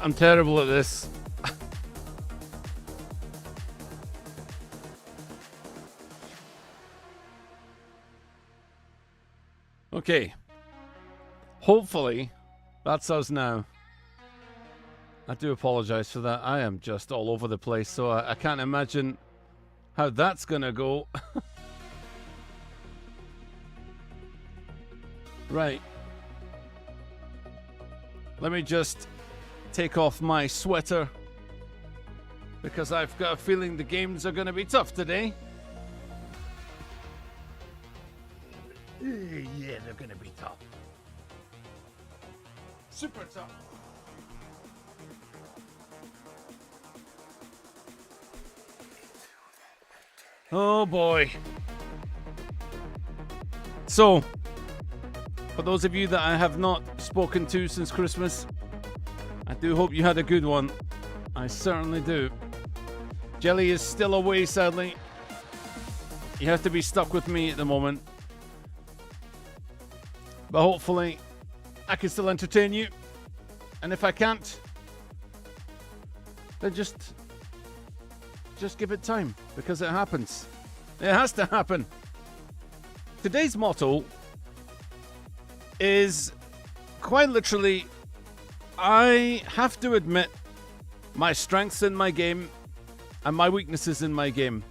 I'm terrible at this. Okay. Hopefully, that's us now. I do apologize for that. I am just all over the place, so I can't imagine how that's gonna go. Right. Let me just take off my sweater, because I've got a feeling the games are gonna be tough today. Yeah, they're gonna be tough. Super tough. Oh boy. So, for those of you that I have not spoken to since Christmas, I do hope you had a good one. I certainly do. Jelly is still away, sadly. You have to be stuck with me at the moment. But hopefully, I can still entertain you. And if I can't, then just give it time, because it happens. It has to happen. Today's motto is quite literally, I have to admit my strengths in my game and my weaknesses in my game.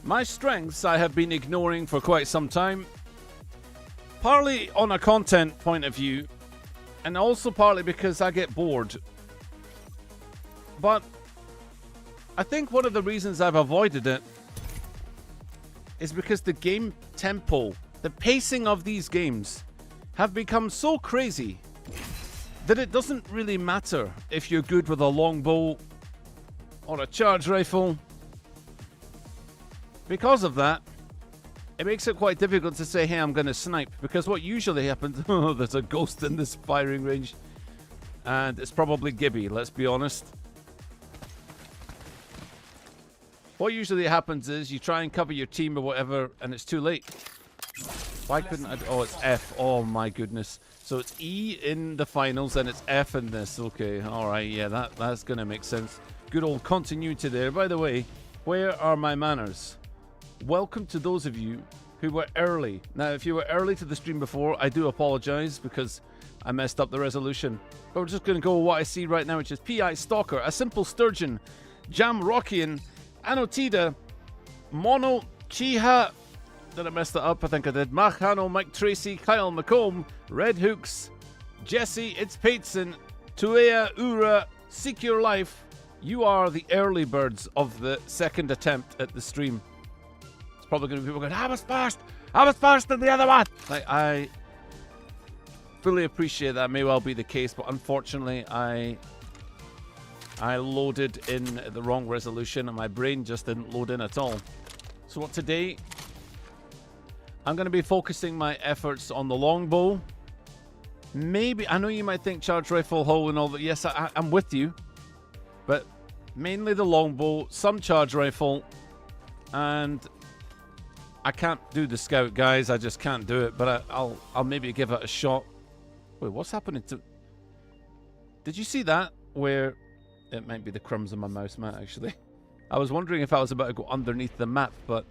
My strengths I have been ignoring for quite some time, partly on a content point of view, and also partly because I get bored. But I think one of the reasons I've avoided it is because the game tempo, the pacing of these games have become so crazy that it doesn't really matter if you're good with a longbow or a charge rifle. Because of that, it makes it quite difficult to say, hey, I'm going to snipe, because what usually happens, oh, there's a ghost in this firing range, and it's probably Gibby, let's be honest. What usually happens is you try and cover your team or whatever, and it's too late. Why couldn't I? Oh, it's F. Oh my goodness. So it's E in the finals, and it's F in this. Okay, all right, yeah, that's gonna make sense. Good old continuity there. By the way, where are my manners? Welcome to those of you who were early. Now, if you were early to the stream before, I do apologize because I messed up the resolution. But we're just gonna go with what I see right now, which is P.I. Stalker, A Simple Sturgeon, Jam Rockian, Anotida, Mono Chiha. Did I mess that up? I think I did. Machano, Mike Tracy, Kyle McComb, Red Hooks, Jesse, It's Pateson, Tuea, Ura, Seek Your Life. You are the early birds of the second attempt at the stream. It's probably going to be people going, I was first than the other one. Like, I fully appreciate that may well be the case, but unfortunately I loaded in the wrong resolution and my brain just didn't load in at all. So what today, I'm going to be focusing my efforts on the longbow. Maybe, I know you might think charge rifle, hoe and all that. Yes, I'm with you. But mainly the longbow, some charge rifle, and I can't do the scout, guys. I just can't do it, but I'll maybe give it a shot. Wait, what's happening to... Did you see that? Where... It might be the crumbs on my mouse mat, actually. I was wondering if I was about to go underneath the map, but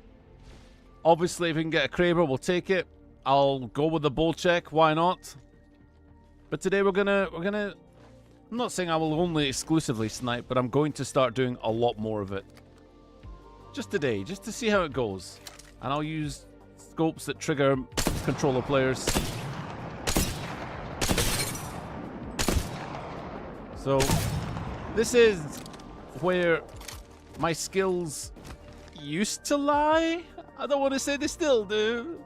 obviously if we can get a Kraber, we'll take it. I'll go with the bow check, why not? But today we're gonna I'm not saying I will only exclusively snipe, but I'm going to start doing a lot more of it. Just today, just to see how it goes. And I'll use scopes that trigger controller players. So this is where my skills used to lie. I don't want to say they still do.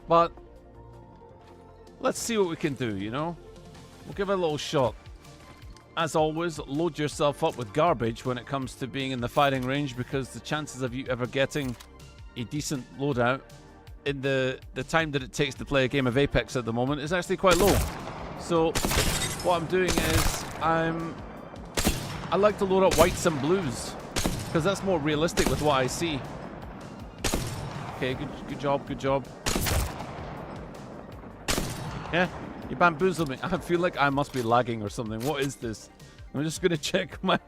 But let's see what we can do, you know? We'll give it a little shot. As always, load yourself up with garbage when it comes to being in the firing range, because the chances of you ever getting a decent loadout in the time that it takes to play a game of Apex at the moment is actually quite low. So what I'm doing is I like to load up whites and blues because that's more realistic with what I see. Okay, good job, good job. Yeah, You bamboozled me. I feel like I must be lagging or something. What is this? I'm just going to check my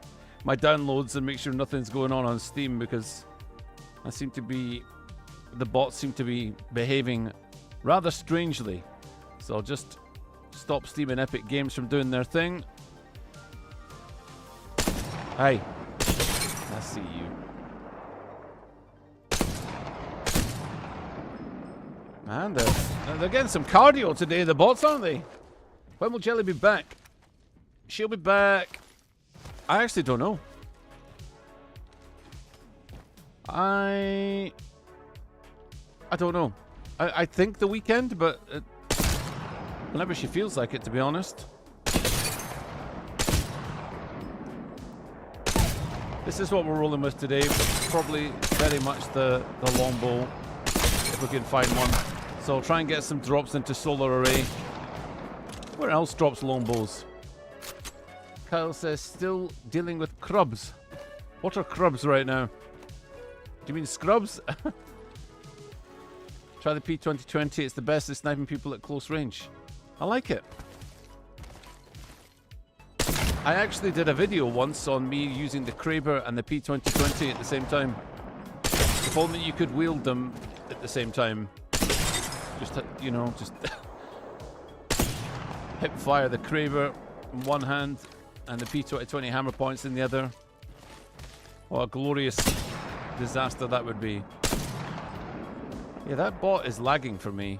downloads and make sure nothing's going on Steam, because the bots seem to be behaving rather strangely. So I'll just stop Steam and Epic Games from doing their thing. Hey, I see you. And they're getting some cardio today, the bots, aren't they? When will Jelly be back? She'll be back. I actually don't know. I don't know. I think the weekend, but whenever she feels like it, to be honest. This is what we're rolling with today. Probably very much the longbow, if we can find one. So I'll try and get some drops into Solar Array. Where else drops longbows? Kyle says, still dealing with crubs. What are crubs right now? Do you mean scrubs? Try the P2020. It's the best at sniping people at close range. I like it. I actually did a video once on me using the Kraber and the P2020 at the same time. If only you could wield them at the same time. Just, you know, just hip fire the Kraber in one hand and the P2020 hammer points in the other. What a glorious disaster that would be. Yeah, that bot is lagging for me.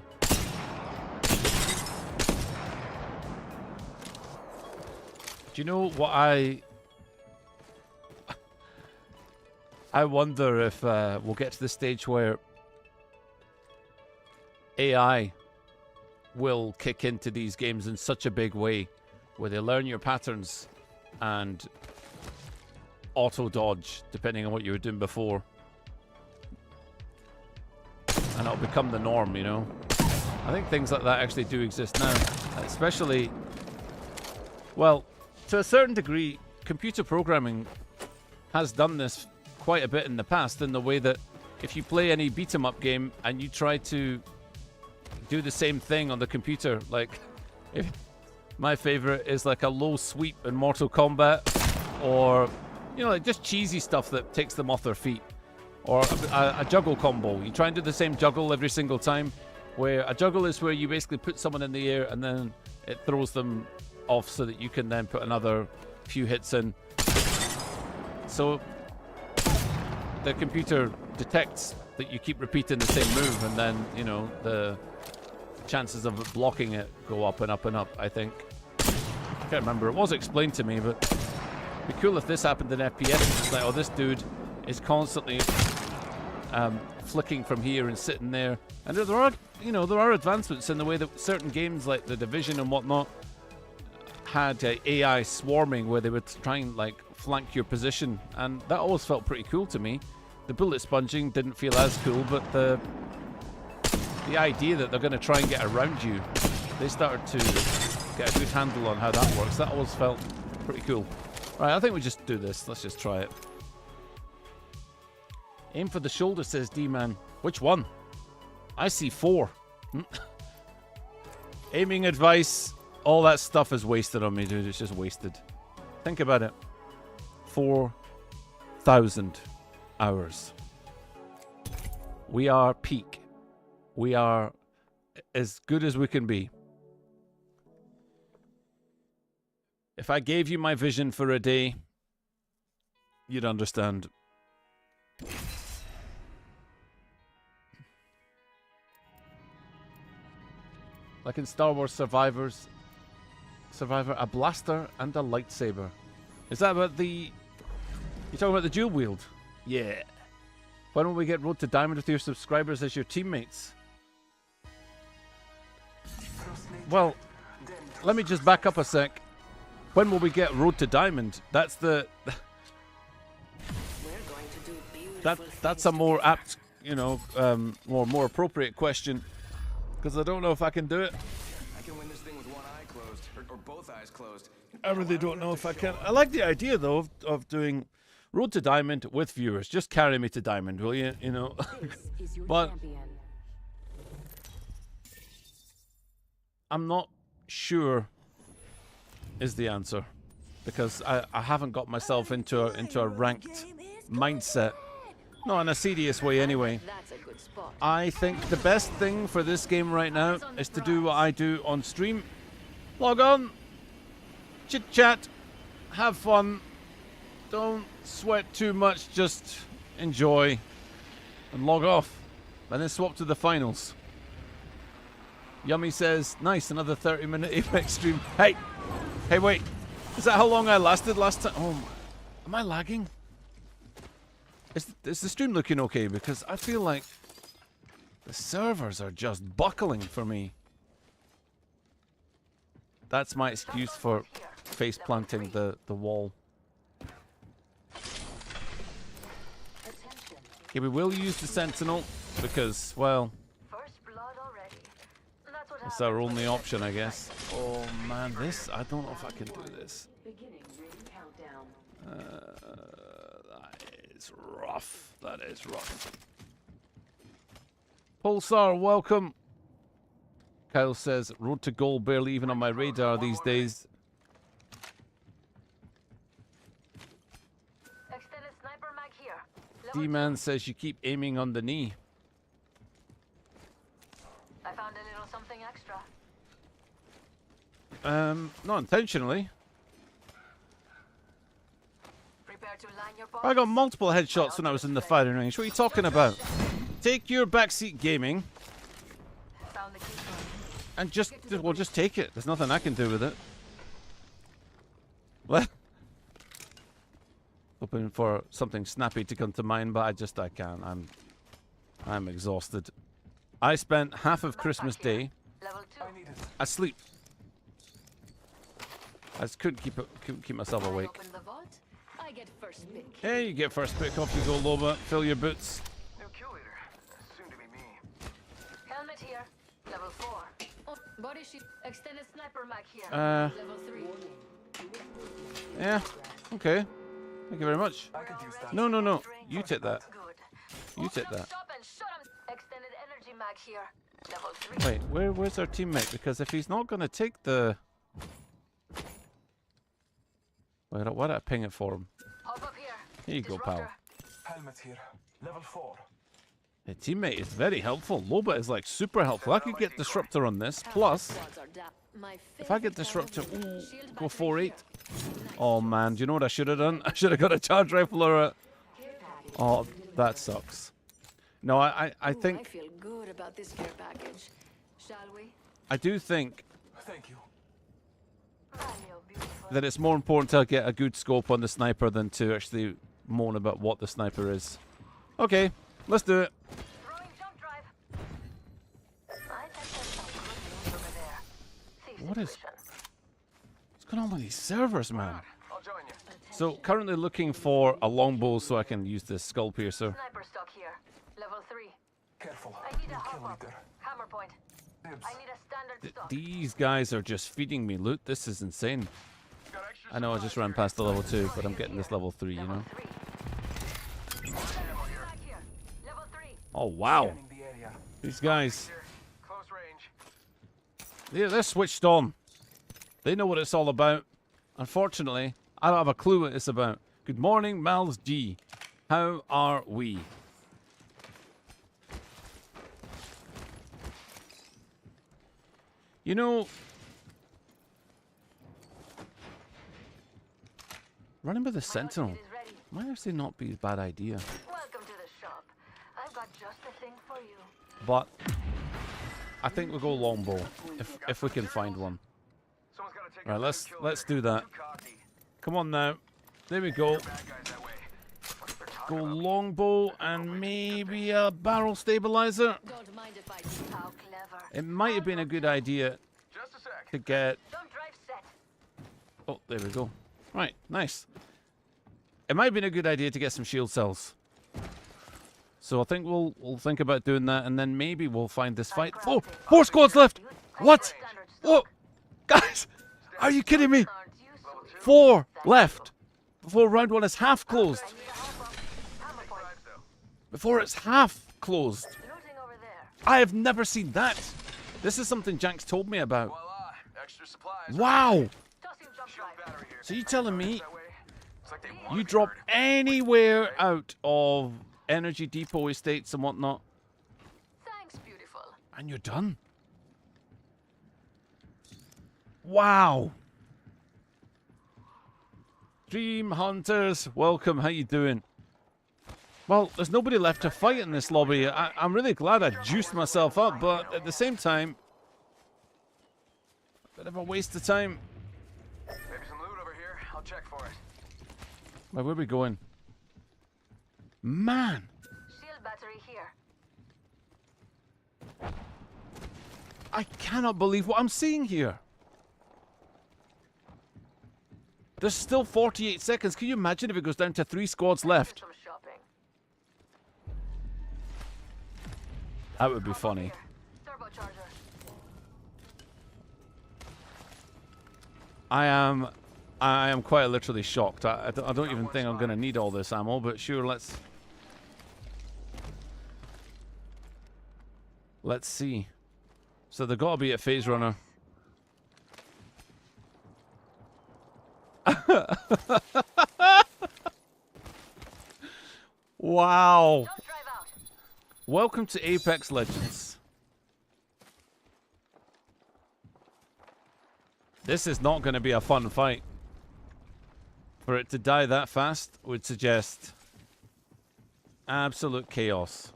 Do you know what I wonder if we'll get to the stage where AI will kick into these games in such a big way, where they learn your patterns and auto dodge depending on what you were doing before, and it'll become the norm, you know. I think things like that actually do exist now, especially, well, to a certain degree, computer programming has done this quite a bit in the past, in the way that if you play any beat-em-up game and you try to do the same thing on the computer, like, if my favorite is like a low sweep in Mortal Kombat, or, you know, like just cheesy stuff that takes them off their feet, or a juggle combo. You try and do the same juggle every single time, where a juggle is where you basically put someone in the air and then it throws them off so that you can then put another few hits in. So the computer detects that you keep repeating the same move, and then, you know, the chances of blocking it go up and up and up, I think. I can't remember. It was explained to me, but it'd be cool if this happened in FPS. It's like, oh, this dude is constantly flicking from here and sitting there. And there are, you know, there are advancements in the way that certain games like The Division and whatnot had AI swarming, where they would try and like flank your position, and that always felt pretty cool to me. The bullet sponging didn't feel as cool, but the idea that they're going to try and get around you, they started to get a good handle on how that works. That always felt pretty cool. Right, I think we just do this. Let's just try it. Aim for the shoulder, says D-Man. Which one? I see 4. Aiming advice, all that stuff is wasted on me, dude. It's just wasted. Think about it. 4,000 hours. We are peak. We are as good as we can be. If I gave you my vision for a day, you'd understand. Like in Star Wars Survivor, a blaster and a lightsaber. Is that about the... You're talking about the dual wield? Yeah. Why don't we get Road to Diamond with your subscribers as your teammates? Well, let me just back up a sec. When will we get Road to Diamond? That's the... That's a more apt, you know, more appropriate question. Because I don't know if I can do it. I can win this thing with one eye closed, or both eyes closed. I really don't know if I can. I like the idea, though, of doing Road to Diamond with viewers. Just carry me to Diamond, will you? You know. But I'm not sure is the answer, because I haven't got myself into a ranked mindset. Not in a serious way, anyway. I think the best thing for this game right now is to do what I do on stream. Log on, chit chat, have fun, don't sweat too much, just enjoy and log off, and then swap to the finals. Yummy says, nice, another 30-minute Apex stream. Hey, wait, is that how long I lasted last time? Oh, am I lagging? Is the stream looking okay? Because I feel like the servers are just buckling for me. That's my excuse for face planting the wall. Okay, we will use the Sentinel because, well, it's our only option, I guess. Oh man, this, I don't know if I can do this. That is rough. That is rough. Pulsar, welcome. Kyle says, road to gold barely even on my radar these days. D-Man says you keep aiming on the knee. I found a little something extra. Not intentionally. Prepare to line your I got multiple headshots when I was in the firing range. What are you talking about? Take your backseat gaming Found the key card. and just, well, just take it. There's nothing I can do with it. What? Hoping for something snappy to come to mind, but I can't. I'm exhausted. I spent half of Christmas Day Level 2. asleep. I just couldn't keep myself awake. Open the vault. I get first pick. Hey, you get first pick. Off you go, Loba. Fill your boots. New kill leader. Soon to be me. Helmet here. Level 4. Oh, body sheet. Extended sniper mag here. Level 3. Yeah. Okay. Thank you very much. I could use that. No. You take that. Good. You take that. Stop and shut him. Extended energy mag here. Level 3. Wait, where's our teammate? Because if he's not going to take the... Why don't I ping it for him? Hop up here. Here you go, pal. Helmet here. Level 4. The teammate is very helpful. Loba is like super helpful. I could get Disruptor on this. Plus, if I get Disruptor, ooh, go 4-8. Oh man, do you know what I should have done? I should have got a charge rifle or a... Oh, that sucks. No, I think... I feel good about this care package. Shall we? I do think Thank you. that it's more important to get a good scope on the sniper than to actually moan about what the sniper is. Okay, let's do it. Throwing jump drive. I think there's some good news over there. Thief What is- situation. What's going on with these servers, man? I'll join you. So, currently looking for a longbow so I can use this skull piercer. Sniper stock here. Level 3. Careful. I need a New kill hop up. leader. Hammer point. Dibs. I need a standard stock. These guys are just feeding me loot. This is insane. Got extra I know I just ran past the level 2, but I'm getting this level 3, you know? Level 3. Mag here. Level 3. Oh, wow. Scanning the area. These guys, Here. Close range. they're switched on. They know what it's all about. Unfortunately, I don't have a clue what it's about. Good morning, Mal's G. How are we? You know, running with the Sentinel It is ready. might actually not be a bad idea. Welcome to the shop. I've got just the thing for you. But I think we'll go longbow if we can find one. Someone's gotta take Right, out the let's kill do leader. that. Too cocky. Come on now. There we go. Bad guys that way. They're Go talking about longbow and maybe a barrel stabilizer. Don't mind if I do. How clever. It might have been a good idea just a sec. to get... Jump drive set. Oh, there we go. Right, nice. It might have been a good idea to get some shield cells. So I think we'll think about doing that, and then maybe we'll find this fight. Oh, 4 squads left! What? Standard stock. What? Guys, are you kidding me? Aren't you so 4 left before round 1 is half closed. I need a hop up. Hammer point. Drives though. Before it's half closed. Looting over there. I have never seen that. This is something Jank's told me about. Voila. Extra supplies. Wow! Tossing jump Shield drive. battery here. So you telling me That way. It's like they want you a drop guard. anywhere out of energy depot estates and whatnot, Thanks, beautiful. and you're done? Wow! Dream Hunters, welcome. How you doing? Well, there's nobody left to fight in this lobby. I'm really glad I juiced myself up, but at the same time, a bit of a waste of time. Maybe some loot over here. I'll check for it. Where are we going? Man! Shield battery here. I cannot believe what I'm seeing here. There's still 48 seconds. Can you imagine if it goes down to 3 squads left? Some shopping. That would be funny. Here. Turbocharger. I am quite literally shocked. I don't even think I'm going to need all this ammo, but sure, let's see. So they've got to be at Phase Runner. Wow. Jump drive out. Welcome to Apex Legends. This is not going to be a fun fight. For it to die that fast would suggest absolute chaos.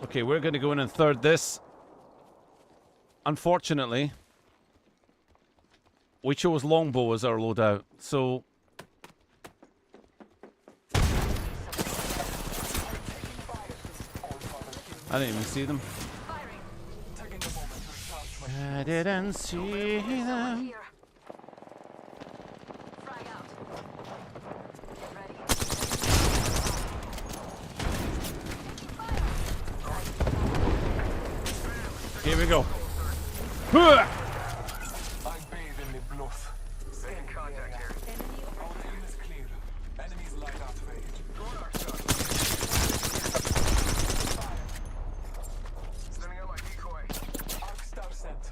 Okay, we're going to go in and third this. Unfortunately, we chose longbow as our loadout, so I didn't even see them. I didn't see them. Here. Frag out. Get ready. Here we go. Huh! I bathe in the bluff. Making contact here. Our aim is clear. Enemies light out range. Throwing our stuff. Sending out my decoy. Arc star sent.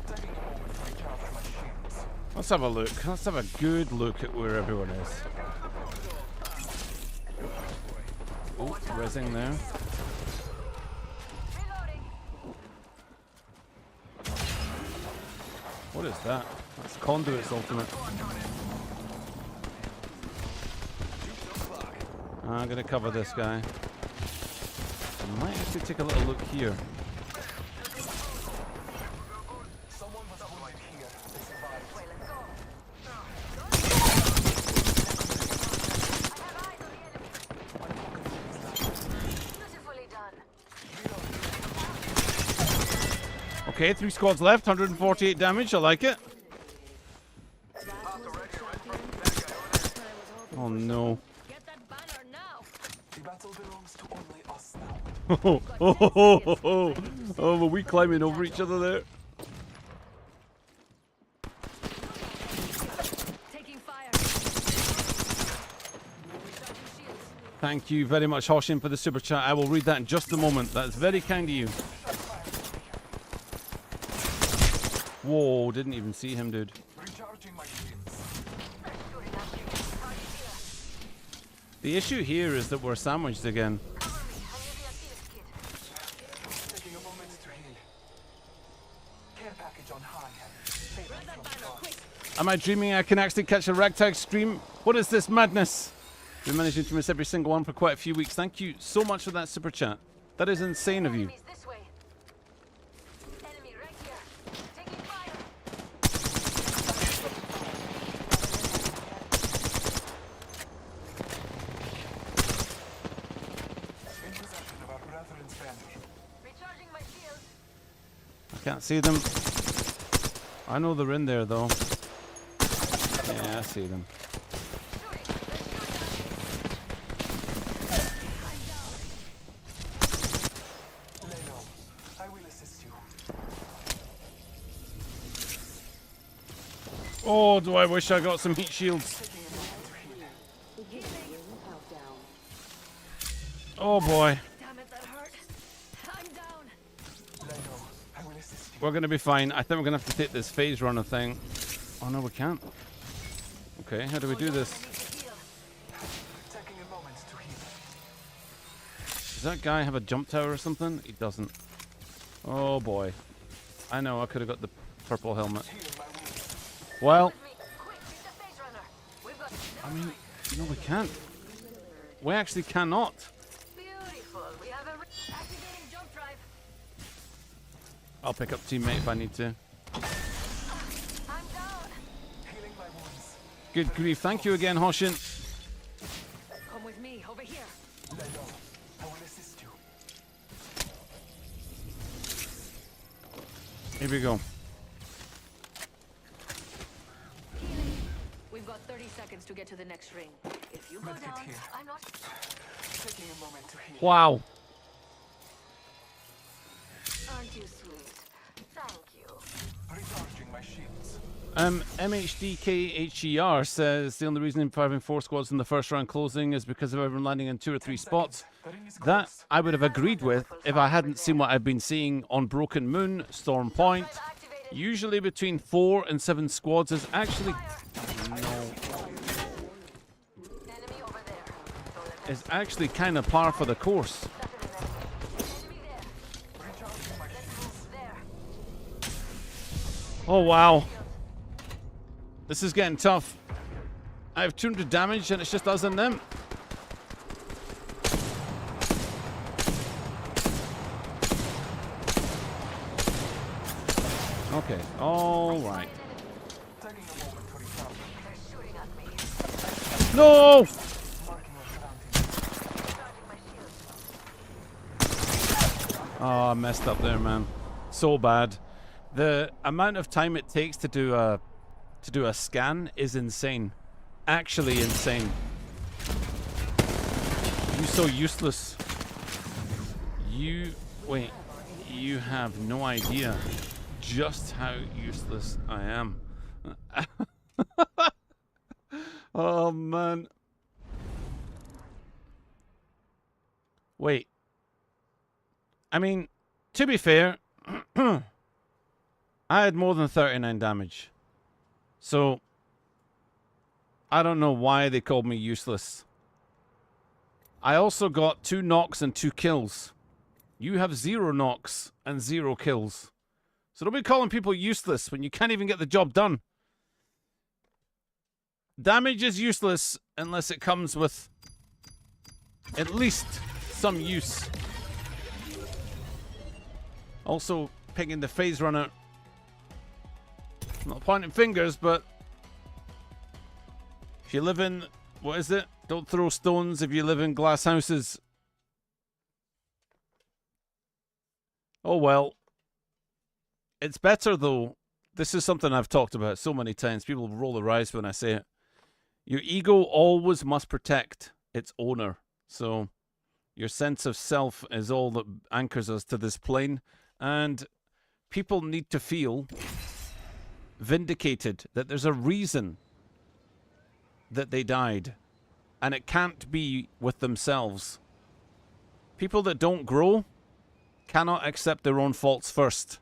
Taking a moment to recharge my shields. Let's have a look. Let's have a good look at where everyone is. Oh, rezzing there. Reloading. What is that? That's Conduit's ultimate. I'm gonna cover this guy. I might actually take a little look here. Someone was wounded here. They survived. Wait, let's go. I have eyes on the enemy. Beautifully done. Okay, 3 squads left, 148 damage. I like it. Oh no. Get that banner now. The battle belongs to only us now. Oh, were we climbing over each other there? Taking fire. Recharging shields. Thank you very much, Hoshin, for the super chat. I will read that in just a moment. That's very kind of you. Whoa, didn't even see him, dude. Recharging my shields. Shooting at you. Target here. The issue here is that we're sandwiched again. Cover me. I need the assist kit. Taking a moment to heal. Care package on high. Grab that banner quick. Am I dreaming I can actually catch a ragtag stream? What is this madness? Been managing to miss every single one for quite a few weeks. Thank you so much for that super chat. That is insane of you. Enemies this way. Enemy right here. Taking fire. In possession of our brethren's banner. Recharging my shield. I can't see them. I know they're in there, though. Yeah, I see them. Lay low. I will assist you. Oh, do I wish I got some heat shields. Taking a moment to heal. Oh boy. Damn it, that hurt. I'm down. Leno, I will assist you. We're gonna be fine. I think we're gonna have to take this phase runner thing. Oh no, we can't. Okay, how do we do this? Taking a moment to heal. Does that guy have a jump tower or something? He doesn't. Oh boy. I know, I could have got the purple helmet. Healing my wounds. Well, Quick, use the phase runner. We've got I mean, no, we can't. We actually cannot. beautiful. We have a activating jump drive. I'll pick up teammate if I need to. I'm down. Healing my wounds. Good grief. Thank you again, Hoshin. Come with me over here. Leno, I will assist you. Here we go. Healing. We've got 30 seconds to get to the next ring. If you go Medkit down, here. I'm not. Taking a moment to heal. Wow. Aren't you sweet? Thank you. Recharging my shields. MHDKHER says the only reason for having 4 squads in the first round closing is because of everyone landing in 2 or 3 spots. The ring is That close. I would have agreed with if I hadn't seen what I've been seeing on Broken Moon, Storm Point. Drive activated. Usually between 4 and 7 squads is actually Enemy over there. Don't let is actually kind of par for the course. enemy there. Recharging my shields. There. Oh wow. This is getting tough. I have 200 damage and it's just us and them. Okay, all right. Taking a moment to recharge. They're shooting at me. No! Marking our surroundings. Oh, I messed up there, man. So bad. The amount of time it takes to do a scan is insane. Actually insane. You so useless. Wait. You have no idea just how useless I am. Oh man. Wait. I mean, to be fair, I had more than 39 damage. So, I don't know why they called me useless. I also got 2 knocks and 2 kills. You have 0 knocks and 0 kills. So don't be calling people useless when you can't even get the job done. Damage is useless unless it comes with at least some use. Also, picking the phase runner. Not pointing fingers, but if you live in, what is it? Don't throw stones if you live in glass houses. Oh well. It's better though. This is something I've talked about so many times. People roll their eyes when I say it. Your ego always must protect its owner. So your sense of self is all that anchors us to this plane. And people need to feel vindicated that there's a reason that they died. And it can't be with themselves. People that don't grow cannot accept their own faults first.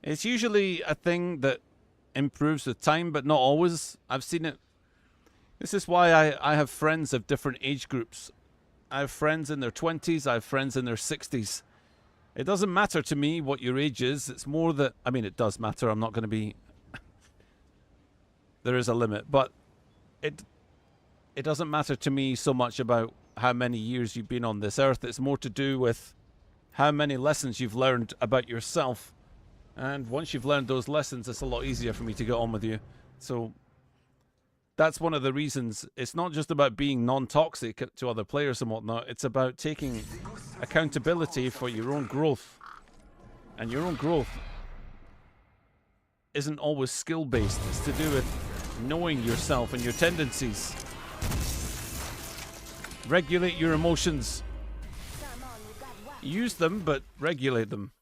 It's usually a thing that improves with time, but not always. I've seen it. This is why I have friends of different age groups. I have friends in their 20s. I have friends in their 60s. It doesn't matter to me what your age is. It's more that, I mean, it does matter. I'm not going to be... There is a limit, but it doesn't matter to me so much about how many years you've been on this earth. It's more to do with how many lessons you've learned about yourself. And once you've learned those lessons, it's a lot easier for me to get on with you. So that's one of the reasons. It's not just about being non-toxic to other players and whatnot. It's about taking accountability for your own growth. And your own growth isn't always skill-based. It's to do with knowing yourself and your tendencies. Regulate your emotions. Use them, but regulate them.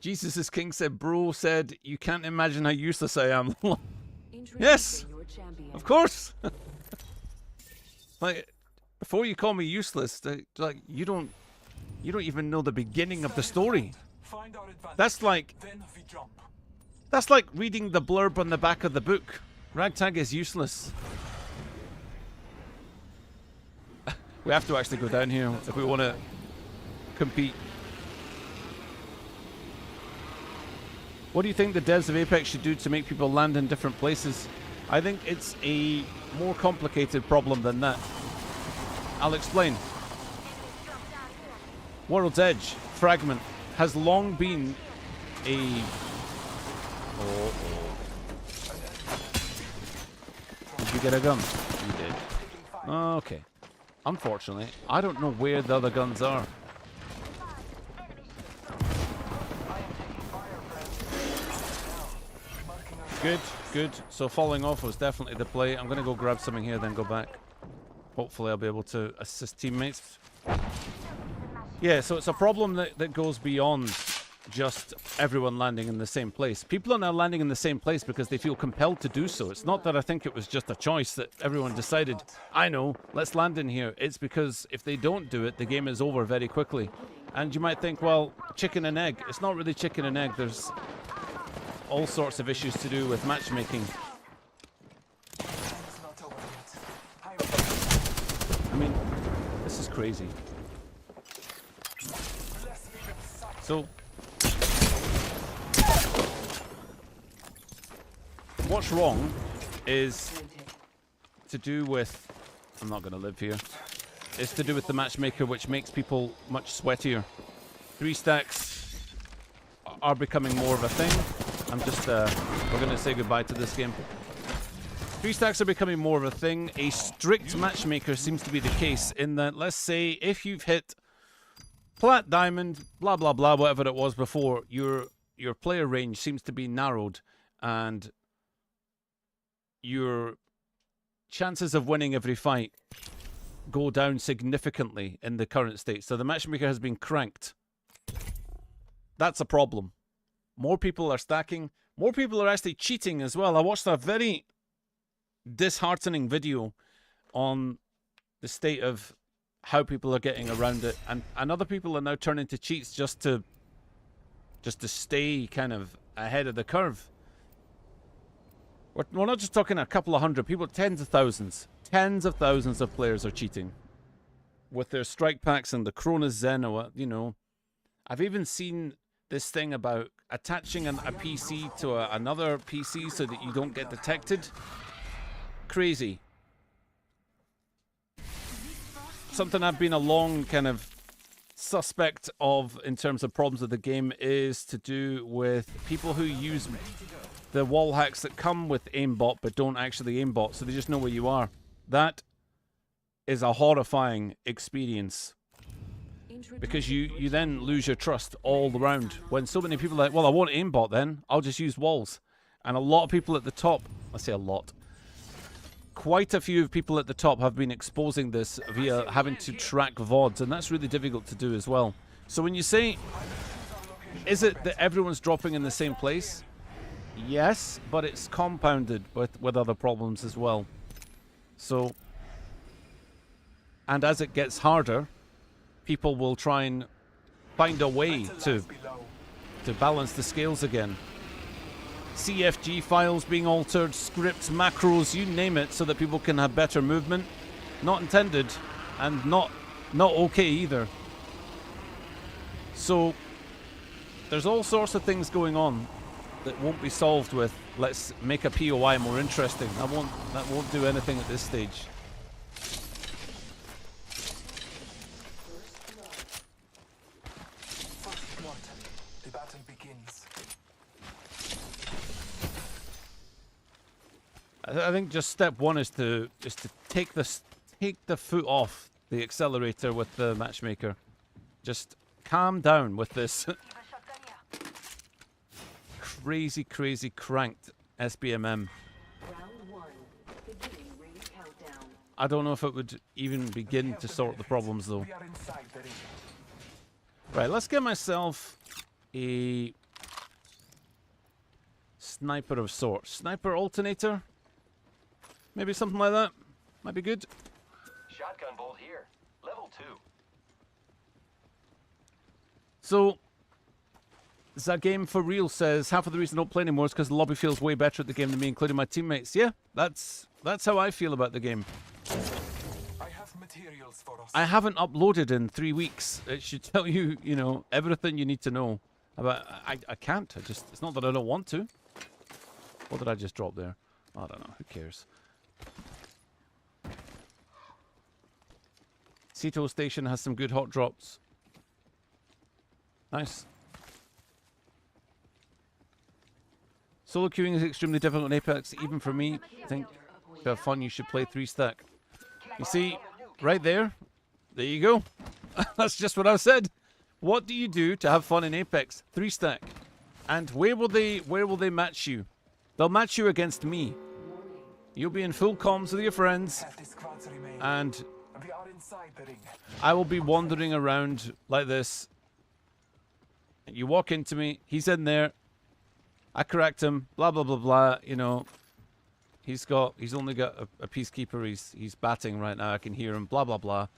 Jesus is King said, bro said, you can't imagine how useless I am. Yes, of course. Like, Before you call me useless, like you don't even know the beginning of the story. Find our advantage. That's like Then we jump. That's like reading the blurb on the back of the book. Ragtag is useless. We have to actually go down here if we want to compete. What do you think the devs of Apex should do to make people land in different places? I think it's a more complicated problem than that. I'll explain. World's Edge fragment has long been a... Oh. Did you get a gun? You did. Okay. Unfortunately, I don't know where the other guns are. Good, good. So falling off was definitely the play. I'm going to go grab something here, then go back. Hopefully I'll be able to assist teammates. Yeah, so it's a problem that goes beyond just everyone landing in the same place. People are now landing in the same place because they feel compelled to do so. It's not that I think it was just a choice that everyone decided, I know, let's land in here. It's because if they don't do it, the game is over very quickly. And you might think, well, chicken and egg. It's not really chicken and egg. There's all sorts of issues to do with matchmaking. I mean, this is crazy. So, what's wrong is to do with, I'm not going to live here, it's to do with the matchmaker, which makes people much sweatier. 3 stacks are becoming more of a thing. I'm just, we're going to say goodbye to this game. 3 stacks are becoming more of a thing. A strict matchmaker seems to be the case in that, let's say, if you've hit plat, diamond, blah, blah, blah, whatever it was before, your player range seems to be narrowed, and your chances of winning every fight go down significantly in the current state. So the matchmaker has been cranked. That's a problem. More people are stacking. More people are actually cheating as well. I watched a very disheartening video on the state of how people are getting around it, and other people are now turning to cheats just to stay kind of ahead of the curve. We're not just talking a couple of hundred people, tens of thousands of players are cheating with their strike packs and the Cronus Zen, or you know. I've even seen this thing about attaching a PC to another PC so that you don't get detected. Crazy. Something I've been a long kind of suspect of in terms of problems with the game is to do with people who use the wall hacks that come with aimbot but don't actually aimbot, so they just know where you are. That is a horrifying experience, because you then lose your trust all around when so many people are like, well, I won't aimbot then, I'll just use walls. And a lot of people at the top, I say a lot, quite a few people at the top have been exposing this via having to track VODs, and that's really difficult to do as well. So when you say, is it that everyone's dropping in the same place? Yes, but it's compounded with other problems as well. So, and as it gets harder, people will try and find a way to balance the scales again. CFG files being altered, scripts, macros, you name it, so that people can have better movement. Not intended, and not okay either. So there's all sorts of things going on that won't be solved with let's make a POI more interesting. That won't do anything at this stage. The battle begins. I think just step one is to take the foot off the accelerator with the matchmaker. Just calm down with this crazy cranked SBMM. I don't know if it would even begin to sort the problems though. Right, let's get myself a sniper of sorts. Sniper alternator? Maybe something like that. Might be good. Shotgun bolt here. So, that game for real says half of the reason I don't play anymore is because the lobby feels way better at the game than me, including my teammates. Yeah, that's how I feel about the game. I have materials for us. I haven't uploaded in 3 weeks. It should tell you, you know, everything you need to know about. I can't. It's not that I don't want to. What did I just drop there? I don't know. Who cares? Ceto Station has some good hot drops. Nice. Solo queuing is extremely difficult in Apex, even for me. I think to have fun, you should play 3-stack. You see, right there, there you go. That's just what I said. What do you do to have fun in Apex? 3-stack. And where will they match you? They'll match you against me. You'll be in full comms with your friends, and We are inside the ring. I will be wandering around like this. And you walk into me, he's in there. I correct him, blah blah blah blah. You know, he's only got a peacekeeper. He's batting right now. I can hear him. Blah blah blah.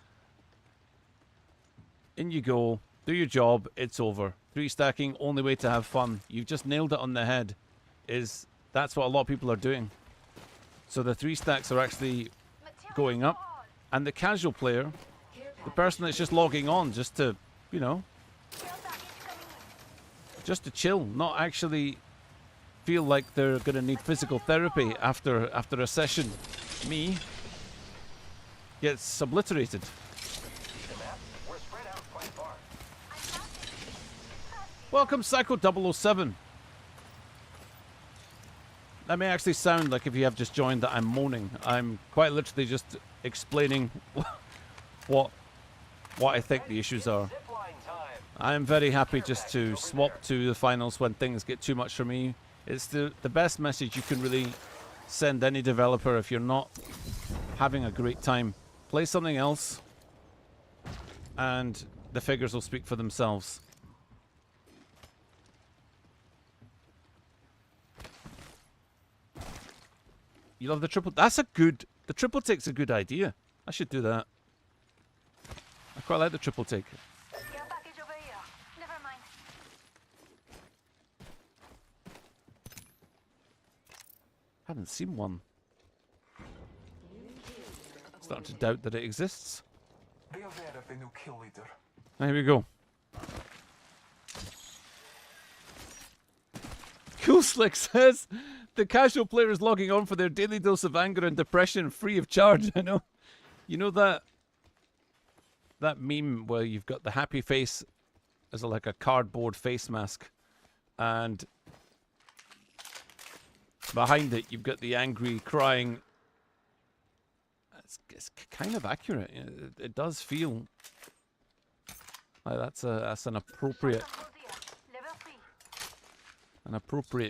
In you go. Do your job. It's over. 3-stacking, only way to have fun. You've just nailed it on the head. That's what a lot of people are doing. So the 3-stacks are actually going up, and the casual player, the person that's just logging on just to, you know, just to chill, not actually feel like they're going to need physical therapy after a session. Me gets obliterated. Welcome, Psycho 007. That may actually sound like, if you have just joined, that I'm moaning. I'm quite literally just explaining what I think the issues are. I am very happy just to swap to the finals when things get too much for me. It's the best message you can really send any developer if you're not having a great time. Play something else, and the figures will speak for themselves. You love the triple? The triple take's a good idea. I should do that. I quite like the triple take. Care package over here. Never mind. Haven't seen one. Starting to doubt that it exists. Be aware of the new kill leader. Here we go. Cool Slick says the casual player is logging on for their daily dose of anger and depression free of charge. I know. You know that meme where you've got the happy face as like a cardboard face mask, and behind it you've got the angry crying. It's kind of accurate. It does feel like that's an appropriate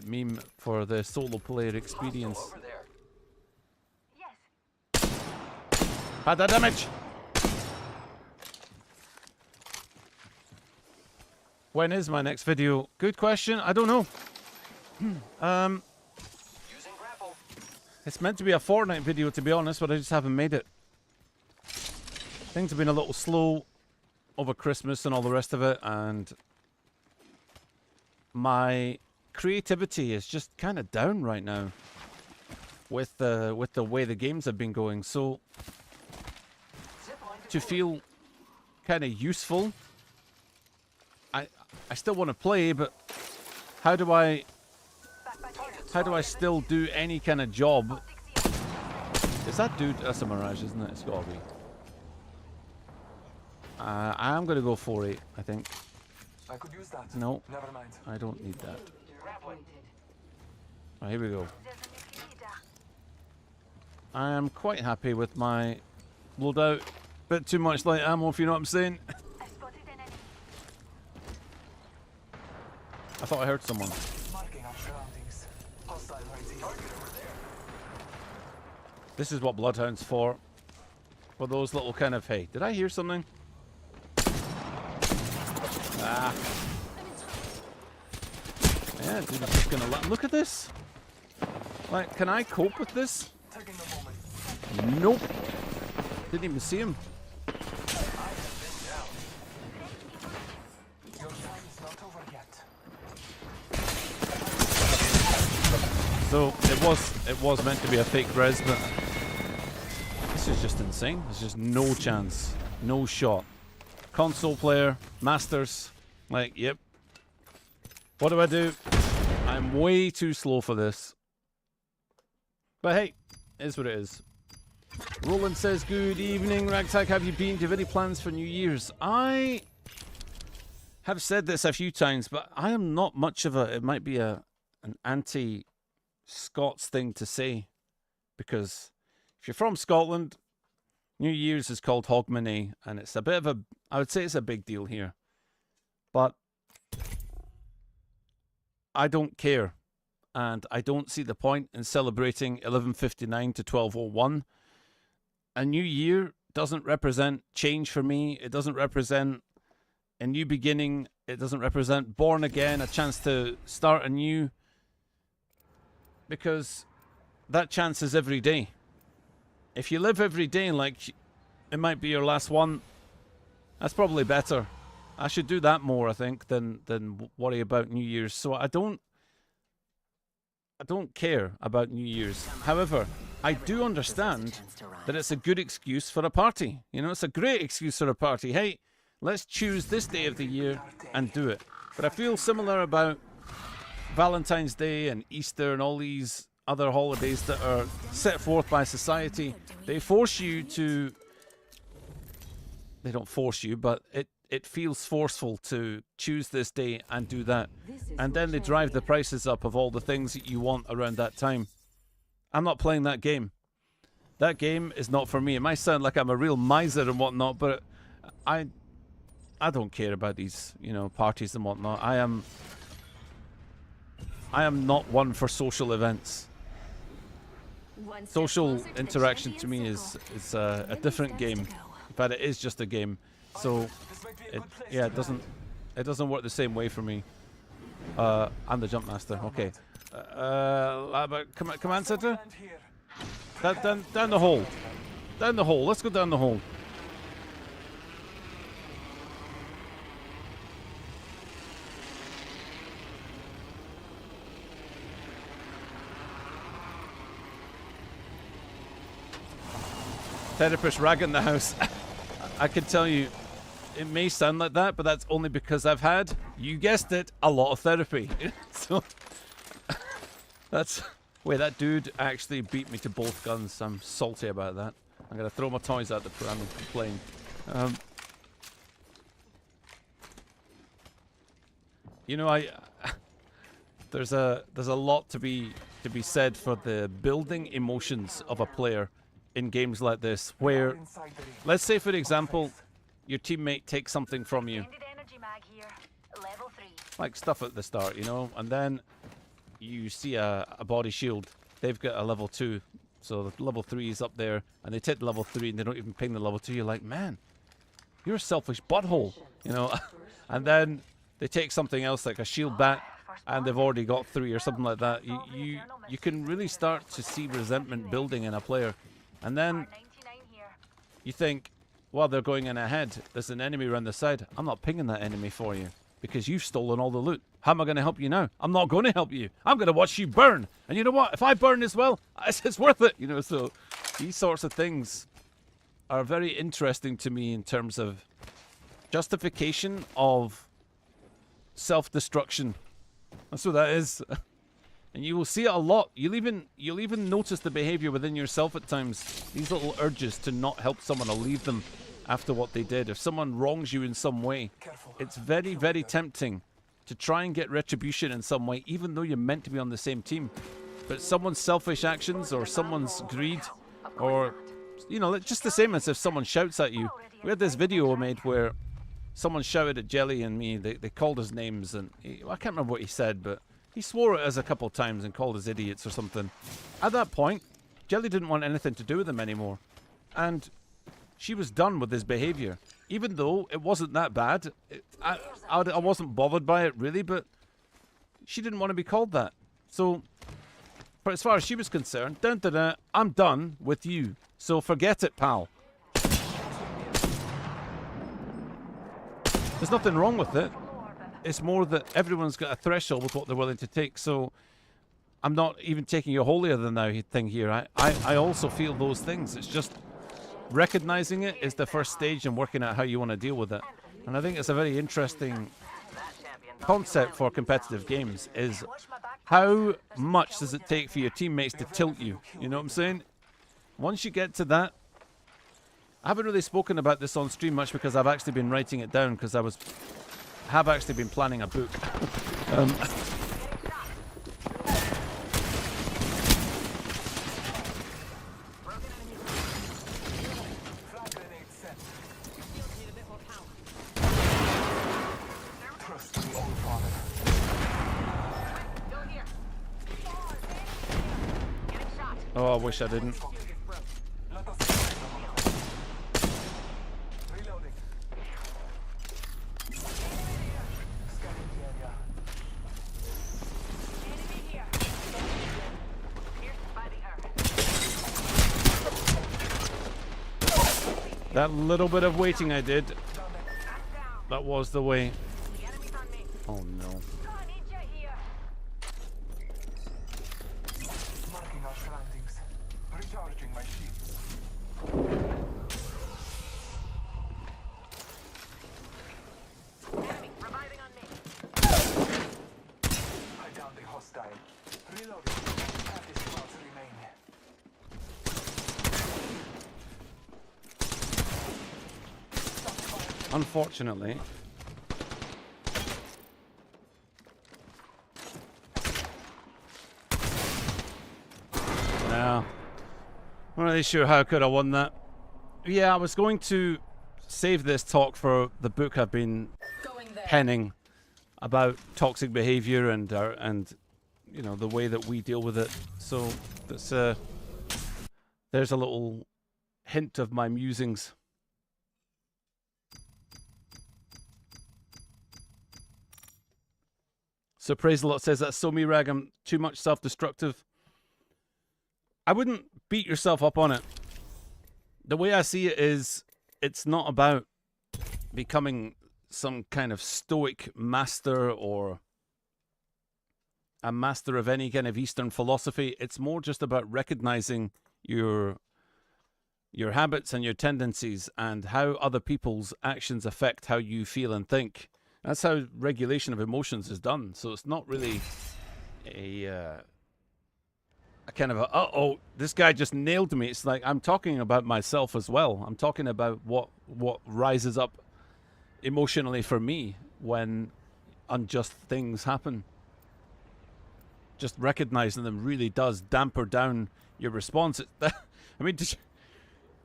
meme for the solo player experience. Yes. Had that damage. When is my next video? Good question. I don't know. It's meant to be a Fortnite video, to be honest, but I just haven't made it. Things have been a little slow over Christmas and all the rest of it, and my creativity is just kind of down right now with the way the games have been going. So to feel kind of useful, I still want to play, but how do I still do any kind of job? Is that dude? That's a Mirage, isn't it? It's gotta be. I am gonna go 4-8, I think. I could use that. No, Never mind. I don't need that. Right, here we go. I am quite happy with my loadout. Bit too much light ammo, if you know what I'm saying. I thought I heard someone. Marking our surroundings. Hostile right here. This is what Bloodhound's for those little kind of, hey, did I hear something? Ah. Yeah, dude, I'm just gonna look at this. Like, can I cope with this? Taking a moment. Nope. Didn't even see him. So it was meant to be a fake res, but this is just insane. There's just no chance, no shot. Console player, Masters, like, yep. What do? I'm way too slow for this. But hey, it is what it is. Roland says, good evening, Ragtag. Have you been? Do you have any plans for New Year's? I have said this a few times, but I am not much of a, it might be an anti-Scots thing to say. Because if you're from Scotland, New Year's is called Hogmanay, and it's a bit of a, I would say it's a big deal here. But I don't care. And I don't see the point in celebrating 11:59 to 12:01. A new year doesn't represent change for me. It doesn't represent a new beginning. It doesn't represent born again, a chance to start anew. Because that chance is every day. If you live every day like it might be your last one, that's probably better. I should do that more, I think, than worry about New Year's. So I don't care about New Year's. However, I do understand that it's a good excuse for a party. You know, it's a great excuse for a party. Hey, let's choose this day of the year and do it. But I feel similar about Valentine's Day and Easter and all these other holidays that are set forth by society. They force you to... They don't force you, but it feels forceful to choose this day and do that. And then they drive the prices up of all the things that you want around that time. I'm not playing that game. That game is not for me. It might sound like I'm a real miser and whatnot, but I don't care about these, you know, parties and whatnot. I am not one for social events. Social interaction to me is a different game. In fact, it is just a game. So, it doesn't work the same way for me. I'm the jump master. Okay. Command center. Down the hole. Down the hole. Let's go down the hole. Therapist rag in the house. I can tell you, it may sound like that, but that's only because I've had, you guessed it, a lot of therapy. So that's... Wait, that dude actually beat me to both guns. I'm salty about that. I'm going to throw my toys out the pram and complain. You know, there's a lot to be said for the building emotions of a player in games like this, where, let's say for example, your teammate takes something from you, like stuff at the start, you know, and then you see a body shield. They've got a level 2, so the level 3 is up there, and they take the level 3 and they don't even ping the level 2. You're like, man, you're a selfish butthole, you know. And then they take something else like a shield bat, and they've already got 3 or something like that. You can really start to see resentment building in a player. And then you think, well, they're going in ahead. There's an enemy around the side. I'm not pinging that enemy for you because you've stolen all the loot. How am I going to help you now? I'm not going to help you. I'm going to watch you burn. And you know what? If I burn as well, it's worth it. You know, so these sorts of things are very interesting to me in terms of justification of self-destruction. That's what that is. And you will see it a lot. You'll even notice the behavior within yourself at times. These little urges to not help someone or leave them after what they did. If someone wrongs you in some way, it's very, very tempting to try and get retribution in some way, even though you're meant to be on the same team. But someone's selfish actions or someone's greed, or, you know, just the same as if someone shouts at you. We had this video I made where someone shouted at Jelly and me. They called us names, and I can't remember what he said, but he swore at us a couple of times and called us idiots or something. At that point, Jelly didn't want anything to do with him anymore. And she was done with his behavior. Even though it wasn't that bad. I wasn't bothered by it, really, but she didn't want to be called that. So, but as far as she was concerned, I'm done with you. So forget it, pal. There's nothing wrong with it. It's more that everyone's got a threshold with what they're willing to take. So I'm not even taking a holier than thou thing here. I also feel those things. It's just recognizing it is the first stage and working out how you want to deal with it. And I think it's a very interesting concept for competitive games, is how much does it take for your teammates to tilt you? You know what I'm saying? Once you get to that, I haven't really spoken about this on stream much because I've actually been writing it down because have actually been planning a book. Oh, I wish I didn't. That little bit of waiting I did, that was the way. Oh no. Marking our surroundings. Recharging my shields. Enemy reviving on me. I downed the hostile. Reloading. Half his squads remain. Unfortunately. No. I'm not really sure how I could have won that. Yeah, I was going to save this talk for the book I've been penning about toxic behavior and you know, the way that we deal with it. So that's there's a little hint of my musings. So Praise a Lot says, that's so me, Rag. I'm too much self-destructive. I wouldn't beat yourself up on it. The way I see it is, it's not about becoming some kind of stoic master or a master of any kind of Eastern philosophy. It's more just about recognizing your habits and your tendencies and how other people's actions affect how you feel and think. That's how regulation of emotions is done. So it's not really a kind of a, uh-oh, this guy just nailed me. It's like I'm talking about myself as well. I'm talking about what rises up emotionally for me when unjust things happen. Just recognizing them really does damper down your response. I mean, did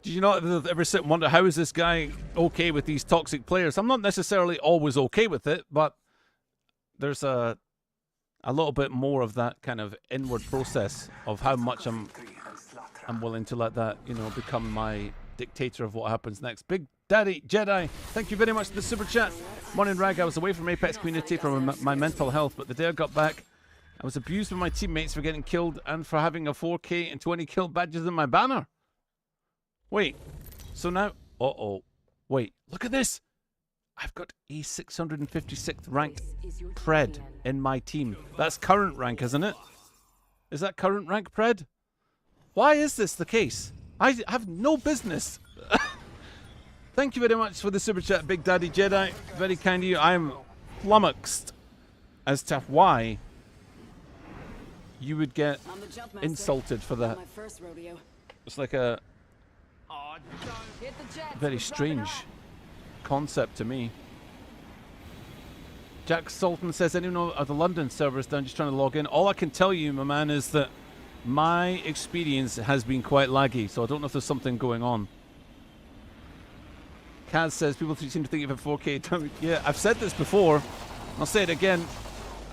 you not ever sit and wonder, how is this guy okay with these toxic players? I'm not necessarily always okay with it, but there's a little bit more of that kind of inward process of how much I'm willing to let that, you know, become my dictator of what happens next. Big Daddy Jedi, thank you very much for the super chat. Morning, Rag. I was away from Apex community for my mental health, but the day I got back, I was abused by my teammates for getting killed and for having a 4K and 20 kill badges in my banner. Wait, so now, wait, look at this. I've got a 656th ranked Pred in my team. That's current rank, isn't it? Is that current rank, Pred? Why is this the case? I have no business. Thank you very much for the super chat, Big Daddy Jedi. Very kind of you. I am flummoxed as to why you would get insulted for that. It's like a very strange concept to me. Jack Sultan says, anyone of the London servers down, just trying to log in. All I can tell you, my man, is that my experience has been quite laggy, so I don't know if there's something going on. Kaz says, people seem to think you have a 4K. Yeah, I've said this before. I'll say it again.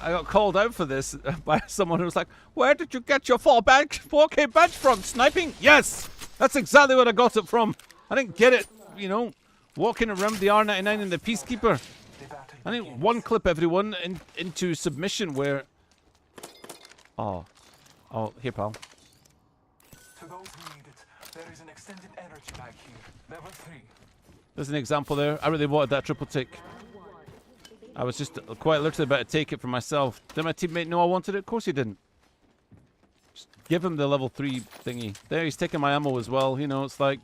I got called out for this by someone who was like, where did you get your 4K badge from? Sniping? Yes! That's exactly where I got it from. I didn't get it, you know, walking around the R99 and the Peacekeeper. I didn't one clip everyone into submission where... Oh, here, pal. To those who need it, there is an extended energy bag here. Level 3. There's an example there. I really wanted that triple tick. I was just quite literally about to take it for myself. Did my teammate know I wanted it? Of course he didn't. Just give him the level 3 thingy. There, he's taking my ammo as well. You know, it's like,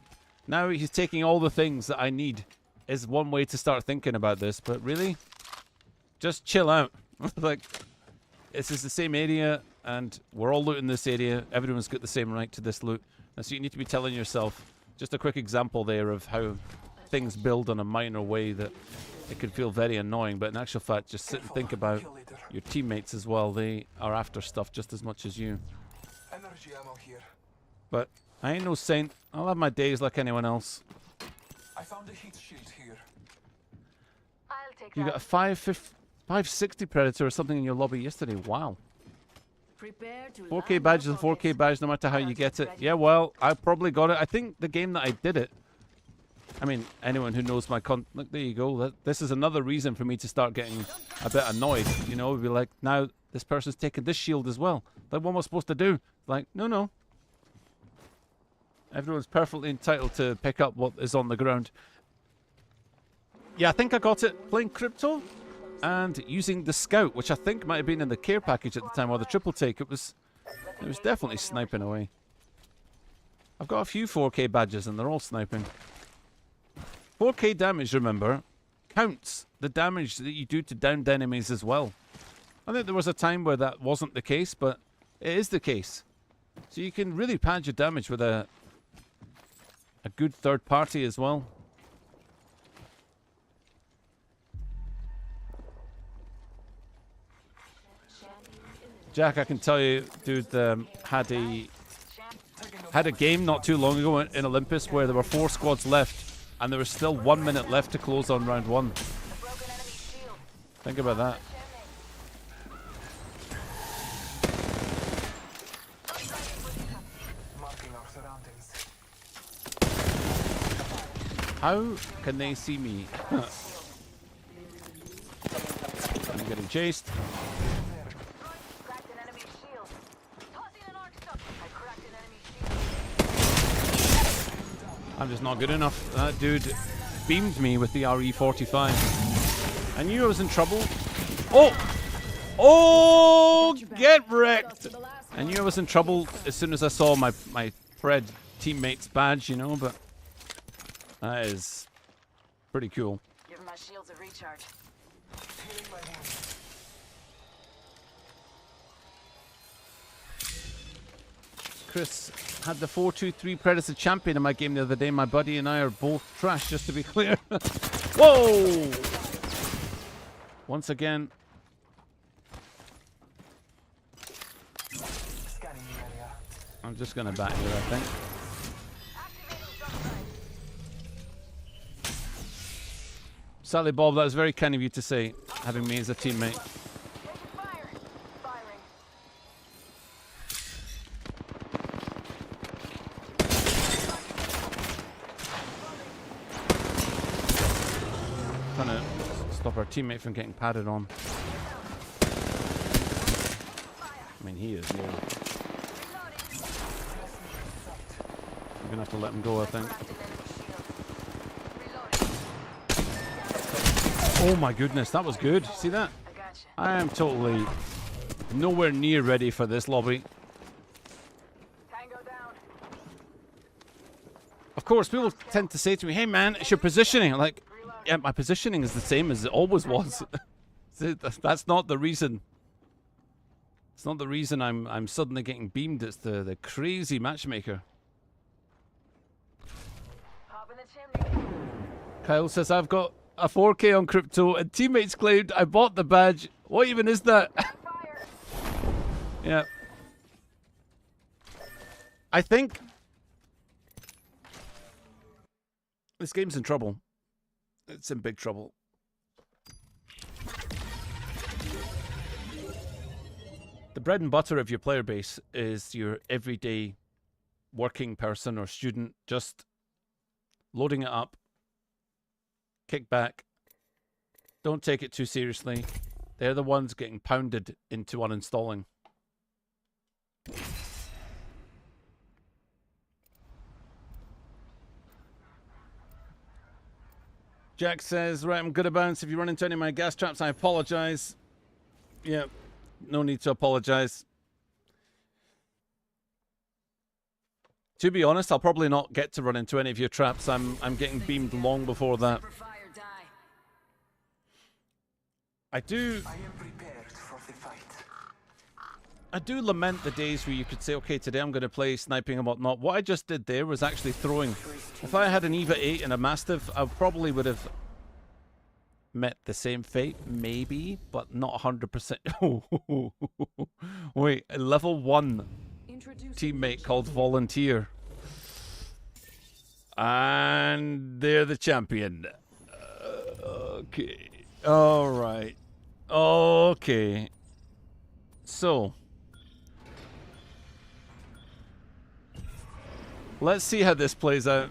now he's taking all the things that I need. Is one way to start thinking about this. But really, just chill out. Like, this is the same area, and we're all looting this area. Everyone's got the same right to this loot. And so you need to be telling yourself, just a quick example there of how things build on a minor way that it could feel very annoying, but in actual fact, just sit and think about your teammates as well. They are after stuff just as much as you. Energy ammo here. But I ain't no saint. I'll have my days like anyone else. I found a heat shield here. I'll take You that. got a 560 Predator or something in your lobby yesterday. Wow. Prepare to 4K land badge is our a 4K focus. badge no matter how you get it. Yeah, well, I probably got it. I think the game that I did it, I mean, anyone who knows my look, there you go. This is another reason for me to start getting a bit annoyed. You know, we'd be like, now this person's taking this shield as well. Like, what am I supposed to do? Like, no. Everyone's perfectly entitled to pick up what is on the ground. Yeah, I think I got it playing Crypto and using the Scout, which I think might have been in the care package at the time, or the triple take. It was definitely sniping away. I've got a few 4K badges and they're all sniping. 4K damage, remember, counts the damage that you do to downed enemies as well. I think there was a time where that wasn't the case, but it is the case. So you can really pad your damage with a good third party as well. Jack, I can tell you, dude, had a game not too long ago in Olympus where there were 4 squads left. And there was still 1 minute left to close on round 1. Think about that. Marking our surroundings. How can they see me? I'm getting chased. Cracked an enemy shield. Tossing an arc star. I cracked an enemy shield. I'm just not good enough. That dude beamed me with the RE45. I knew I was in trouble. Oh! Oh! Get wrecked! I knew I was in trouble as soon as I saw my Fred teammate's badge, you know, but that is pretty cool. Give my shields a recharge. Healing my wounds. Chris had the 4-2-3 Predator champion in my game the other day. My buddy and I are both trash, just to be clear. Whoa! Once again. Scanning the area. I'm just going to back here, I think. Sally Bob, that was very kind of you to say, having me as a teammate. Fire. Firing. Trying to stop our teammate from getting padded on. I mean, he is low. I'm going to have to let him go, I think. Oh my goodness, that was good. See that? I gotcha. I am totally nowhere near ready for this lobby. Tango down. Of course, people tend to say to me, hey man, it's your positioning. I'm like, yeah, my positioning is the same as it always was. That's not the reason. It's not the reason I'm suddenly getting beamed. It's the crazy matchmaker. Hop in the chimney. Kyle says, I've got a 4K on Crypto and teammates claimed I bought the badge. What even is that? Fire. Yeah. I think this game's in trouble. It's in big trouble. The bread and butter of your player base is your everyday working person or student just loading it up. Kick back. Don't take it too seriously. They're the ones getting pounded into uninstalling. Jack says, right, I'm good at bounce. If you run into any of my gas traps, I apologize. Yeah, no need to apologize. To be honest, I'll probably not get to run into any of your traps. I'm getting beamed long before that. For fire, die. I do I am prepared for the fight. I do lament the days where you could say, okay, today I'm going to play sniping and whatnot. What I just did there was actually throwing. If I had an EVA 8 and a Mastiff, I probably would have met the same fate, maybe, but not 100%. Wait, a level 1 teammate called Volunteer. And they're the champion. Okay. Alright. Okay. So, let's see how this plays out.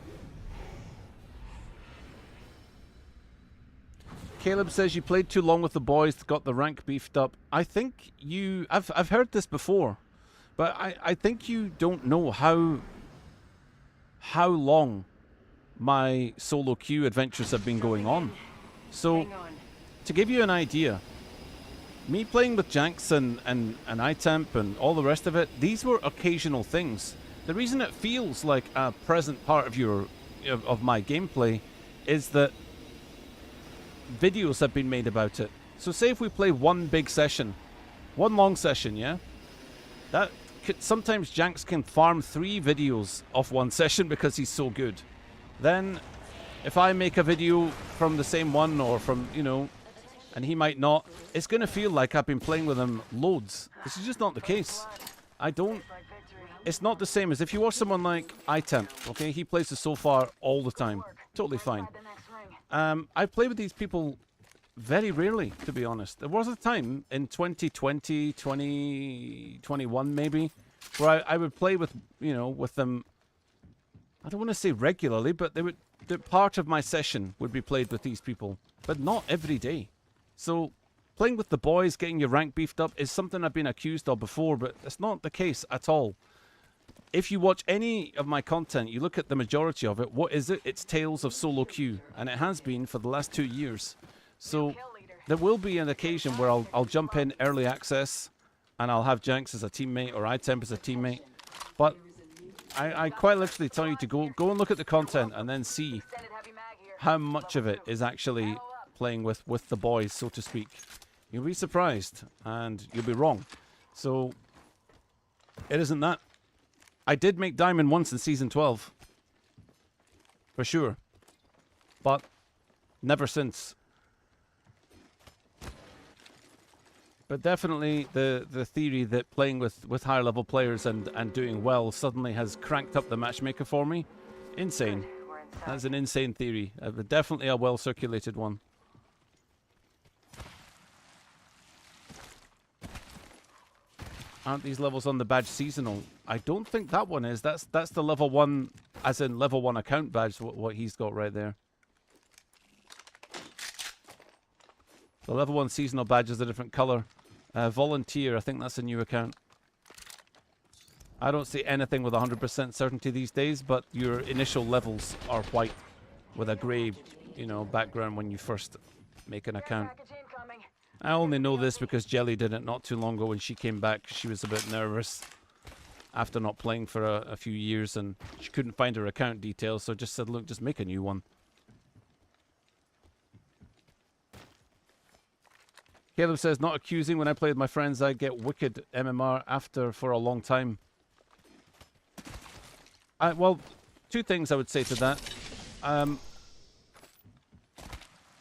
Caleb says you played too long with the boys, got the rank beefed up. I think you... I've heard this before, but I think you don't know how long my solo queue adventures have been going on. So, to give you an idea, me playing with Janks and iTemp and all the rest of it, these were occasional things. The reason it feels like a present part of my gameplay is that videos have been made about it. So say if we play one big session, one long session, yeah? That could, sometimes Janks can farm 3 videos off one session because he's so good. Then, if I make a video from the same one or from, you know, and he might not, it's going to feel like I've been playing with him loads. This is just not the case. I don't... It's not the same as if you watch someone like iTemp, okay? He plays the SOFAR all the time. Totally fine. I play with these people very rarely, to be honest. There was a time in 2020, 2021 maybe, where I would play with, you know, with them. I don't want to say regularly, but part of my session would be played with these people, but not every day. So playing with the boys, getting your rank beefed up is something I've been accused of before, but it's not the case at all. If you watch any of my content, you look at the majority of it, what is it? It's Tales of Solo Queue, and it has been for the last 2 years. So there will be an occasion where I'll jump in early access, and I'll have Janks as a teammate or iTemp as a teammate. But I quite literally tell you to go and look at the content and then see how much of it is actually playing with the boys, so to speak. You'll be surprised, and you'll be wrong. So it isn't that. I did make Diamond once in Season 12. For sure. But never since. But definitely the theory that playing with higher level players and doing well suddenly has cranked up the matchmaker for me. Insane. That's an insane theory. Definitely a well circulated one. Aren't these levels on the badge seasonal? I don't think that one is. That's the level 1, as in level 1 account badge, what he's got right there. The level 1 seasonal badge is a different color. Volunteer, I think that's a new account. I don't see anything with 100% certainty these days, but your initial levels are white with a grey, you know, background when you first make an account. I only know this because Jelly did it not too long ago when she came back. She was a bit nervous after not playing for a few years, and she couldn't find her account details, so just said, look, just make a new one. Caleb says, not accusing. When I play with my friends, I get wicked MMR after for a long time. Well, 2 things I would say to that.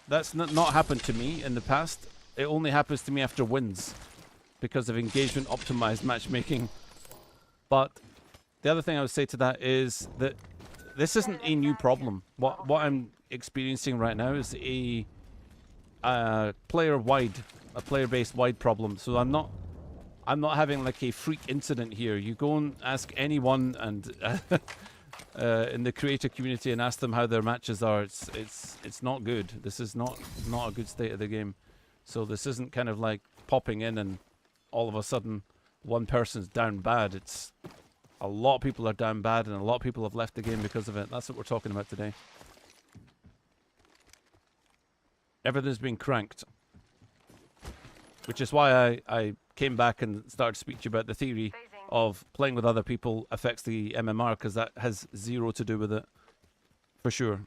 That's not happened to me in the past. It only happens to me after wins because of engagement optimized matchmaking. But the other thing I would say to that is that this isn't a new problem. What I'm experiencing right now is a player-based wide problem. So I'm not having like a freak incident here. You go and ask anyone and in the creator community and ask them how their matches are. It's not good. This is not a good state of the game. So this isn't kind of like popping in and all of a sudden one person's down bad. It's a lot of people are down bad and a lot of people have left the game because of it. That's what we're talking about today. Everything's been cranked. Which is why I came back and started to speak to you about the theory. of playing with other people affects the MMR, because that has zero to do with it, for sure.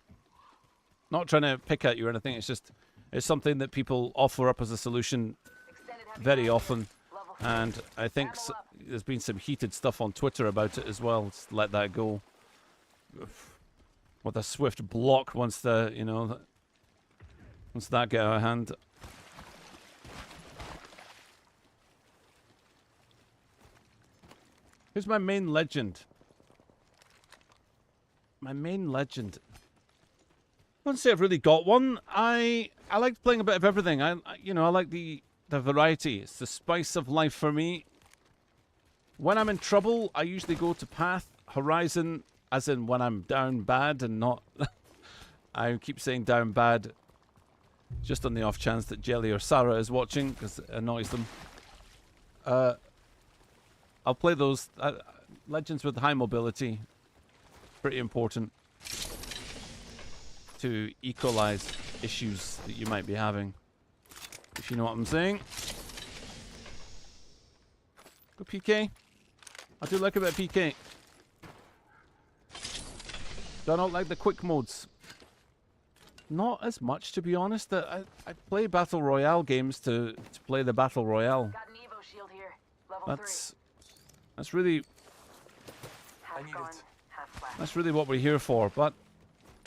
Not trying to pick at you or anything. It's just it's something that people offer up as a solution Extended heavy very mag often, here. Level 3. and I think there's been some heated stuff on Twitter about it as well. Just let that go. With a swift block once the once that get out of hand. Who's my main legend? My main legend. I wouldn't say I've really got one. I like playing a bit of everything. I like the variety. It's the spice of life for me. When I'm in trouble, I usually go to Path, Horizon, as in when I'm down bad and not... I keep saying down bad just on the off chance that Jelly or Sarah is watching, because it annoys them. I'll play those. Legends with high mobility. Pretty important to equalize issues that you might be having, if you know what I'm saying. Go PK. I do like a bit of PK. Do I not like the quick modes? Not as much, to be honest. I play Battle Royale games to play the Battle Royale. Got an Evo shield here. Level 3. That's really Half need gone, it. half flat. That's really what we're here for, but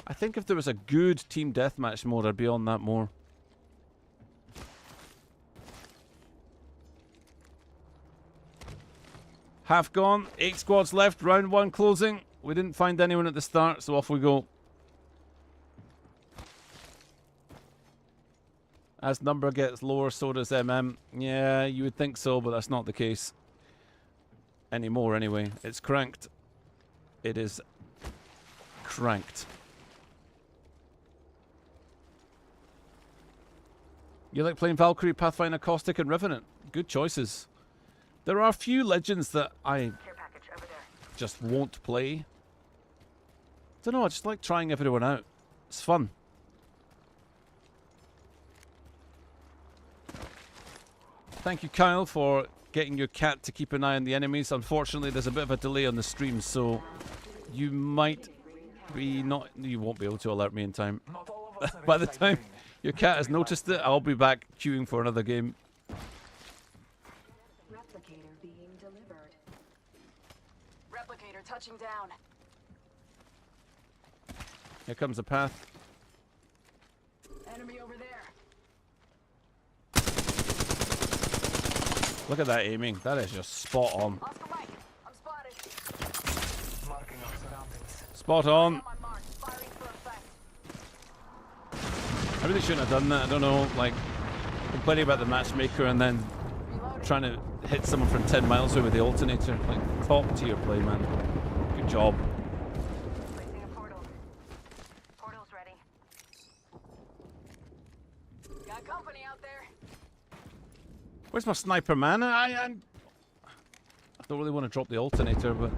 I think if there was a good team deathmatch mode, I'd be on that more. Half gone, 8 squads left, round 1 closing. We didn't find anyone at the start, so off we go. As number gets lower, so does MM. Yeah, you would think so, but that's not the case. Anymore, anyway. It's cranked. It is cranked. You like playing Valkyrie, Pathfinder, Caustic, and Revenant? Good choices. There are a few legends that I Care package over there. just won't play. Don't know, I just like trying everyone out. It's fun. Thank you, Kyle, for getting your cat to keep an eye on the enemies. Unfortunately, there's a bit of a delay on the stream, so you might be not... You won't be able to alert me in time. Not all of us are By the inside time green. your cat has noticed it, I'll be back queuing for another game. Replicator being delivered. Replicator touching down. Here comes the path. Enemy over there. Look at that aiming. That is just spot on. Oscar Mike, I'm spotted. Marking our surroundings. Spot on. On my mark. Firing for effect. I really shouldn't have done that. I don't know, like, complaining about the matchmaker and then Reloading. trying to hit someone from 10 miles away with the alternator. Like, top tier play, man. Good job. Placing a portal. Portal's ready. Got company out there. Where's my sniper, man? I don't really want to drop the alternator, but...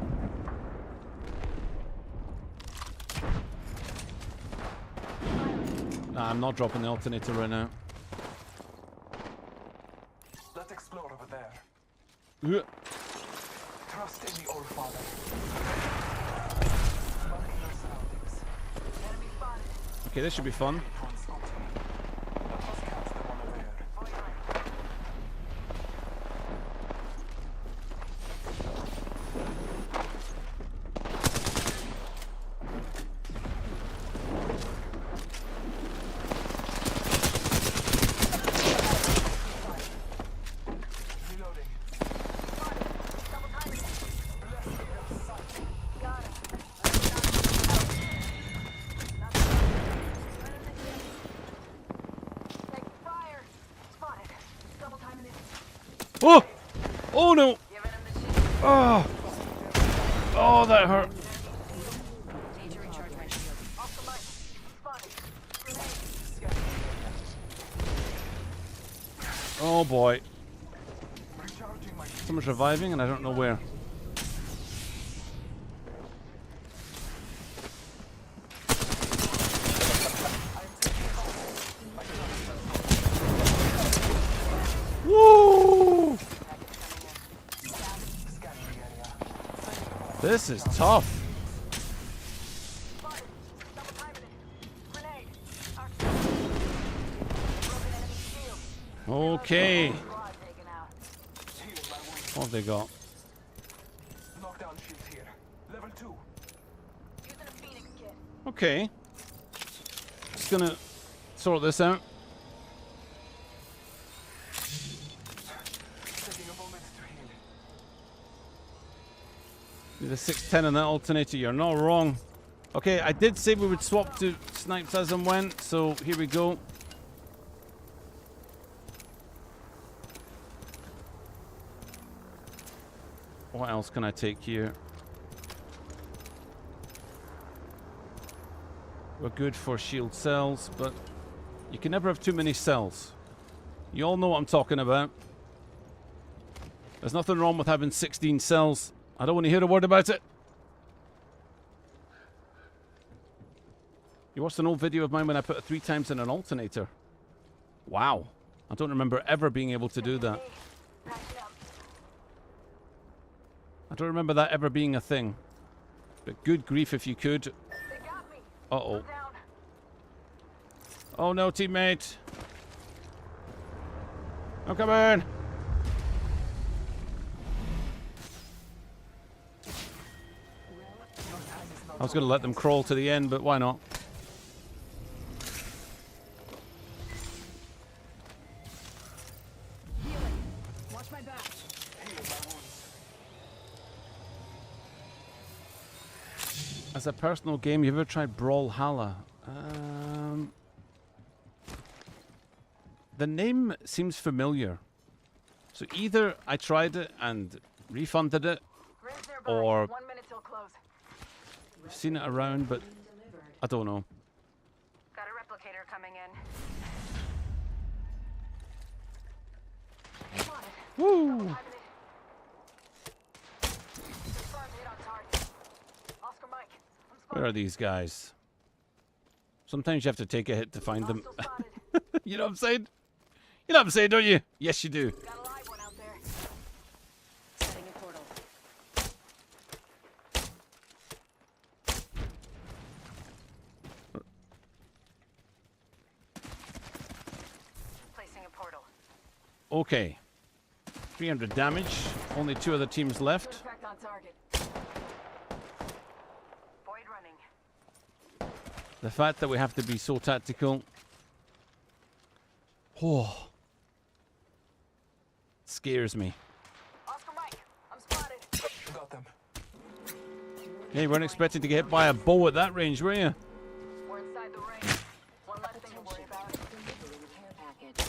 Nah, I'm not dropping the alternator right now. Let's explore over there. Ugh. Trust in the Old Father. Marking our surroundings. Enemy spotted. Okay, this should be fun. One scouting. Let us catch them unaware. Fully armed. Reloading. Double timing. Got him. Taking fire. Spotted. Double timing it. Oh! Oh no! Giving him the shield. Oh! Oh, that hurt. Need to recharge my shield. Off the mic. Spotted. Grenade. Oh boy. Recharging my Someone's reviving and I don't know where. Woo! scanning the area. This is tough. Spotted. Double timing it. Grenade. Arc broken enemy shield. Okay. Squad taken out. Heal my wounds. What have they got? Knockdown shield here. Level 2. Using a Phoenix kit. Okay. Just gonna sort this out. Taking a moment to heal. Need a 610 on that alternator. You're not wrong. Okay, I did say we would swap to snipes as and when, so here we go. What else can I take here? We're good for shield cells, but you can never have too many cells. You all know what I'm talking about. There's nothing wrong with having 16 cells. I don't want to hear a word about it. You watched an old video of mine when I put it 3 times in an alternator. Wow. I don't remember ever being able to do that. Patch it up. I don't remember that ever being a thing. But good grief if you could. They got me. Uh-oh. I'm down. Oh no, teammate. Oh, come on. I was going to let them crawl to the end, but why not? Watch my back. Heal my wounds. As a personal game, you ever tried Brawlhalla? The name seems familiar. So either I tried it and refunded it, Rings nearby. or 1 minute till close. I've seen it around, but I don't know. Got a replicator coming in. Spotted. Woo! Timing it. Confirmed hit on target. Oscar Mike. I'm spotted. Where are these guys? Sometimes you have to take a hit to find them. Hostile spotted. You know what I'm saying? You know what I'm saying, don't you? Yes, you do. Got a live one out there. Setting a portal. Placing a portal. Okay. 300 damage. Only 2 other teams left. Impact on target. Void running. The fact that we have to be so tactical. Oh. Scares me. Oscar Mike. I'm spotted. Got them. Hey, you weren't expecting to get hit by a bow at that range, were you? We're inside the ring. One less thing to worry about. Delivering care package.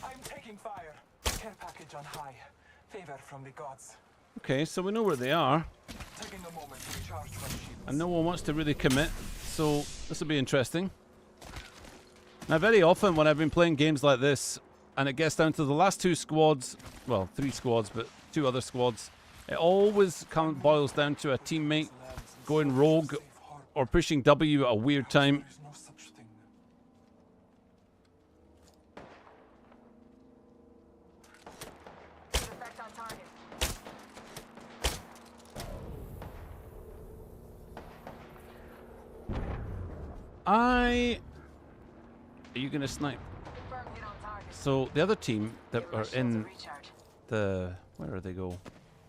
I'm taking fire. Care package on high. Favor from the gods. Okay, so we know where they are. Taking a moment to recharge my shields. And no one wants to really commit, so this will be interesting. Now, very often when I've been playing games like this, and it gets down to the last 2 squads, well, 3 squads, but 2 other squads, it always boils down to a teammate going rogue or pushing W at a weird time. There's no such thing. Effect on target. Are you going to snipe? Confirmed hit on target. So the other team that Give my are shields a in recharge. the... Where do they go?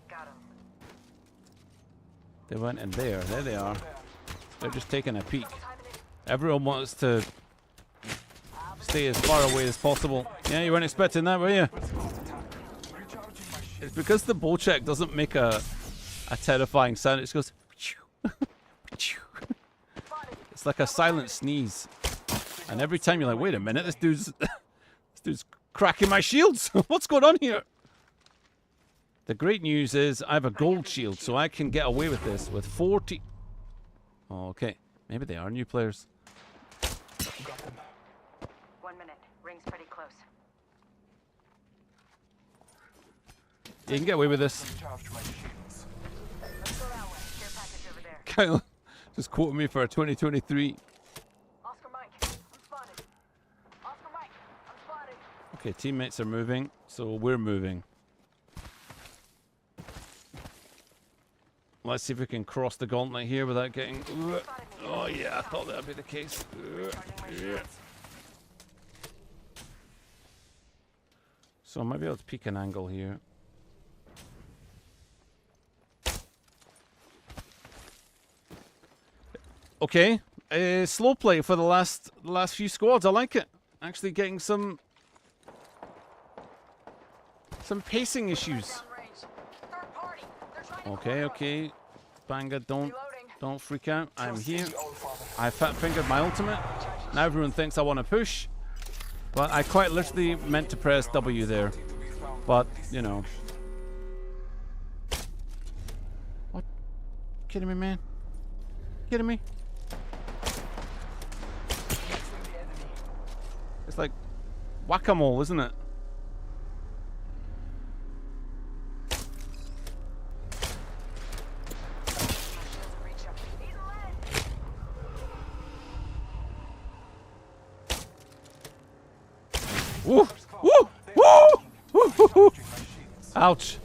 Got him. They went in there. There they are. They're just taking a peek. Timing it. Everyone wants to stay as far away as possible. Yeah, you weren't expecting that, were you? Recharging my shields. It's because the bow check doesn't make a terrifying sound. It just goes... It's like a silent sneeze. And every time you're like, wait a minute, this dude's cracking my shields. What's going on here? The great news is I have a gold shield, so I can get away with this with 40... Oh, okay. Maybe they are new players. Got them. 1 minute. Ring's pretty close. You can get away with this. Recharge my shields. Let's go that way. Care package over there. Kyle just quoted me for a 2023. Oscar Mike. I'm spotted. Oscar Mike. I'm spotted. Okay, teammates are moving, so we're moving. Let's see if we can cross the gauntlet here without getting... Oh yeah, I thought that would be the case. Yeah. So I might be able to peek an angle here. Okay, slow play for the last few squads. I like it. Actually getting some pacing issues. Okay, okay. Banga, don't freak out. I'm here. I fat fingered my ultimate. Now everyone thinks I want to push. But I quite literally meant to press W there. But, you know. What? Kidding me, man? Kidding me? It's like whack-a-mole, isn't it? Woo! Woo! Woo! Woo! Woo! Woo! Ouch.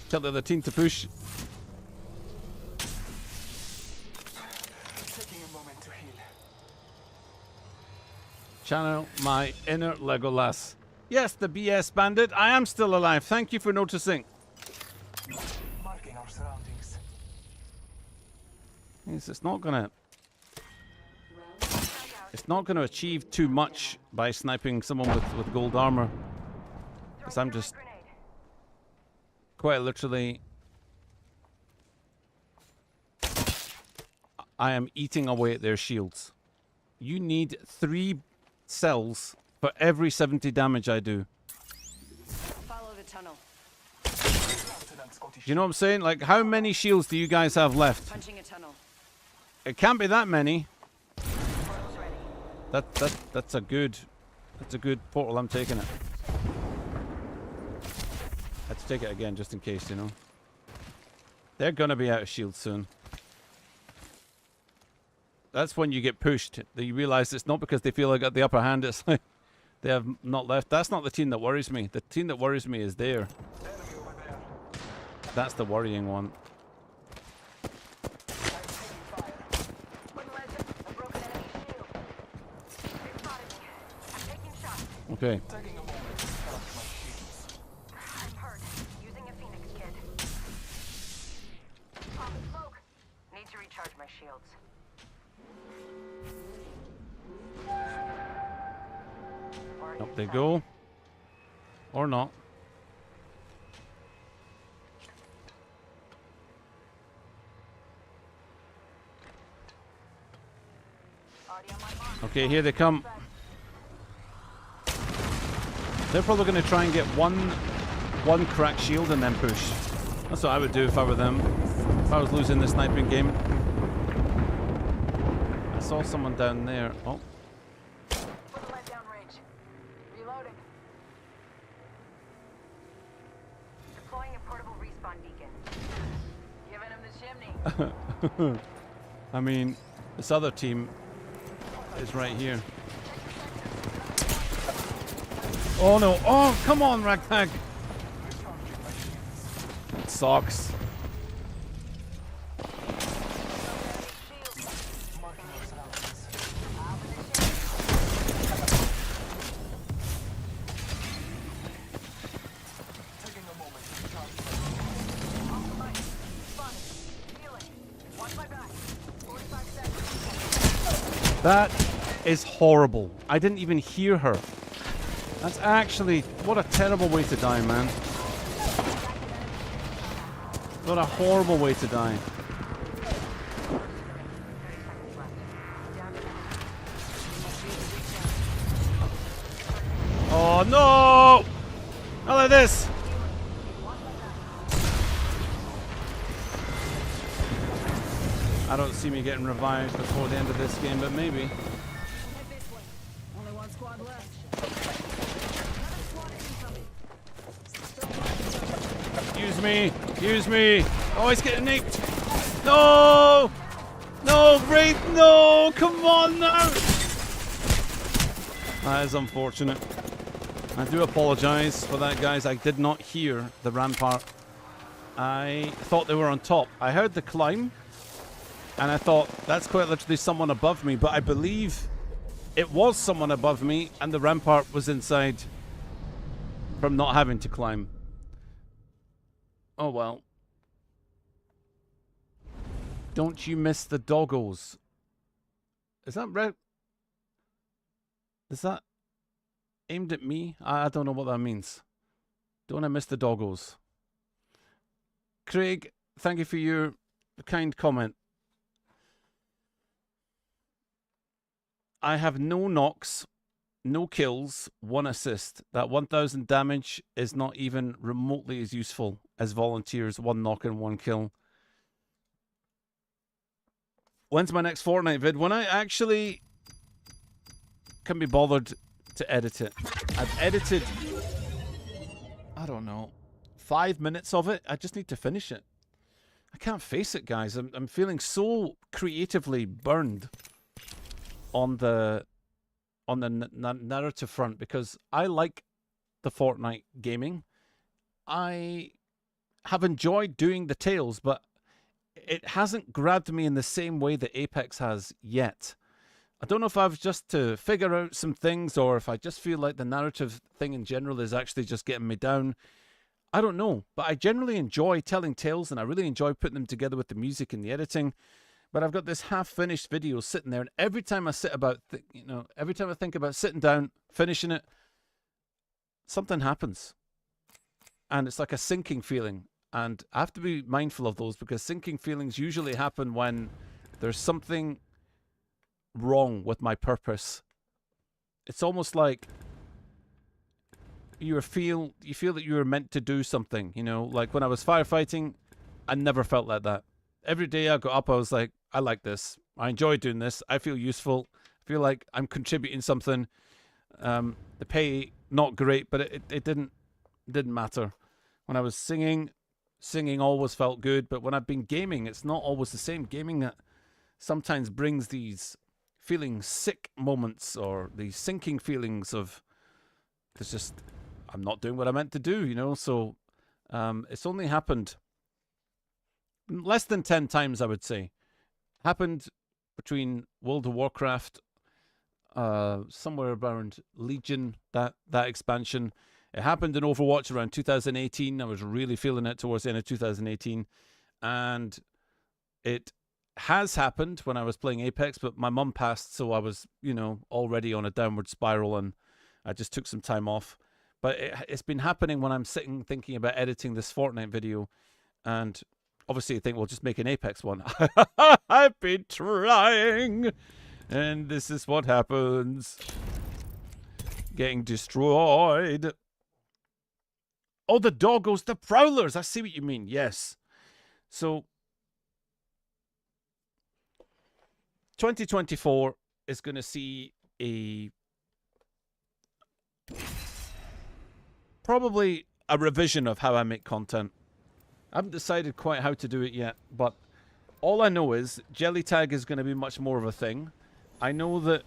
Tell the other team to push. Taking a moment to heal. Channel my inner Legolas. Yes, the BS bandit. I am still alive. Thank you for noticing. Marking our surroundings. Yes, it's not gonna achieve too much by sniping someone with gold armor. Because I'm just quite literally I am eating away at their shields. You need 3 cells for every 70 damage I do. Follow the tunnel. You know what I'm saying? Like, how many shields do you guys have left? Punching a tunnel. It can't be that many. Portal's ready. That's a good portal. I'm taking it. Let's take it again just in case, you know. They're gonna be out of shields soon. That's when you get pushed. That you realize it's not because they feel like got the upper hand. It's like they have not left. That's not the team that worries me. The team that worries me is there. Enemy over there. That's the worrying one. I'm taking fire. Putting legend, a broken enemy shield. They spotted me. I'm taking shots. Okay. Taking a moment to charge my shields. I'm hurt. Using a Phoenix kit. Pop smoke. Need to recharge my shields. Up they go. Or not. Already on my mark. Okay, here they come. They're probably going to try and get one cracked shield and then push. That's what I would do if I were them. If I was losing the sniping game. I saw someone down there. Oh, Putting lead down range. Reloading. Deploying a portable respawn beacon. Giving him the chimney. I mean, this other team is right here. Oh no! Oh, come on, Ragtag! It sucks. Marking our surroundings. Taking a moment to charge my That is horrible. I didn't even hear her. That's actually... What a terrible way to die, man. What a horrible way to die. Oh, no! Not like this! I don't see me getting revived before the end of this game, but maybe. Head this way. Only one squad left. Use me! Use me! Oh, he's getting nicked! No! No, Wraith, no! Come on now! That is unfortunate. I do apologize for that, guys. I did not hear the rampart I thought they were on top. I heard the climb, and I thought, that's quite literally someone above me, but I believe it was someone above me, and the rampart was inside from not having to climb. Oh well. Don't you miss the doggos? Is that red? Is that aimed at me? I don't know what that means. Don't I miss the doggos? Craig, thank you for your kind comment. I have no knocks, no kills, 1 assist. That 1000 damage is not even remotely as useful as Volunteers, 1 knock and 1 kill. When's my next Fortnite vid? When I actually can be bothered to edit it. I've edited, I don't know, 5 minutes of it. I just need to finish it. I can't face it, guys. I'm feeling so creatively burned on the narrative front, because I like the Fortnite gaming. I have enjoyed doing the tales, but it hasn't grabbed me in the same way that Apex has yet. I don't know if I've just to figure out some things, or if I just feel like the narrative thing in general is actually just getting me down. I don't know, but I generally enjoy telling tales, and I really enjoy putting them together with the music and the editing. But I've got this half-finished video sitting there, and every time I sit about, every time I think about sitting down, finishing it, something happens, and it's like a sinking feeling. And I have to be mindful of those, because sinking feelings usually happen when there's something wrong with my purpose. It's almost like you feel that you were meant to do something. You know, like when I was firefighting, I never felt like that. Every day I got up, I was like, I like this. I enjoy doing this. I feel useful. I feel like I'm contributing something. The pay, not great, but it didn't matter. When I was singing always felt good. But when I've been gaming, it's not always the same. Gaming that sometimes brings these feeling sick moments, or these sinking feelings of, there's just, I'm not doing what I meant to do, you know. So it's only happened less than 10 times, I would say. Happened between World of Warcraft, somewhere around Legion, that expansion. It happened in Overwatch around 2018. I was really feeling it towards the end of 2018. And it has happened when I was playing Apex, but my mum passed, so I was, already on a downward spiral, and I just took some time off. But it's been happening when I'm sitting thinking about editing this Fortnite video, and obviously you think, well, just make an Apex one. I've been trying, and this is what happens. Getting destroyed. Oh, the doggos, the prowlers. I see what you mean. Yes. So 2024 is going to see probably a revision of how I make content. I haven't decided quite how to do it yet, but all I know is jelly tag is going to be much more of a thing. I know that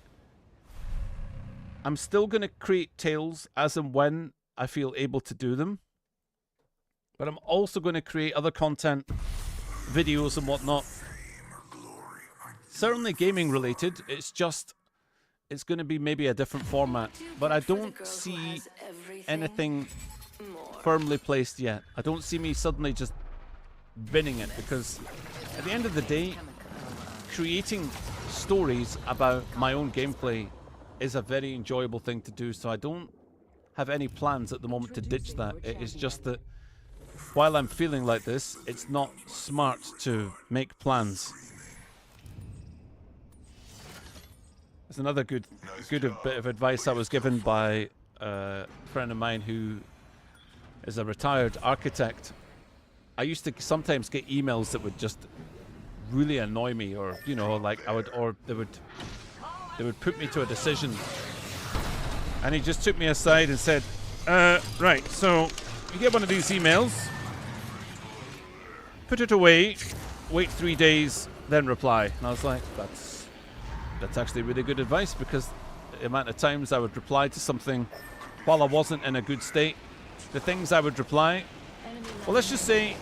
I'm still going to create tales as and when I feel able to do them, but I'm also going to create other content, videos and whatnot. Certainly gaming related. It's going to be maybe a different format, but I don't see anything firmly placed yet. I don't see me suddenly just binning it, because at the end of the day, creating stories about my own gameplay is a very enjoyable thing to do, so I don't have any plans at the moment to ditch that. It is just that while I'm feeling like this, it's not smart to make plans. There's another good bit of advice I was given by a friend of mine who is a retired architect. I used to sometimes get emails that would just really annoy me, or like they would put me to a decision, and he just took me aside and said, right, so you get one of these emails, put it away, wait 3 days, then reply. And I was like, that's actually really good advice, because the amount of times I would reply to something while I wasn't in a good state, the things I would reply, well, let's just say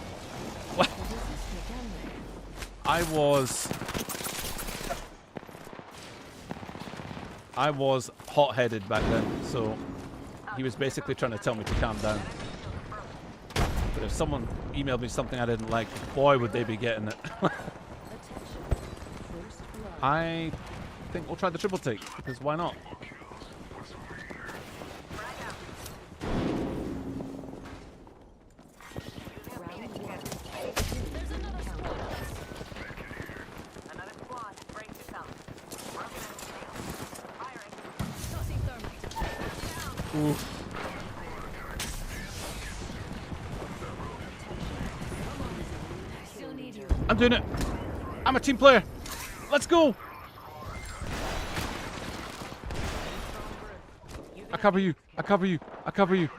I was hot-headed back then, so he was basically trying to tell me to calm down. But if someone emailed me something I didn't like, boy, would they be getting it. I think we'll try the triple take, because why not? Another squad. Break yourself. Firing. Tossing thermite. Ooh. Still need you. I'm doing it. I'm a team player. Let's go. I cover you. I cover you. I cover you.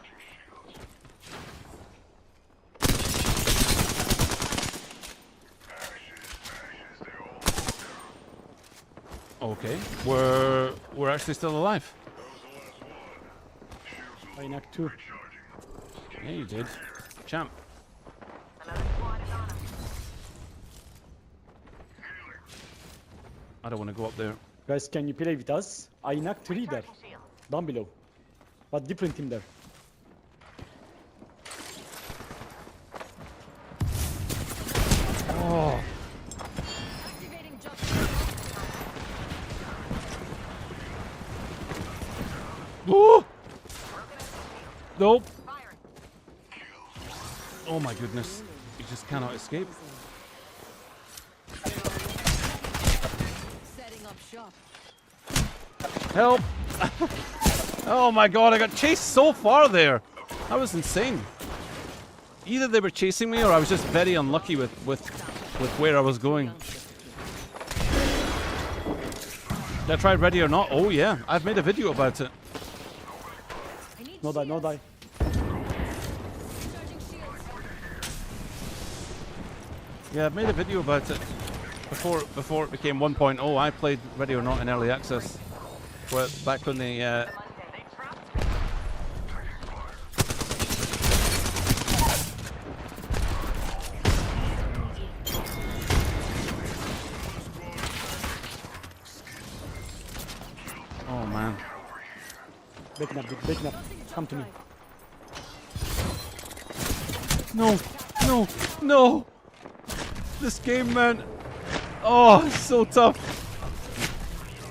Okay, we're actually still alive. I knocked 2. Yeah, you did, champ. Another squad is on him. I don't want to go up there. Guys, can you play with us? I knocked 3 there. Charging shield. Down below. But different team there. Oh, Activating jump. ooh. Nope. Firing. Oh my goodness, you just cannot escape. Setting up shop. Help! Oh my god, I got chased so far there. That was insane. Either they were chasing me or I was just very unlucky with where I was going. Did I try ready or not? Oh yeah, I've made a video about it. I need No die, no die. Charging shields. Yeah, I've made a video about it before it became 1.0. I played ready or not in early access. Well, back when they They trapped me. oh man. Backing up, backing up. Come to me. No, no, no! This game, man. Oh, it's so tough.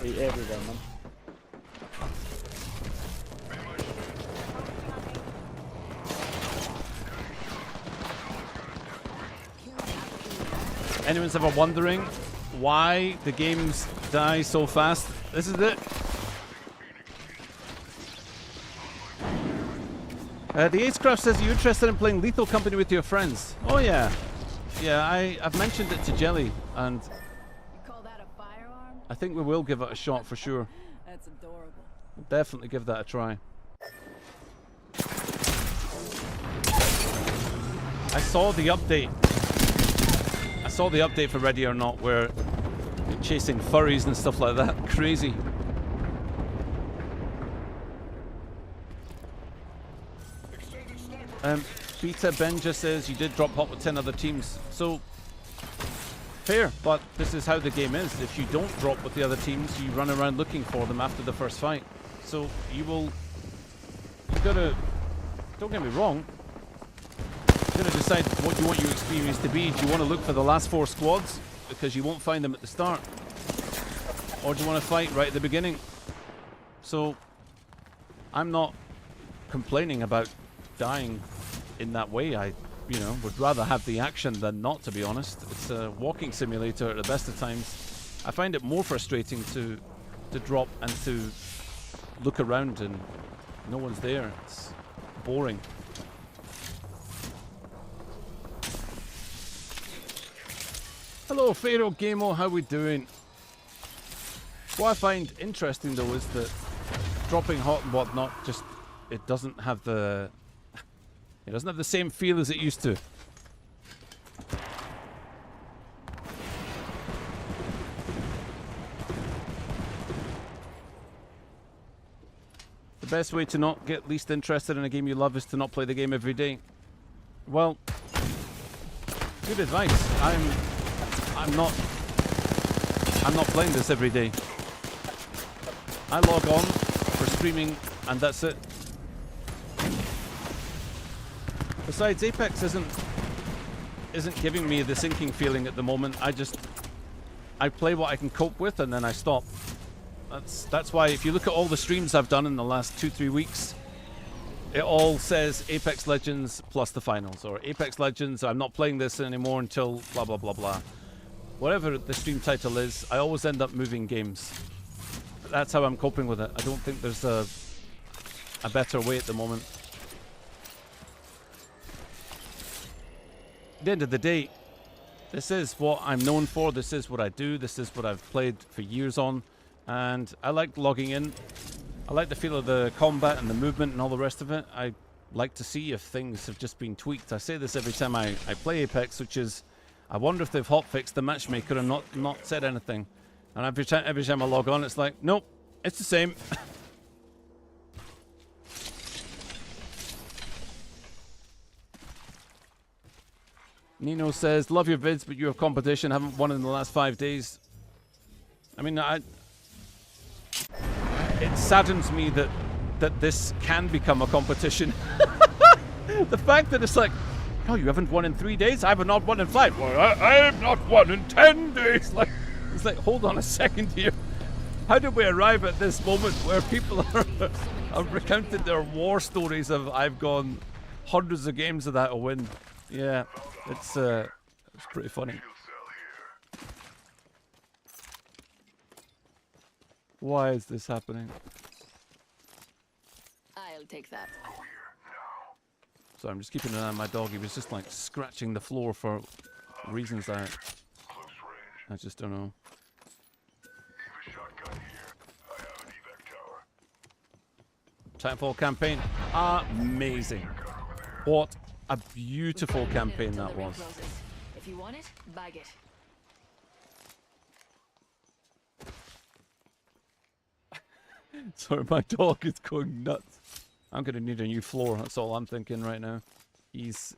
Hey, everyone, man. Anyone's ever wondering why the games die so fast? This is it. The Acecraft says, are you interested in playing Lethal Company with your friends? Oh yeah. Yeah, I've mentioned it to Jelly, and You call that a firearm? I think we will give it a shot for sure. That's adorable. We'll definitely give that a try. I saw the update. I saw the update for Ready or Not where you're chasing furries and stuff like that. Crazy. Beta Ben just says you did drop hot with 10 other teams. So, fair, but this is how the game is. If you don't drop with the other teams, you run around looking for them after the first fight. So, you've gotta, don't get me wrong, you're gonna decide what you want your experience to be. Do you want to look for the last 4 squads? Because you won't find them at the start. Or do you want to fight right at the beginning? So, I'm not complaining about dying in that way. I, would rather have the action than not, to be honest. It's a walking simulator at the best of times. I find it more frustrating to drop and to look around and no one's there. It's boring. Hello, Pharaoh Gamo, how we doing? What I find interesting though is that dropping hot and whatnot it doesn't have the same feel as it used to. The best way to not get least interested in a game you love is to not play the game every day. Well, Good advice. I'm not playing this every day. I log on for streaming and that's it. Besides, Apex isn't giving me the sinking feeling at the moment. I play what I can cope with and then I stop. That's why if you look at all the streams I've done in the last 2-3 weeks, it all says Apex Legends plus the finals, or Apex Legends, I'm not playing this anymore until blah blah blah blah. Whatever the stream title is, I always end up moving games. That's how I'm coping with it. I don't think there's a better way at the moment. At the end of the day, this is what I'm known for, this is what I do, this is what I've played for years on, and I like logging in. I like the feel of the combat and the movement and all the rest of it. I like to see if things have just been tweaked. I say this every time I play Apex, which is, I wonder if they've hotfixed the matchmaker and not said anything. And every time I log on, it's like, nope, it's the same. Nino says, love your vids, but you have competition, haven't won in the last 5 days. I mean, it saddens me that this can become a competition. The fact that it's like, oh, you haven't won in 3 days? I have not won in 5. Well, I have not won in 10 days. Like, it's like, hold on a second here. How did we arrive at this moment where people have recounted their war stories of I've gone hundreds of games of that to win? Yeah, it's pretty funny. Why is this happening? I'll take that. So I'm just keeping an eye on my dog. He was just like scratching the floor for reasons I just don't know. Titanfall campaign, amazing. What a beautiful campaign that was. If you want it, bag it. Sorry, my dog is going nuts. I'm gonna need a new floor. That's all I'm thinking right now. He's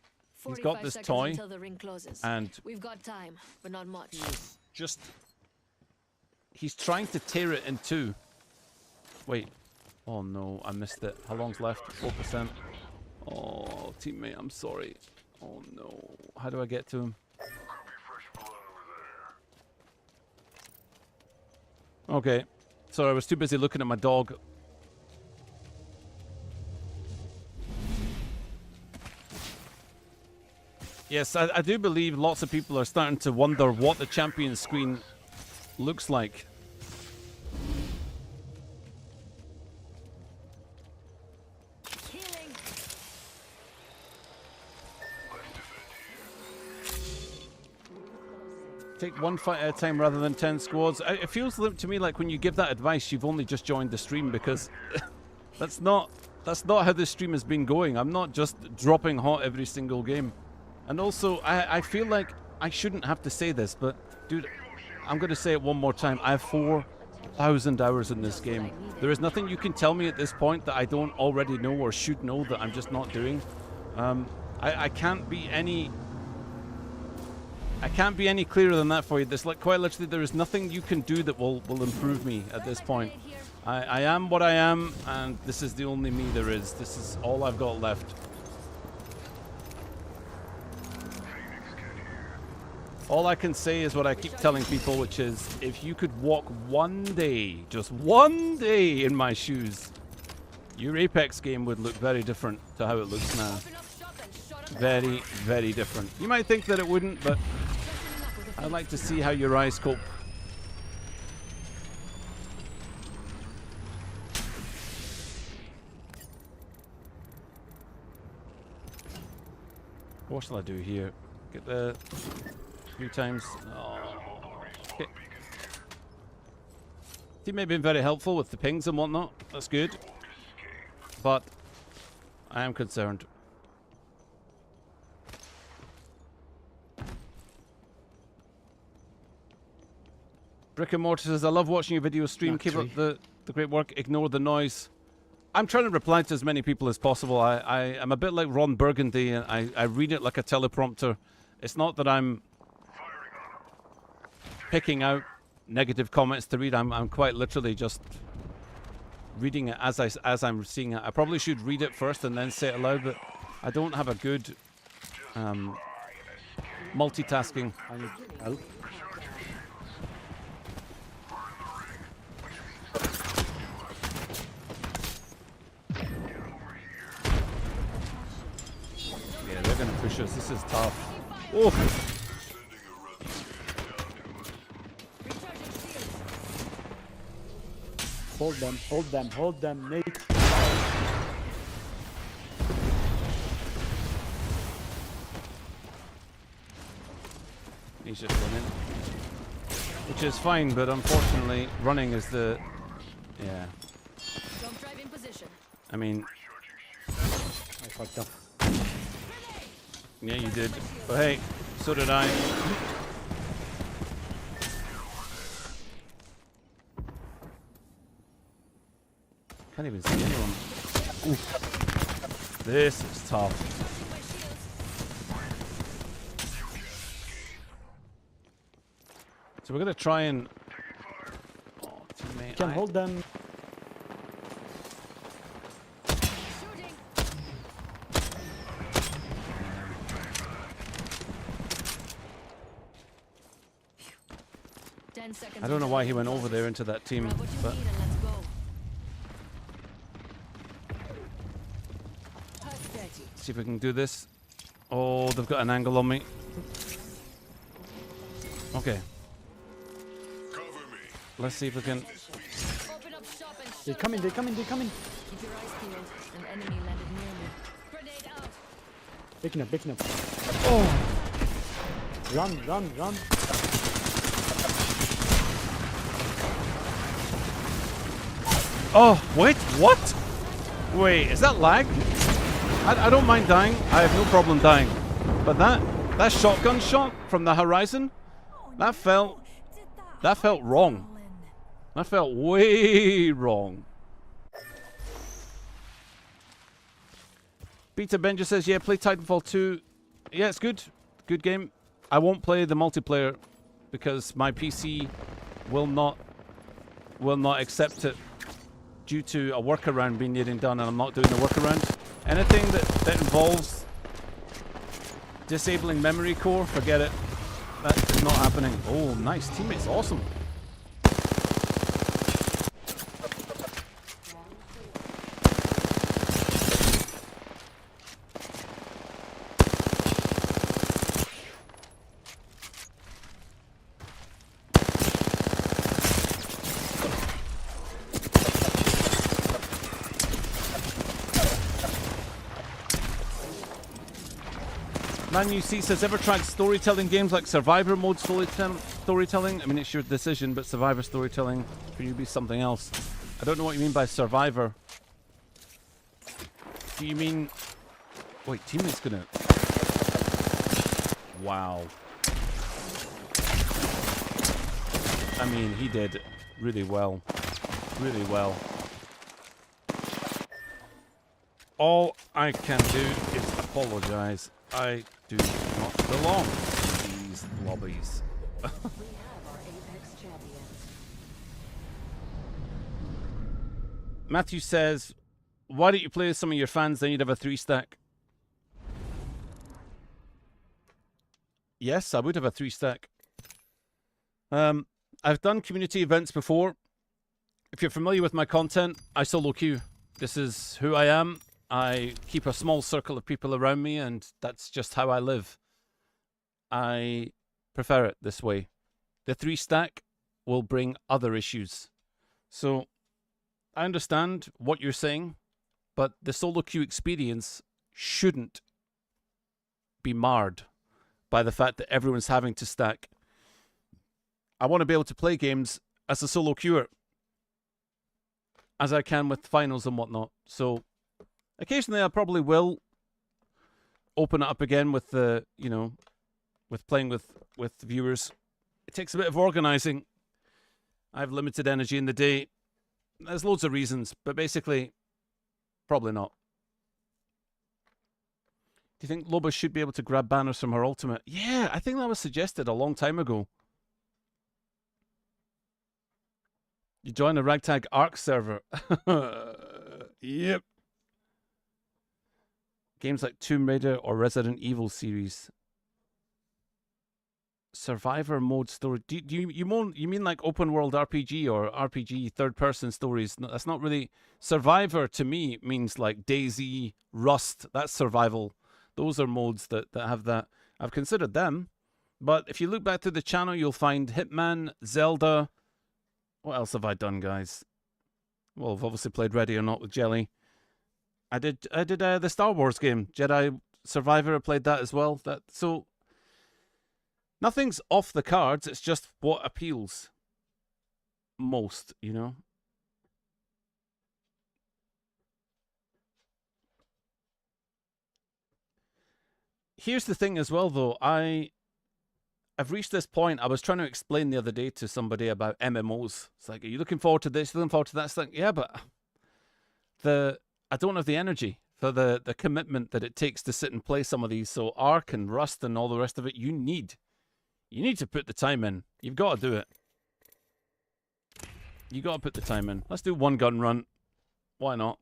got this toy, until the ring closes. and We've got time, but not much. he's trying to tear it in two. Wait, oh no, I missed it. How long's left? 4%. Oh, teammate, I'm sorry. Oh no, how do I get to him? Okay, sorry, I was too busy looking at my dog. Yes, I do believe lots of people are starting to wonder what the champion screen looks like. Healing. Take one fight at a time rather than 10 squads. It feels to me like when you give that advice, you've only just joined the stream, because that's not how this stream has been going. I'm not just dropping hot every single game. And also, I feel like I shouldn't have to say this, but dude, I'm going to say it one more time. I have 4,000 hours in this game. There is nothing you can tell me at this point that I don't already know or should know that I'm just not doing. I can't be any clearer than that for you. There's like quite literally there is nothing you can do that will improve me at this point. I am what I am, and this is the only me there is. This is all I've got left. All I can say is what I keep telling people, which is, if you could walk one day, just one day in my shoes, your Apex game would look very different to how it looks now. Very, very different. You might think that it wouldn't, but I'd like to see how your eyes cope. What shall I do here? Get the... 3 times. Oh. Okay. Team may have been very helpful with the pings and whatnot. That's good. But I am concerned. Brick and Mortar says, I love watching your video stream. Keep up the great work. Ignore the noise. I'm trying to reply to as many people as possible. I am a bit like Ron Burgundy, and I read it like a teleprompter. It's not that I'm picking out negative comments to read. I'm quite literally just reading it as I'm seeing it. I probably should read it first and then say it aloud, but I don't have a good multitasking. I need help. Yeah, they're gonna push us. This is tough. Oh, Hold them, Nate. he's just running, which is fine, but unfortunately, running is the yeah. Jump drive in position. I mean, I fucked up. yeah, you did, but hey, so did I. Can't even see anyone. Oof. This is tough. So we're gonna try and. Oh, teammate, You can hold them. Shooting. 10 seconds. I don't know why he went over there into that team, Grab what you but need and let's go. see if we can do this. Oh, they've got an angle on me. Okay. Let's see if we can. Open up shop and They're shut coming, down. they're coming, they're coming. Keep your eyes peeled. An enemy landed near me. Grenade out. Backing up. Oh! Run. Oh, wait, what? Wait, is that lag? I don't mind dying. I have no problem dying. But that shotgun shot from the horizon, that felt wrong. That felt way wrong. Peter Benja says, yeah, play Titanfall 2. Yeah, it's good. Good game. I won't play the multiplayer because my PC will not accept it due to a workaround being needing done, and I'm not doing the workaround. Anything that involves disabling memory core, forget it. That is not happening. Oh, nice. Teammates, awesome. Manu C says, ever tried storytelling games like Survivor mode storytelling? I mean, it's your decision, but Survivor storytelling for you be something else. I don't know what you mean by Survivor. Do you mean... Wait, teammate's gonna... Wow. I mean, he did really well. Really well. All I can do is apologize. I do not belong in these lobbies. Matthew says, why don't you play with some of your fans, then you'd have a 3-stack? Yes, I would have a 3-stack. I've done community events before. If you're familiar with my content, I solo queue. This is who I am. I keep a small circle of people around me, and that's just how I live. I prefer it this way. The 3-stack will bring other issues. So, I understand what you're saying, but the solo queue experience shouldn't be marred by the fact that everyone's having to stack. I want to be able to play games as a solo queuer, as I can with finals and whatnot. So, occasionally I probably will open it up again with the, you know, with playing with viewers. It takes a bit of organizing. I have limited energy in the day. There's loads of reasons, but basically, probably not. you think Loba should be able to grab banners from her ultimate? Yeah, I think that was suggested a long time ago. You join a ragtag Arc server. Yep. Games like Tomb Raider or Resident Evil series. Survivor mode story. Do you mean like open world RPG or RPG third person stories? No, that's not really Survivor. To me means like DayZ, Rust. That's survival. Those are modes that have that. I've considered them, but if you look back to the channel, you'll find Hitman, Zelda. What else have I done, guys? Well, I've obviously played Ready or Not with Jelly. I did the Star Wars game, Jedi Survivor. I played that as well. So nothing's off the cards. It's just what appeals most, you know. Here's the thing as well, though. I've reached this point. I was trying to explain the other day to somebody about MMOs. It's like, are you looking forward to this? Looking forward to that? It's like, yeah, but I don't have the energy for the commitment that it takes to sit and play some of these. So Ark and Rust and all the rest of it, you need to put the time in. You've got to do it. You got to put the time in. Let's do one gun run. Why not?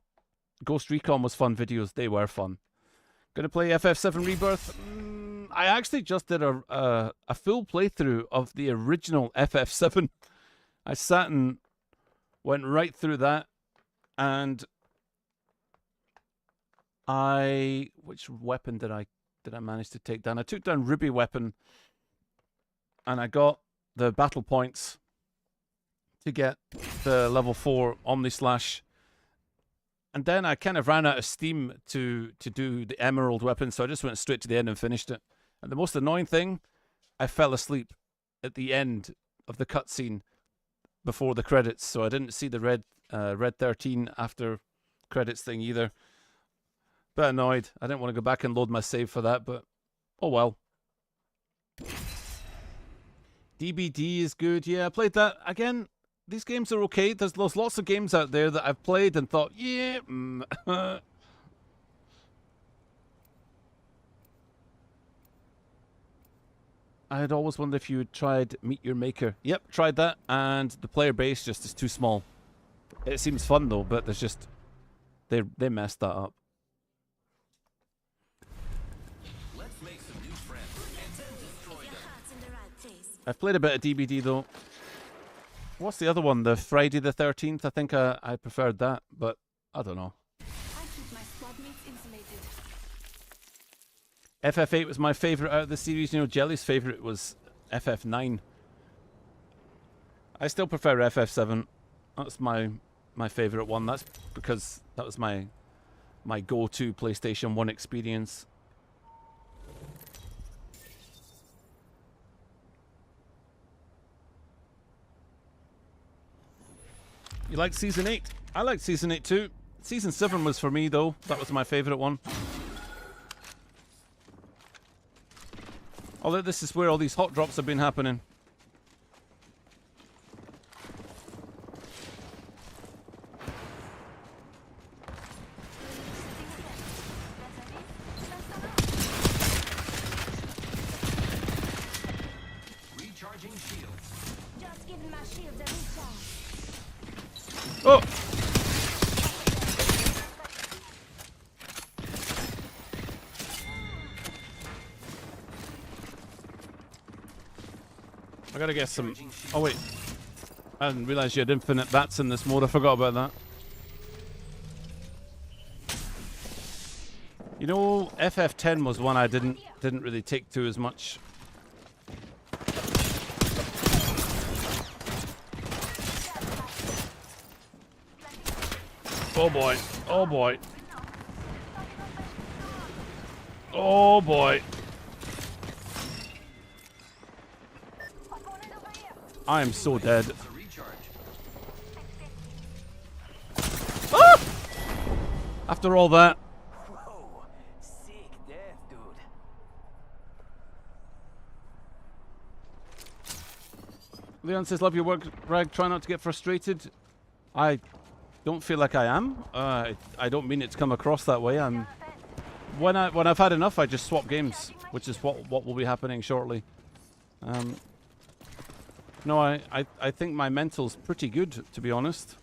Ghost Recon was fun videos. They were fun. Gonna play FF7 Rebirth. I actually just did a full playthrough of the original FF7. I sat and went right through that, and which weapon did I manage to take down? I took down Ruby weapon, and I got the battle points to get the level 4 Omni Slash. And then I kind of ran out of steam to do the emerald weapon, so I just went straight to the end and finished it. And the most annoying thing, I fell asleep at the end of the cutscene before the credits, so I didn't see the red 13 after credits thing either. Bit annoyed. I didn't want to go back and load my save for that, but oh well. DBD is good. Yeah, I played that again. These games are okay. There's lots of games out there that I've played and thought, yeah. I had always wondered if you had tried Meet Your Maker. Yep, tried that, and the player base just is too small. It seems fun though, but there's just they messed that up. Let's make some new friends and then destroy them. I've played a bit of DBD though. What's the other one? The Friday the 13th? I think I preferred that, but I don't know. FF8 was my favourite out of the series. You know, Jelly's favourite was FF9. I still prefer FF7. That's my favourite one. That's because that was my go-to PlayStation 1 experience. You liked Season 8? I liked Season 8 too. Season 7 was for me though. That was my favourite one. Although this is where all these hot drops have been happening. Recharging shields. Just giving my shields a recharge. Oh! I gotta get some... Oh wait. I didn't realize you had infinite bats in this mode. I forgot about that. You know, FF10 was one I didn't really take to as much. Oh boy. Oh boy. Oh boy. I am so dead. Ah! After all that. Whoa, sick death, dude. Leon says, love your work, Rag. Try not to get frustrated. I don't feel like I am. I don't mean it to come across that way. I'm when I've had enough, I just swap games, which is what will be happening shortly. No, I think my mental's pretty good, to be honest.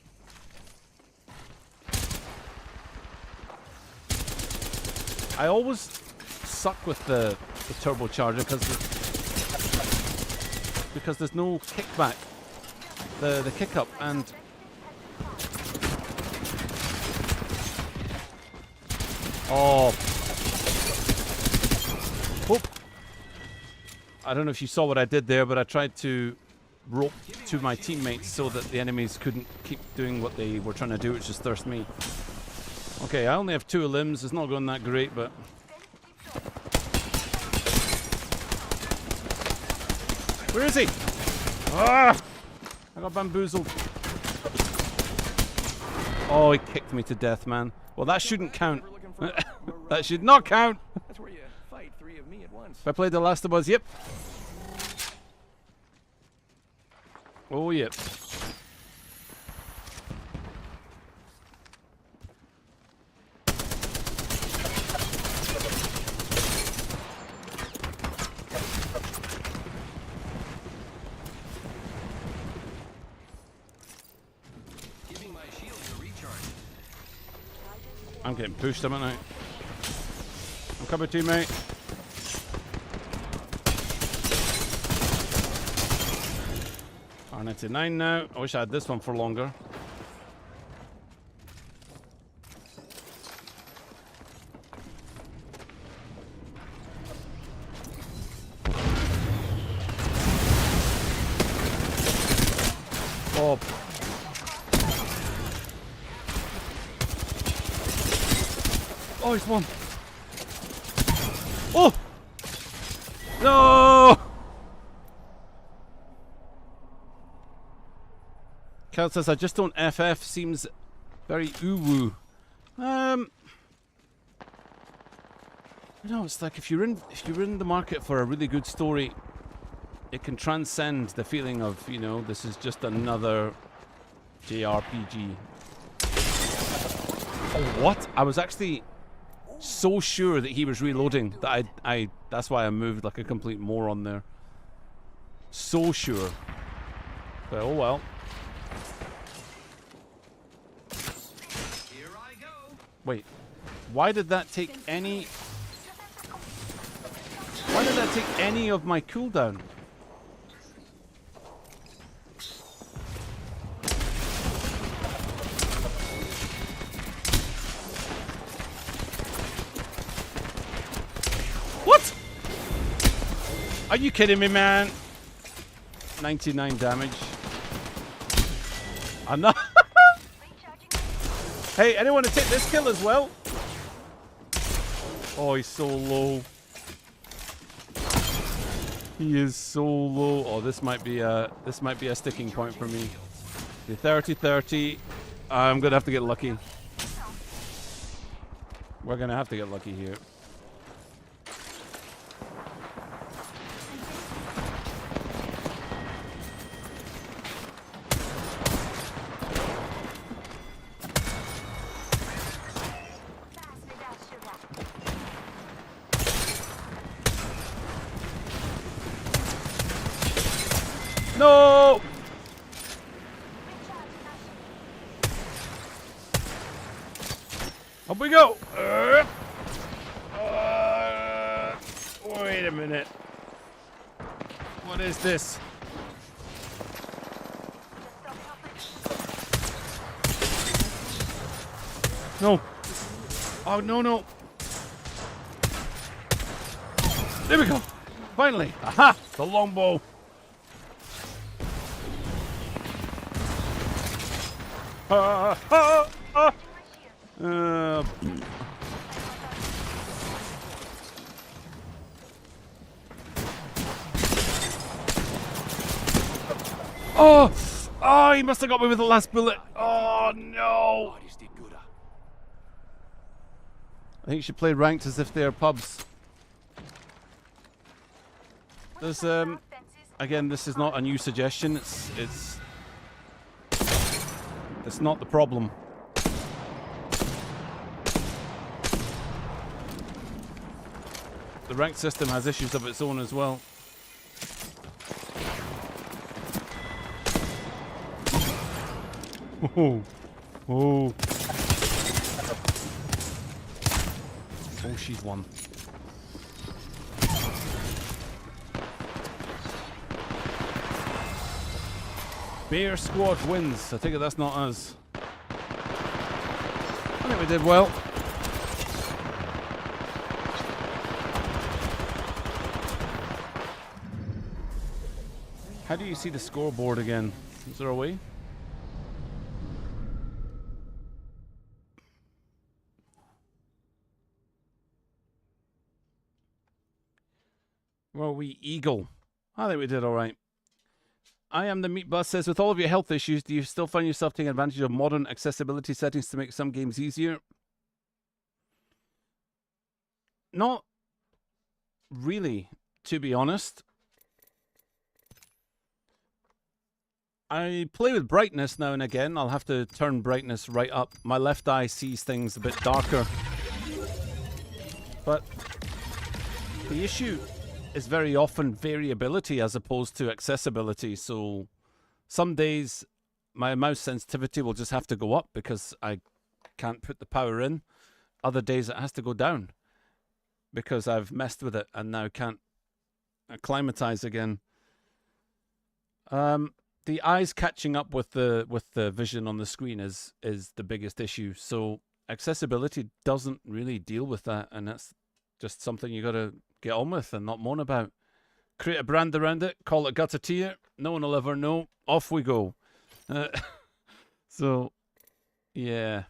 I always suck with the turbocharger because there's no kickback, the kick up, and oh, whoop. I don't know if you saw what I did there, but I tried to rope to my teammates so that the enemies couldn't keep doing what they were trying to do, which is thirst me. Okay, I only have 2 limbs. It's not going that great, but where is he? Ah! I got bamboozled. Oh, he kicked me to death, man. Well, that shouldn't count. That should not count. That's where you fight 3 of me at once. If I played The Last of Us, yep. Oh, yep. Giving my shields a recharge. I'm getting pushed, am I now? I'm coming to you, mate. R99 now. I wish I had this one for longer. Oh. Oh, he's won. Oh! No! Cal says, I just don't FF. Seems very ooh-woo. You know, it's like if you're in the market for a really good story, it can transcend the feeling of, you know, this is just another JRPG. Oh, what? I was actually so sure that he was reloading that that's why I moved like a complete moron there. So sure. But oh well. Here I go. Wait. Why did that take any... Why did that take any of my cooldown? What? Are you kidding me, man? 99 damage. I'm not... Hey, anyone to take this kill as well? Oh, he's so low. He is so low. Oh, this might be a sticking point for me. The 30-30. I'm gonna have to get lucky. We're gonna have to get lucky here. No! Up we go! Wait a minute. What is this? No. Oh, no, no. There we go. Finally. Aha! The longbow. Oh! Oh, he must have got me with the last bullet. Oh, no. I think you should play ranked as if they're pubs. There's, again, this is not a new suggestion. It's not the problem. The ranked system has issues of its own as well. Oh, oh. Oh, she's won. Bear Squad wins. I take it that's not us. I think we did well. How do you see the scoreboard again? Is there a way? Were we Eagle? I think we did all right. I am the Meat Bus says, with all of your health issues, do you still find yourself taking advantage of modern accessibility settings to make some games easier? Not really, to be honest. I play with brightness now and again. I'll have to turn brightness right up. My left eye sees things a bit darker. But the issue is very often variability as opposed to accessibility. So some days my mouse sensitivity will just have to go up because I can't put the power in. Other days it has to go down because I've messed with it and now can't acclimatize again. The eyes catching up with the vision on the screen is the biggest issue. So accessibility doesn't really deal with that, and that's just something you got to get on with and not moan about. Create a brand around it, call it Gutter Tier. No one will ever know. Off we go. So, yeah.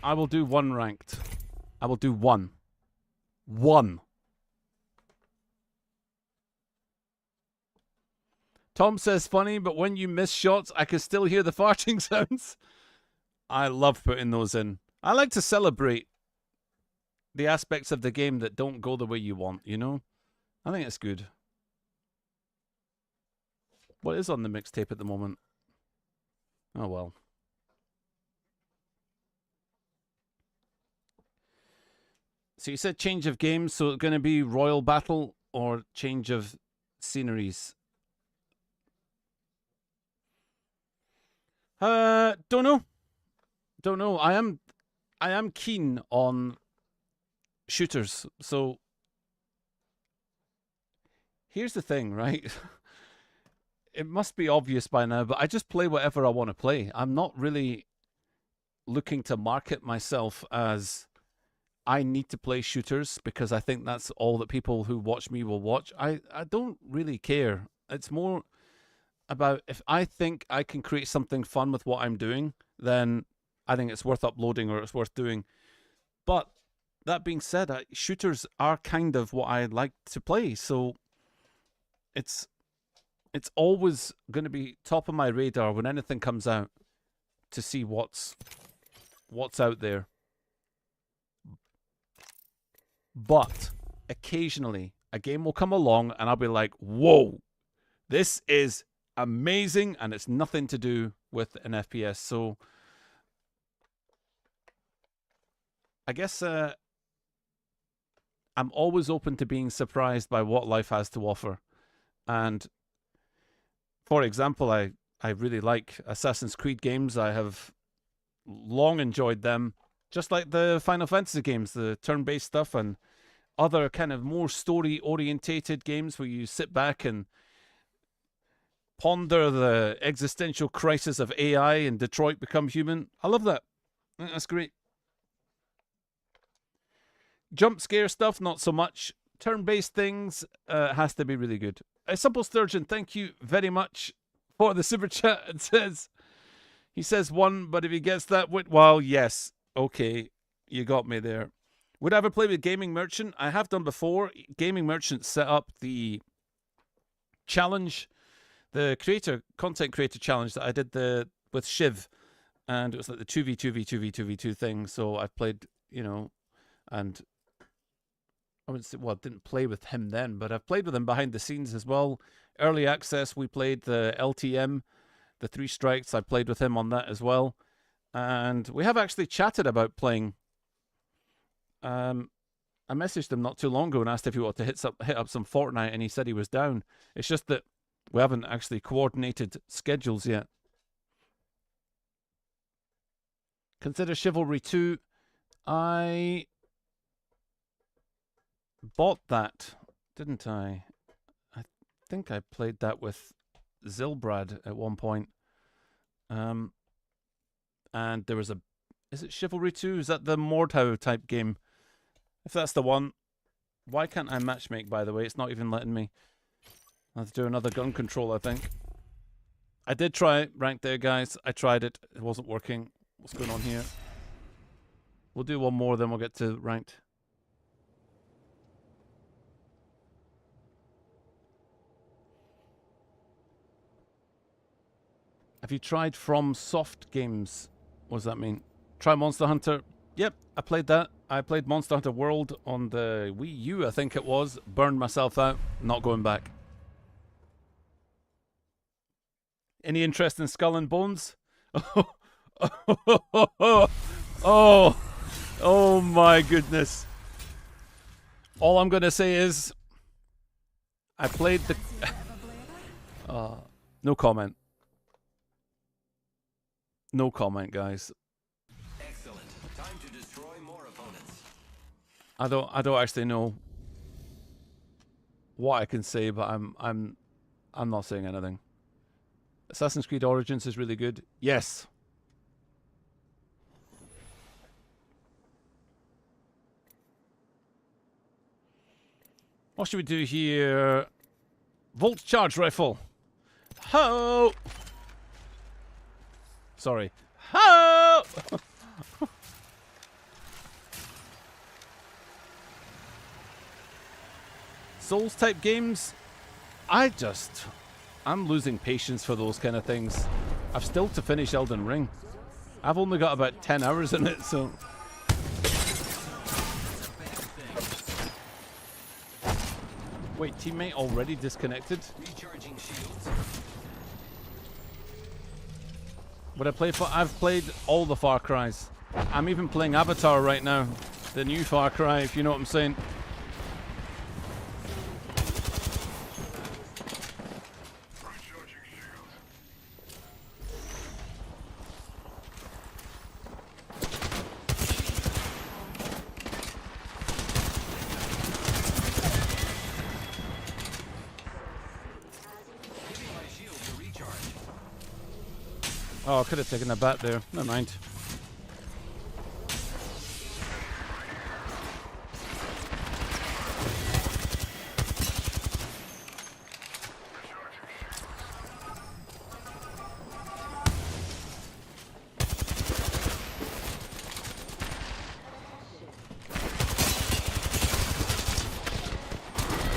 I will do one ranked. I will do one. One. Tom says funny, but when you miss shots, I can still hear the farting sounds. I love putting those in. I like to celebrate the aspects of the game that don't go the way you want, you know? I think it's good. What is on the mixtape at the moment? Oh, well. So you said change of games, so it's going to be Royal Battle or change of sceneries? Don't know. Don't know. I am keen on shooters. So here's the thing, right? It must be obvious by now, but I just play whatever I want to play. I'm not really looking to market myself as I need to play shooters because I think that's all that people who watch me will watch. I don't really care. It's more about if I think I can create something fun with what I'm doing, then I think it's worth uploading or it's worth doing. But that being said, shooters are kind of what I like to play, so it's always going to be top of my radar when anything comes out to see what's out there. But occasionally a game will come along and I'll be like, whoa, this is amazing, and it's nothing to do with an FPS. So I guess I'm always open to being surprised by what life has to offer. And for example, I really like Assassin's Creed games. I have long enjoyed them, just like the Final Fantasy games, the turn-based stuff, and other kind of more story-orientated games where you sit back and ponder the existential crisis of AI and Detroit Become Human. I love that. I think that's great. Jump scare stuff, not so much. Turn-based things has to be really good. A Simple Sturgeon, thank you very much for the super chat. He says one, but if he gets that, well, yes. Okay, you got me there. Would I ever play with Gaming Merchant? I have done before. Gaming Merchant set up the challenge, the content creator challenge that I did with Shiv, and it was like the 2v2v2v2v2 thing. So I've played, and I wouldn't say, well, I didn't play with him then, but I've played with him behind the scenes as well. Early access, we played the LTM, the 3 strikes. I played with him on that as well. and we have actually chatted about playing. I messaged him not too long ago and asked if he wanted to hit up some Fortnite, and he said he was down. It's just that we haven't actually coordinated schedules yet. Consider Chivalry 2. I bought that, didn't I? I think I played that with Zilbrad at one point. And there was a... Is it Chivalry 2? Is that the Mordhau type game? If that's the one. Why can't I matchmake, by the way? It's not even letting me. I'll have to do another gun control, I think. I did try ranked there, guys. I tried it. It wasn't working. What's going on here? We'll do one more, then we'll get to ranked. Have you tried From Soft Games? What does that mean? Try Monster Hunter. Yep, I played that. I played Monster Hunter World on the Wii U, I think it was. Burned myself out. Not going back. Any interest in Skull and Bones? Oh my goodness. All I'm going to say is I played the... no comment. No comment, guys. Excellent. Time to destroy more opponents. I don't actually know what I can say, but I'm not saying anything. Assassin's Creed Origins is really good. Yes. What should we do here? Volt charge rifle. Ho! Sorry. Ho! Souls type games? I'm losing patience for those kind of things. I've still to finish Elden Ring. I've only got about 10 hours in it, so... Wait, teammate already disconnected? Recharging shields. Would I play I've played all the Far Cries. I'm even playing Avatar right now. The new Far Cry, if you know what I'm saying. Oh, I could have taken a bat there. Never mind.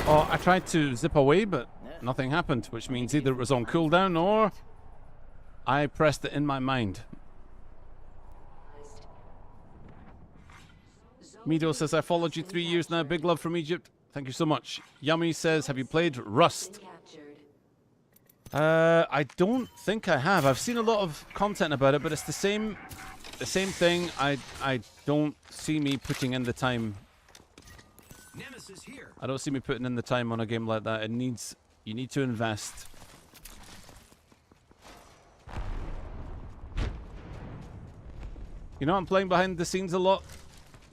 Oh, I tried to zip away, but nothing happened, which means either it was on cooldown or I pressed it in my mind. Mido says, I followed you 3 years now. Big love from Egypt. Thank you so much. Yummy says, have you played Rust? I don't think I have. I've seen a lot of content about it, but it's the same thing. I don't see me putting in the time. Nemesis here. I don't see me putting in the time on a game like that. You need to invest. You know, I'm playing behind the scenes a lot.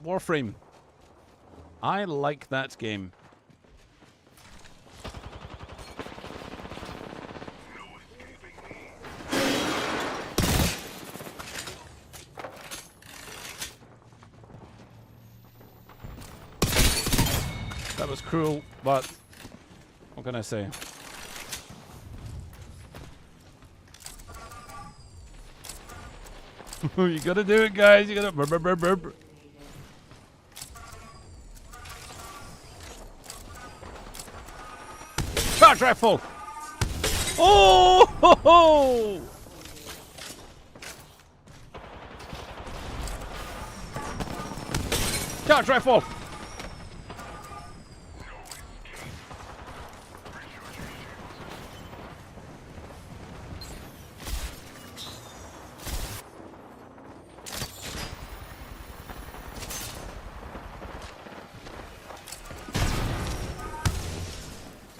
Warframe. I like that game. That was cruel, but what can I say? You gotta do it, guys. You gotta. Burr, burr, burr, burr, burr. Charge rifle! Oh! Ho, ho! Charge rifle!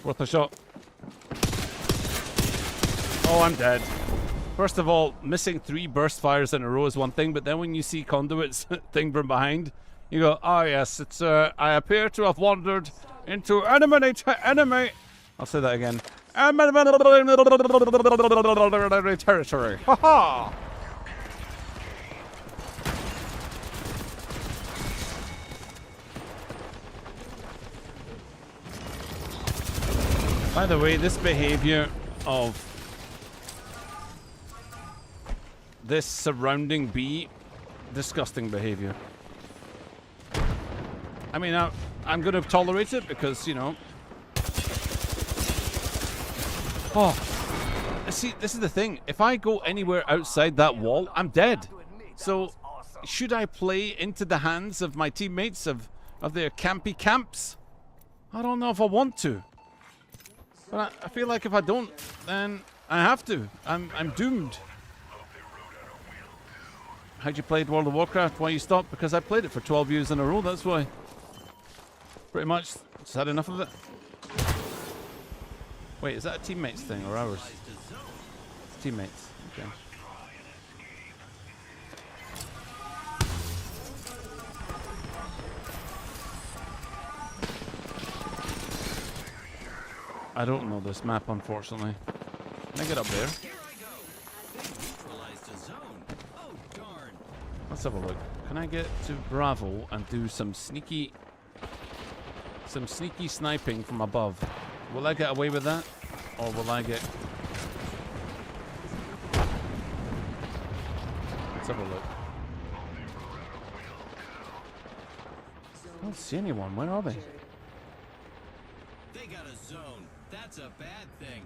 Worth a shot. Oh, I'm dead. First of all, missing 3 burst fires in a row is one thing, but then when you see Conduit's thing from behind, you go, oh yes, it's I appear to have wandered into enemy. I'll say that again. Territory. Ha ha! By the way, this behavior of this surrounding B, disgusting behavior. I mean, I'm going to tolerate it because, you know. Oh, see, this is the thing. If I go anywhere outside that wall, I'm dead. So, should I play into the hands of my teammates of their campy camps? I don't know if I want to. But I feel like if I don't, then I have to. I'm doomed. How'd you play World of Warcraft? Why you stopped? Because I played it for 12 years in a row, that's why. Pretty much, just had enough of it. Wait, is that a teammates thing or ours? It's teammates, okay. I don't know this map, unfortunately. Can I get up there? Let's have a look. Can I get to Bravo and do some sneaky sniping from above? Will I get away with that? Or will I get... Let's have a look. I don't see anyone. Where are they? They got a zone. That's a bad thing.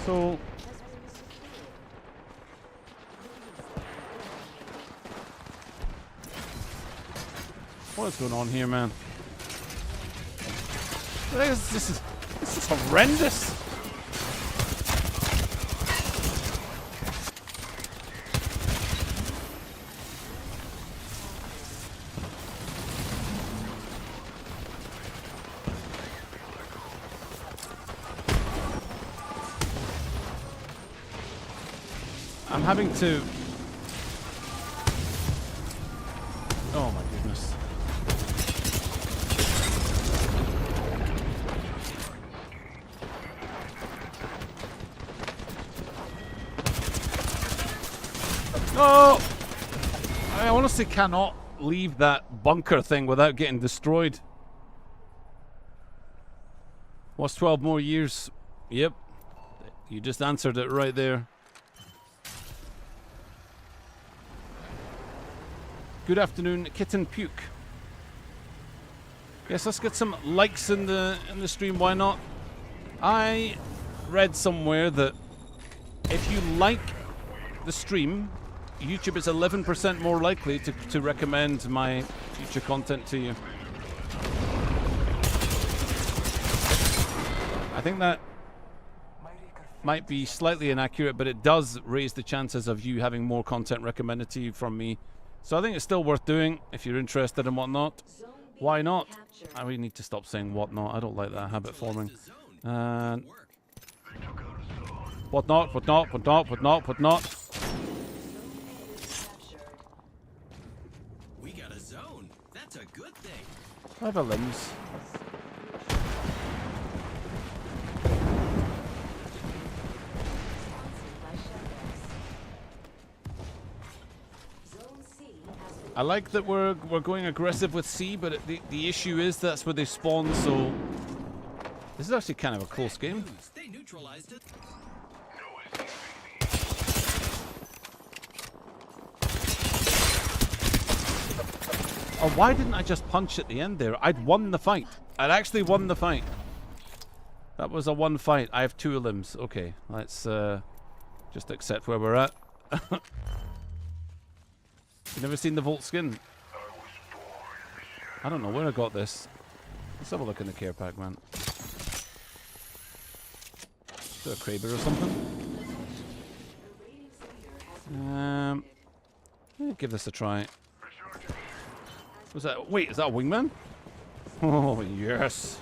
So... What is going on here, man? This is horrendous. I'm having to... Oh my goodness. No! I honestly cannot leave that bunker thing without getting destroyed. What's 12 more years? Yep. You just answered it right there. Good afternoon, Kitten Puke. Yes, let's get some likes in the stream. Why not? I read somewhere that if you like the stream, YouTube is 11% more likely to recommend my future content to you. I think that might be slightly inaccurate, but it does raise the chances of you having more content recommended to you from me. So I think it's still worth doing if you're interested in whatnot. Why not? I really need to stop saying whatnot. I don't like that habit forming. Whatnot. We got a zone. That's a good thing. I have a limbs. I like that we're going aggressive with C, but the issue is that's where they spawn, so this is actually kind of a close game. They neutralized it. Oh, why didn't I just punch at the end there? I'd won the fight. I'd actually won the fight. That was a one fight. I have 2 limbs. Okay, let's just accept where we're at. You never seen the Volt skin? I don't know where I got this. Let's have a look in the care pack, man. Is there a Kraber or something? Give this a try. Was that? Wait, is that a wingman? Oh yes.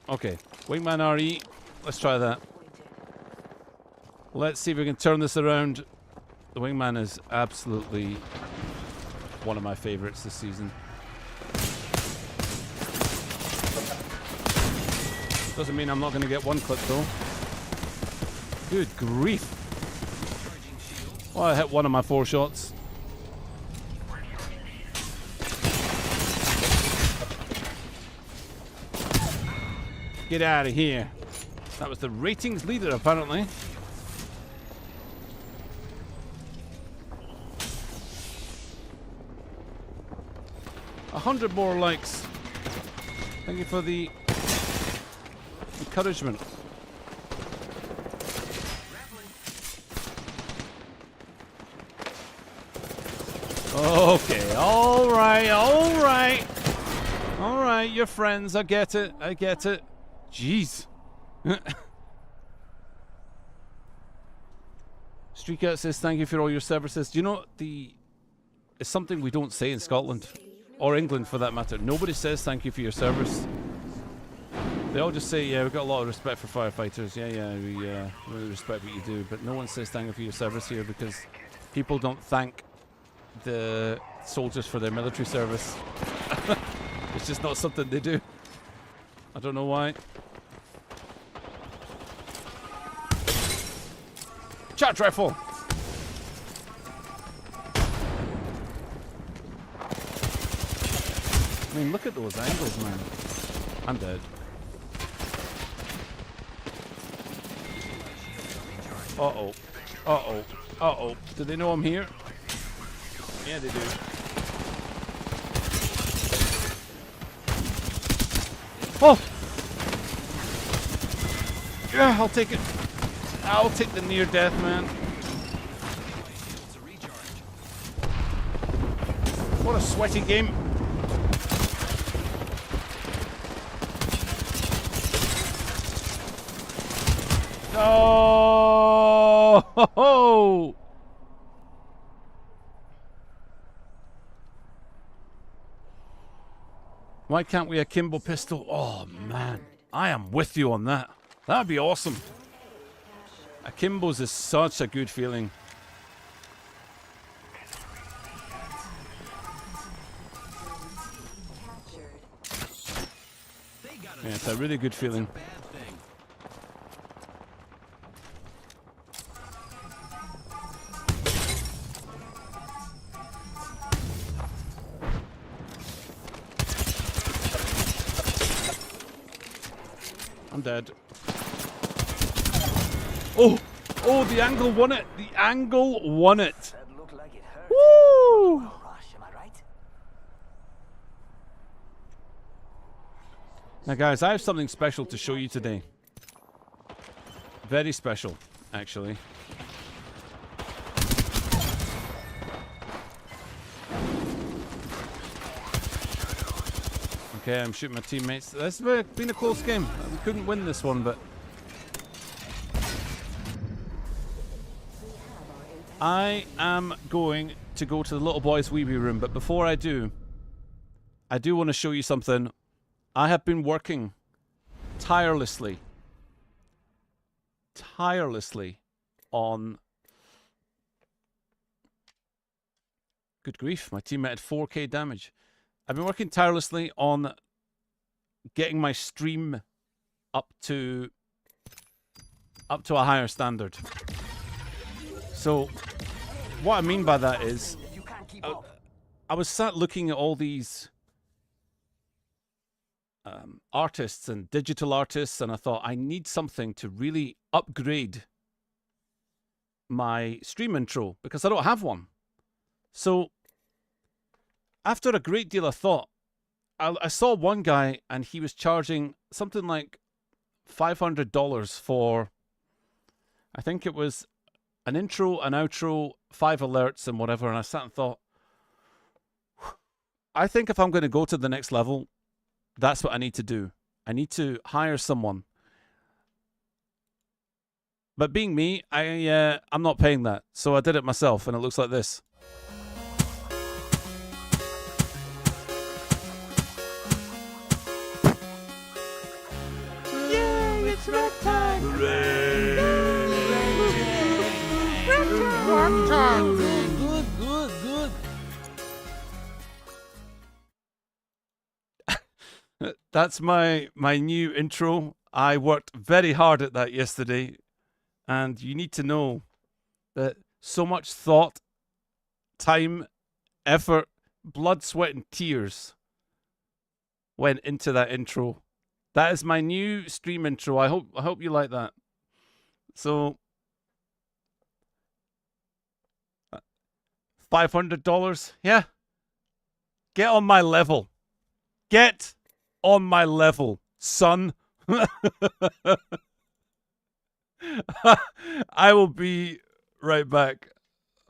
Okay, wingman RE. Let's try that. Let's see if we can turn this around. The wingman is absolutely one of my favorites this season. Doesn't mean I'm not going to get one clip though. Good grief. Well, I hit one of my 4 shots. Get out of here. That was the ratings leader, apparently. A 100 more likes. Thank you for the encouragement. Okay, alright, you're friends, I get it. Jeez. Streakout says thank you for all your services. Do you know it's something we don't say in Scotland or England for that matter. Nobody says thank you for your service. They all just say, yeah, we've got a lot of respect for firefighters. Yeah, we really respect what you do. But no one says thank you for your service here because people don't thank the soldiers for their military service. It's just not something they do. I don't know why. Charge rifle! I mean, look at those angles, man. I'm dead. Uh-oh. Uh-oh. Uh-oh. Do they know I'm here? Yeah, they do. Oh! Yeah, I'll take it. I'll take the near death, man. What a sweaty game. Oh! Why can't we akimbo pistol? Oh man, I am with you on that. That'd be awesome. Akimbos is such a good feeling. Yeah, it's a really good feeling. I'm dead. Oh! Oh, the angle won it! The angle won it! That looked like it hurt. Woo! Rush, am I right? Now guys, I have something special to show you today. Very special, actually. Okay, I'm shooting my teammates. This has been a close game. We couldn't win this one, but... I am going to go to the little boy's weebie room, but before I do want to show you something. I have been working tirelessly on... Good grief, my teammate had 4k damage. I've been working tirelessly on getting my stream up to a higher standard. So, what I mean by that is, I was sat looking at all these artists and digital artists, and I thought I need something to really upgrade my stream intro because I don't have one. So, after a great deal of thought, I saw one guy and he was charging something like $500 for, I think it was an intro, an outro, 5 alerts and whatever. And I sat and thought, I think if I'm going to go to the next level, that's what I need to do. I need to hire someone But being me, I'm not paying that. So I did it myself, and it looks like this. Yay, it's red time! Good, good, good. That's my new intro. I worked very hard at that yesterday. And you need to know that so much thought, time, effort, blood, sweat, and tears went into that intro. That is my new stream intro. I hope you like that. So, $500, yeah. Get on my level. Get on my level, son. I will be right back.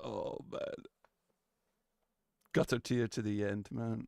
Oh, man. Gutter tear to the end, man.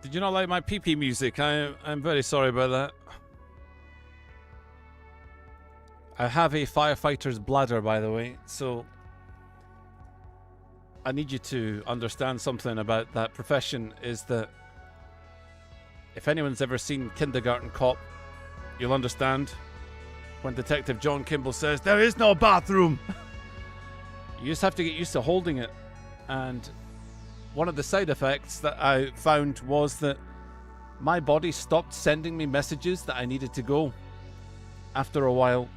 Did you not like my pee-pee music? I'm very sorry about that. I have a firefighter's bladder, by the way, so I need you to understand something about that profession, is that if anyone's ever seen Kindergarten Cop, you'll understand when Detective John Kimball says, "There is no bathroom." You just have to get used to holding it. And one of the side effects that I found was that my body stopped sending me messages that I needed to go after a while,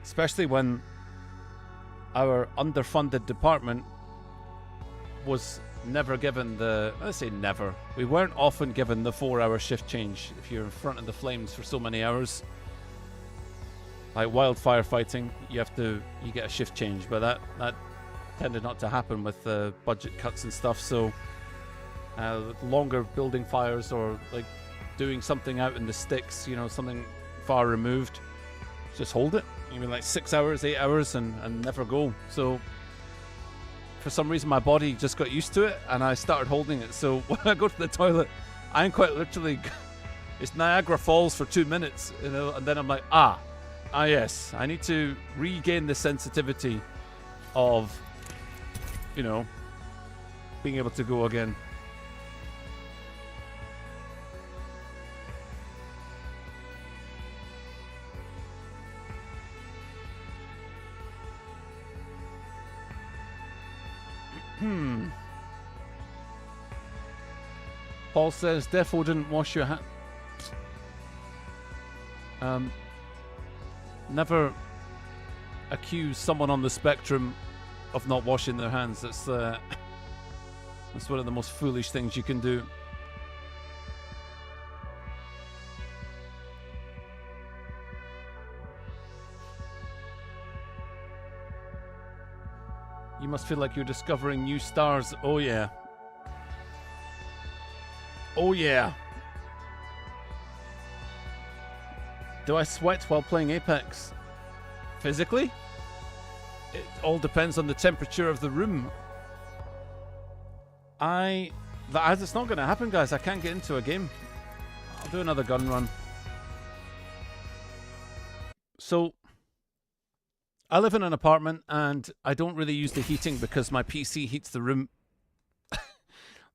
especially when our underfunded department was never given the, let's say never, we weren't often given the 4-hour shift change if you're in front of the flames for so many hours. Like wildfire fighting, you get a shift change, but that tended not to happen with the budget cuts and stuff. So longer building fires, or like doing something out in the sticks, you know, something far removed, just hold it. You mean like 6 hours, 8 hours, and never go. So for some reason, my body just got used to it, and I started holding it. So when I go to the toilet, I'm quite literally, it's Niagara Falls for 2 minutes, you know, and then I'm like, yes, I need to regain the sensitivity of, you know, being able to go again. Paul says, Defo didn't wash your hands. Never accuse someone on the spectrum of not washing their hands. That's one of the most foolish things you can do. You must feel like you're discovering new stars. Oh yeah. Oh yeah. Do I sweat while playing Apex? Physically? It all depends on the temperature of the room. It's not going to happen, guys. I can't get into a game. I'll do another gun run. So, I live in an apartment and I don't really use the heating because my PC heats the room.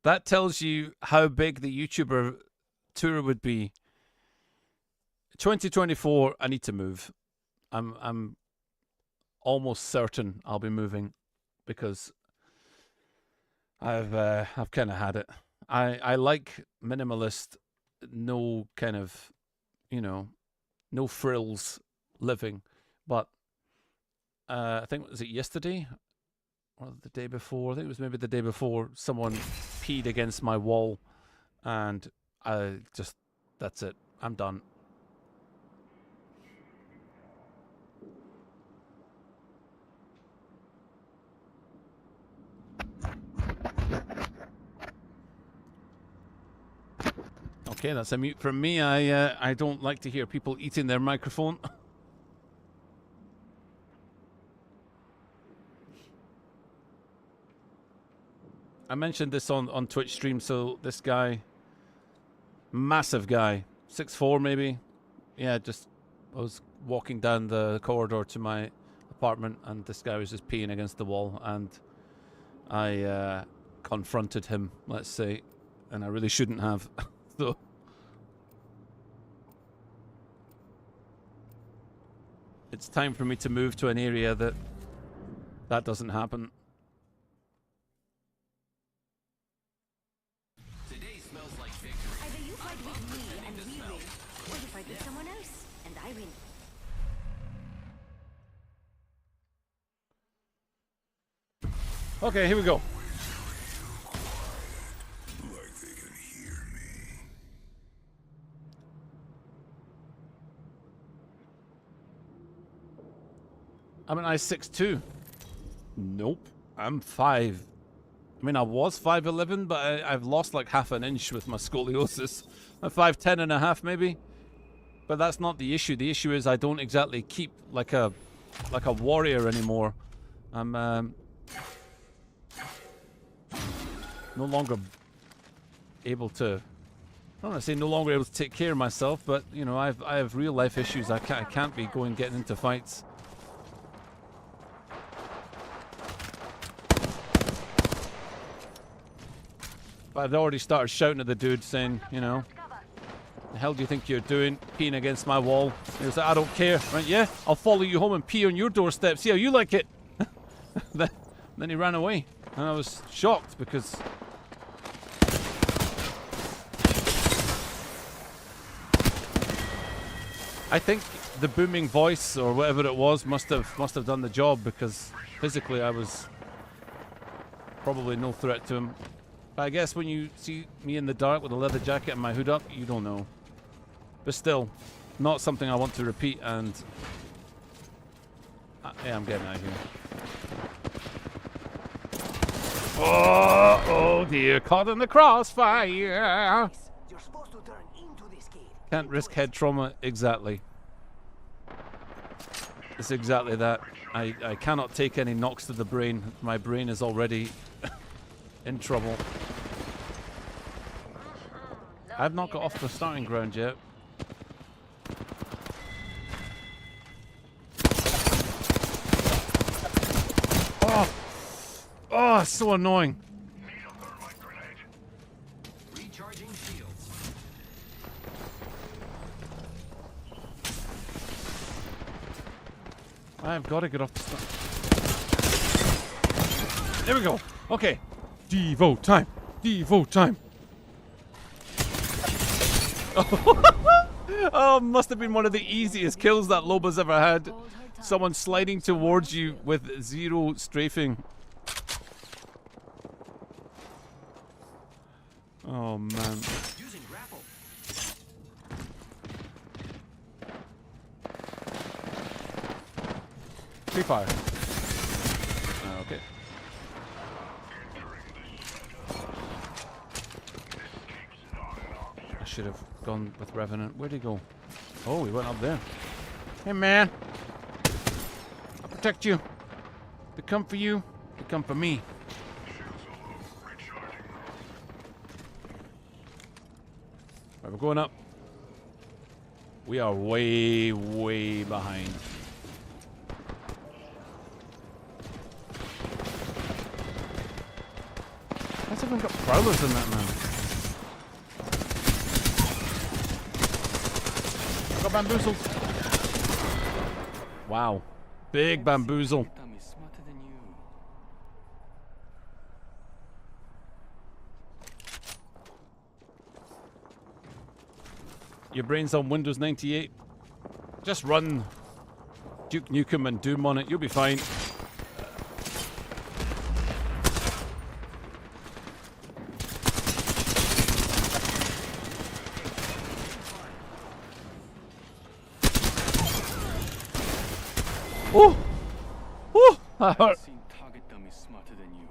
That tells you how big the YouTuber tour would be. 2024, I need to move. I'm almost certain I'll be moving because I've kind of had it. I like minimalist, no kind of, you know, no frills living. But I think, was it yesterday or the day before? I think it was maybe the day before. Someone peed against my wall, and that's it. I'm done. Okay, that's a mute from me. I don't like to hear people eating their microphone. I mentioned this on Twitch stream. So this guy, massive guy, 6'4" maybe. Yeah, I was walking down the corridor to my apartment, and this guy was just peeing against the wall, and I confronted him, let's say, and I really shouldn't have. So it's time for me to move to an area that doesn't happen. Today smells like victory. Either you fight with me and we win, or you fight with someone else and I win. Okay, here we go. Like they can hear me. I'm an I 6'2". Nope, I'm 5. I mean, I was 5'11", but I've lost like half an inch with my scoliosis. I'm 5'10 and a half maybe. But that's not the issue. The issue is I don't exactly keep like a warrior anymore. I'm no longer able to, I don't want to say no longer able to take care of myself, but you know, I have real life issues. I can't be getting into fights. But I'd already started shouting at the dude saying, you know, the hell do you think you're doing, peeing against my wall? He was like, I don't care. I went, yeah, I'll follow you home and pee on your doorstep. See how you like it. Then he ran away. And I was shocked because I think the booming voice or whatever it was must have done the job, because physically I was probably no threat to him. But I guess when you see me in the dark with a leather jacket and my hood up, you don't know. But still, not something I want to repeat, and yeah, I'm getting out of here. Oh dear, caught in the crossfire. You're supposed to turn into this kid. Can't risk head trauma, exactly. It's exactly that. I cannot take any knocks to the brain. My brain is already in trouble. I've not got off the starting ground yet. Oh! Oh, so annoying. Recharging shields. I've got to get off the start. There we go. Okay. Devo time. Devo time. Oh, must have been one of the easiest kills that Loba's ever had. Someone sliding towards you with 0 strafing. Oh man. Using grapple. Free fire. Okay. I should have gone with Revenant. Where'd he go? Oh, he went up there. Hey man. I'll protect you. They come for you. They come for me. Right, we're going up. We are way, way behind. How's everyone got prowlers in that now? I got bamboozled. Wow. Big bamboozle. Dummy smarter than you. Your brain's on Windows 98. Just run Duke Nukem and Doom on it. You'll be fine. Oh! Oh! That hurt. Seen target dummy smarter than you.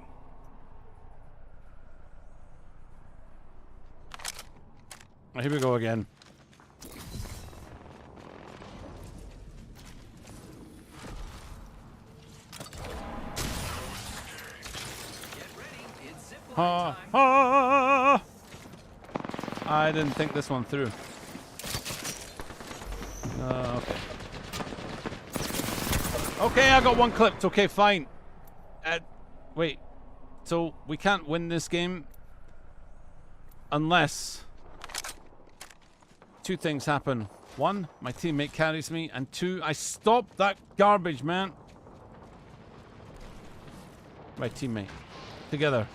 Here we go again. Ha ha! I didn't think this one through. Okay. Okay, I got one clipped. Okay, fine. Wait. So we can't win this game unless 2 things happen. 1, my teammate carries me, and 2, I stop that garbage, man. My teammate. Together.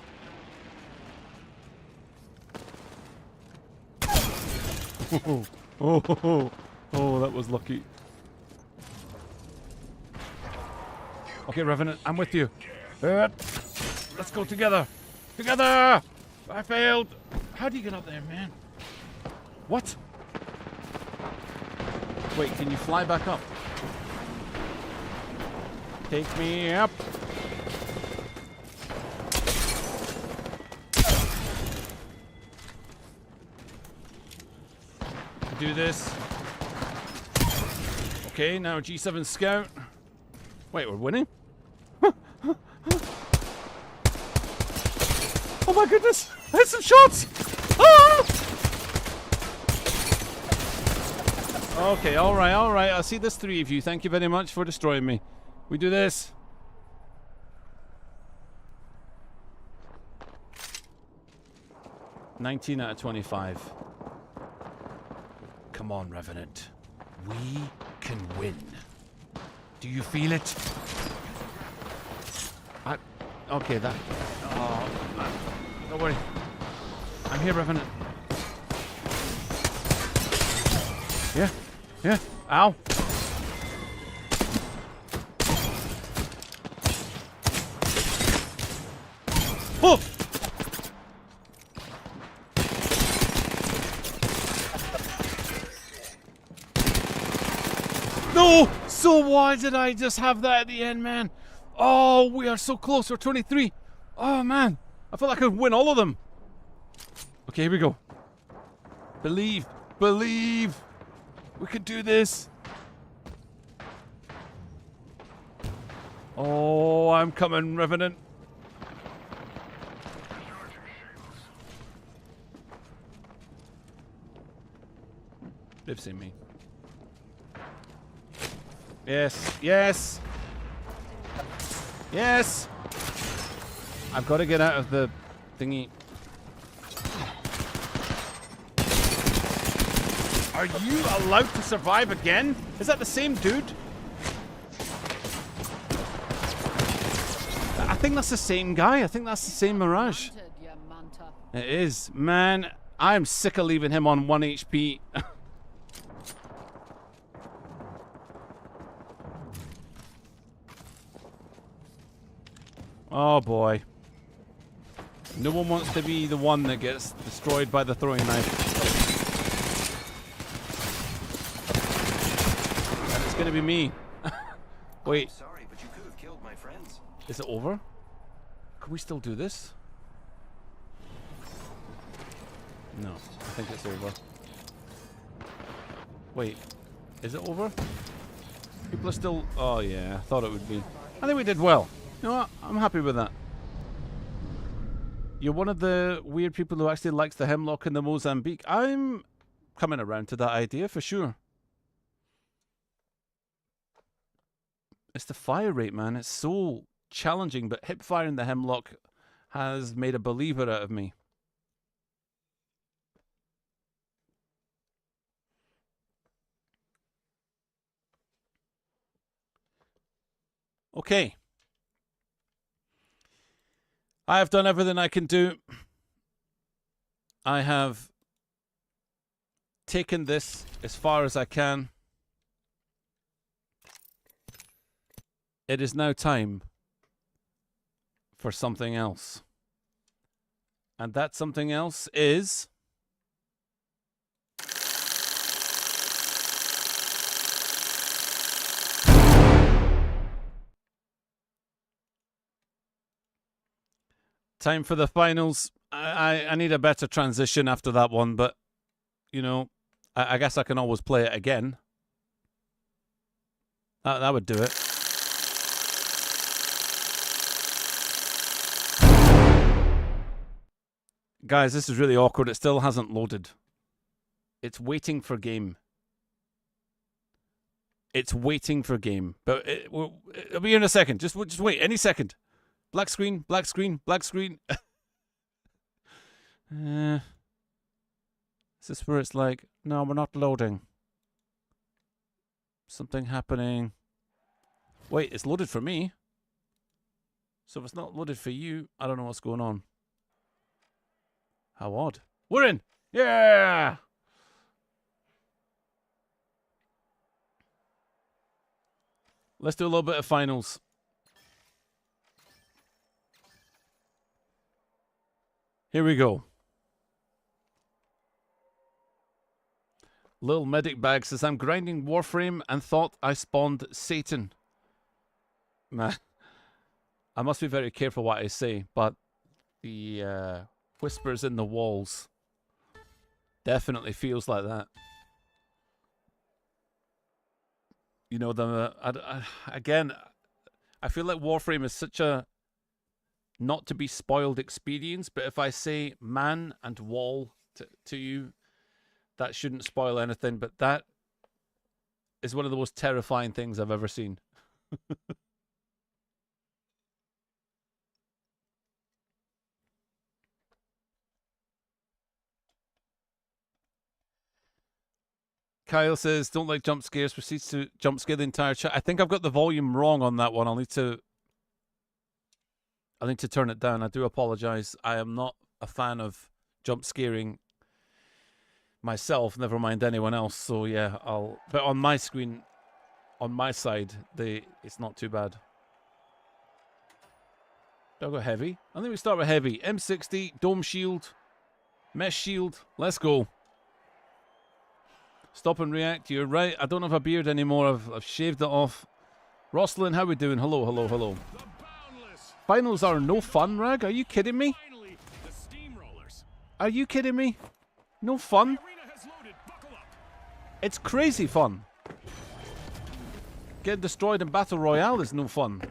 Oh, that was lucky. Okay, Revenant, I'm with you. Let's go together. Together! I failed. How do you get up there, man? What? Wait, can you fly back up? Take me up. Do this. Okay, now G7 Scout. Wait, we're winning? Oh my goodness! I had some shots! Ah! Okay, alright. I see there's 3 of you. Thank you very much for destroying me. We do this. $19 out of 25. Come on, Revenant. We can win. Do you feel it? Okay, that... Oh, don't worry. I'm here, Revenant. Yeah. Ow. Oh! No! So why did I just have that at the end, man? Oh, we are so close. We're 23. Oh, man. I felt like I could win all of them. Okay, here we go. Believe. We could do this. Oh, I'm coming, Revenant. They've seen me. Yes, yes. Yes. I've got to get out of the thingy. Are you allowed to survive again? Is that the same dude? I think that's the same guy. I think that's the same Mirage. It is. Man, I'm sick of leaving him on 1 HP. Oh boy. No one wants to be the one that gets destroyed by the throwing knife. And it's gonna be me. Wait. Sorry, but you could have killed my friends. Is it over? Can we still do this? No, I think it's over. Wait, is it over? People are still... Oh yeah, I thought it would be. I think we did well. You know what? I'm happy with that. You're one of the weird people who actually likes the Hemlock and the Mozambique. I'm coming around to that idea for sure. It's the fire rate, man. It's so challenging, but hip fire in the Hemlock has made a believer out of me. Okay. I have done everything I can do. I have taken this as far as I can. It is now time for something else. And that something else is... time for the finals. I need a better transition after that one, but, you know, I guess I can always play it again. That would do it. Guys, this is really awkward. It still hasn't loaded. It's waiting for game. It's waiting for game. But it'll be here in a second. Just wait. Any second. Black screen, black screen, black screen. Is this where it's like, no, we're not loading. Something happening. Wait, it's loaded for me. So if it's not loaded for you, I don't know what's going on. How odd. We're in! Yeah! Let's do a little bit of finals. Here we go. Lil Medic Bag says, I'm grinding Warframe and thought I spawned Satan. Man, I must be very careful what I say, but the whispers in the walls definitely feels like that. You know, again, I feel like Warframe is such a not to be spoiled experience, but if I say man and wall to you, that shouldn't spoil anything, but that is one of the most terrifying things I've ever seen. Kyle says, don't like jump scares, proceeds to jump scare the entire chat. I think I've got the volume wrong on that one. I'll need to turn it down. I do apologize. I am not a fan of jump scaring myself, never mind anyone else. So yeah, but on my screen, on my side, it's not too bad. Do I go heavy? I think we start with heavy. M60, dome shield, mesh shield. Let's go. Stop and react. You're right. I don't have a beard anymore. I've shaved it off. Rosslyn, how we doing? Hello, hello, hello. Finals are no fun, Rag? Are you kidding me? Are you kidding me? No fun? It's crazy fun. Getting destroyed in Battle Royale is no fun.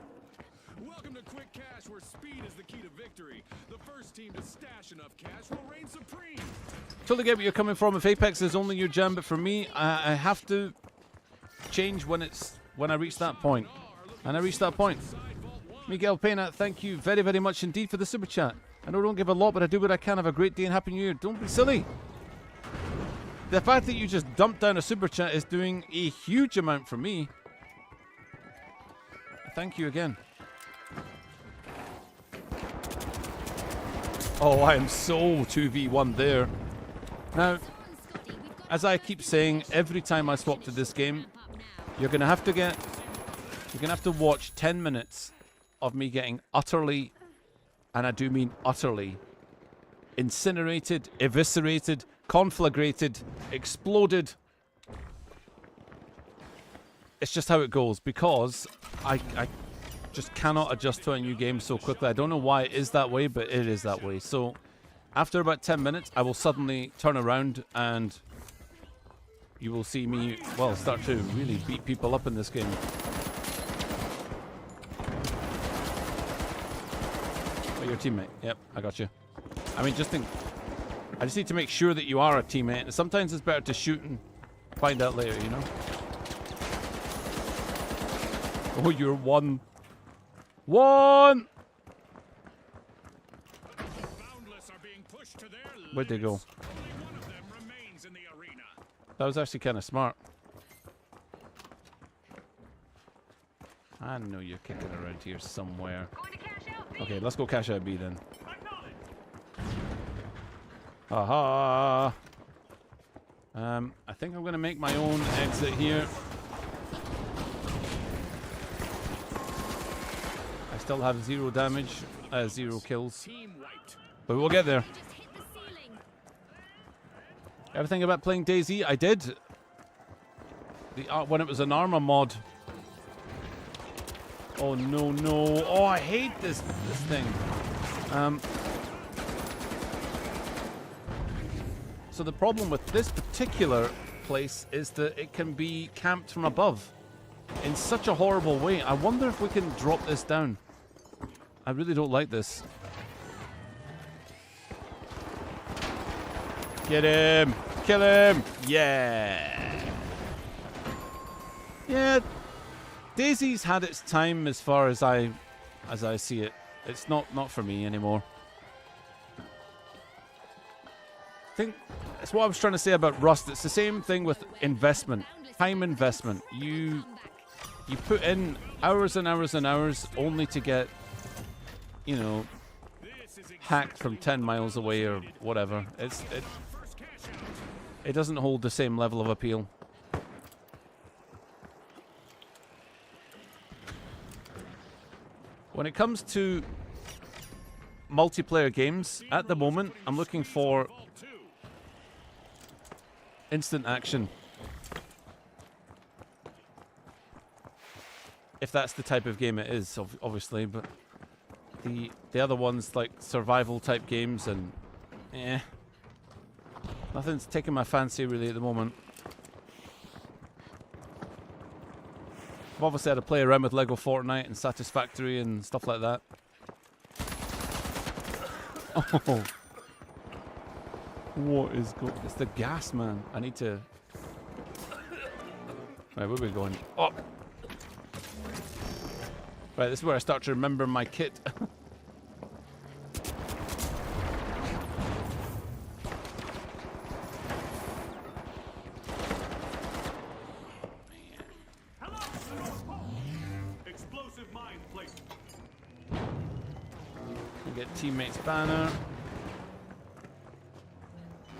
team to stash enough cash will reign supreme. Totally get where you're coming from. If Apex is only your jam, but for me, I have to change when I reach that point. And I reach that point. Miguel Pena, thank you very, very much indeed for the super chat. I know I don't give a lot, but I do what I can. Have a great day and Happy New Year. Don't be silly. The fact that you just dumped down a super chat is doing a huge amount for me. Thank you again. Oh, I am so 2v1 there. Now, as I keep saying, every time I swap to this game, you're gonna have to watch 10 minutes of me getting utterly, and I do mean utterly, incinerated, eviscerated, conflagrated, exploded. It's just how it goes, because I just cannot adjust to a new game so quickly. I don't know why it is that way, but it is that way. So after about 10 minutes, I will suddenly turn around and you will see me, well, start to really beat people up in this game. Oh, your teammate. Yep, I got you. I mean, I just need to make sure that you are a teammate. And sometimes it's better to shoot and find out later, you know? Oh, you're one. One! Where'd they go? That was actually kind of smart. I know you're kicking around here somewhere. Okay, let's go cash out B then. Aha! I think I'm gonna make my own exit here. I still have 0 damage, 0 kills, but we'll get there. Ever think about playing DayZ? I did. When it was an armor mod. Oh no, no! Oh, I hate this thing. So the problem with this particular place is that it can be camped from above in such a horrible way. I wonder if we can drop this down. I really don't like this. Get him! Kill him! Yeah! Yeah, DayZ's had its time as far as I see it. It's not for me anymore. I think that's what I was trying to say about Rust. It's the same thing with investment, time investment. You put in hours and hours and hours only to get, you know, hacked from 10 miles away or whatever. It doesn't hold the same level of appeal. When it comes to multiplayer games, at the moment, I'm looking for instant action. If that's the type of game it is, obviously, but the other ones, like survival type games, and nothing's taking my fancy really at the moment. I've obviously had to play around with Lego Fortnite and Satisfactory and stuff like that. Oh. What is going? It's the gas, man. I need to. Right, where are we going? Oh. Right, this is where I start to remember my kit. Explosive mine placed. We get teammates banner.